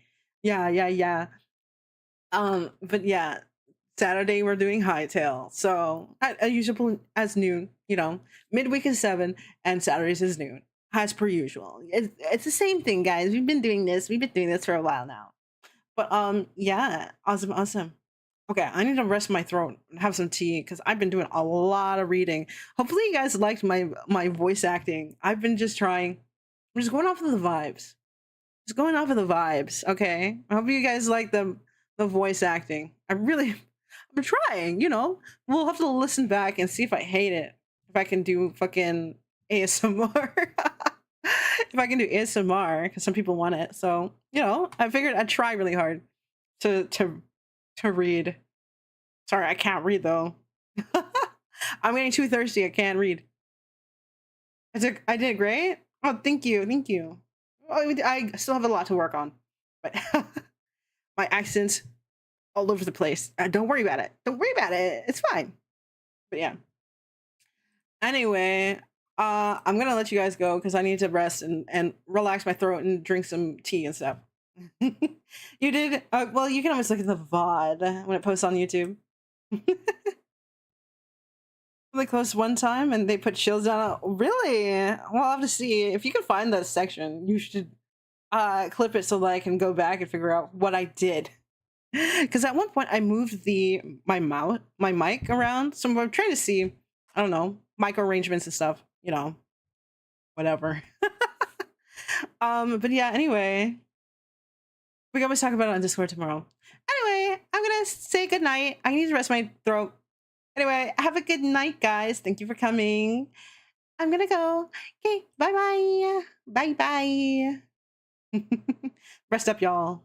Yeah. But yeah, Saturday we're doing Hightail. So at usual as noon, you know, midweek is 7 and Saturdays is noon, as per usual. It's the same thing, guys. We've been doing this for a while now. But yeah, awesome. Okay, I need to rest my throat and have some tea because I've been doing a lot of reading. Hopefully you guys liked my voice acting. I've been just trying. I'm just going off of the vibes. Just going off of the vibes, okay? I hope you guys like the voice acting. I'm trying, you know. We'll have to listen back and see if I hate it. If I can do fucking ASMR. If I can do ASMR, because some people want it. So, you know, I figured I'd try really hard to read. Sorry, I can't read though. I'm getting too thirsty. I can't read. I did great. Oh, thank you. Oh, I still have a lot to work on, but my accent's all over the place. Don't worry about it. It's fine. But yeah. Anyway, I'm gonna let you guys go because I need to rest and relax my throat and drink some tea and stuff. You did well. You can always look at the VOD when it posts on YouTube. They closed one time and they put shields down. Really? Well, I'll have to see if you can find that section. You should clip it so that I can go back and figure out what I did. Because at one point I moved my mic around, so I'm trying to see, I don't know, mic arrangements and stuff. You know, whatever. But yeah. Anyway, we can always talk about it on Discord tomorrow. Anyway, I'm gonna say good night. I need to rest my throat. Anyway, have a good night, guys. Thank you for coming. I'm gonna go. Okay, bye. Bye. Rest up, y'all.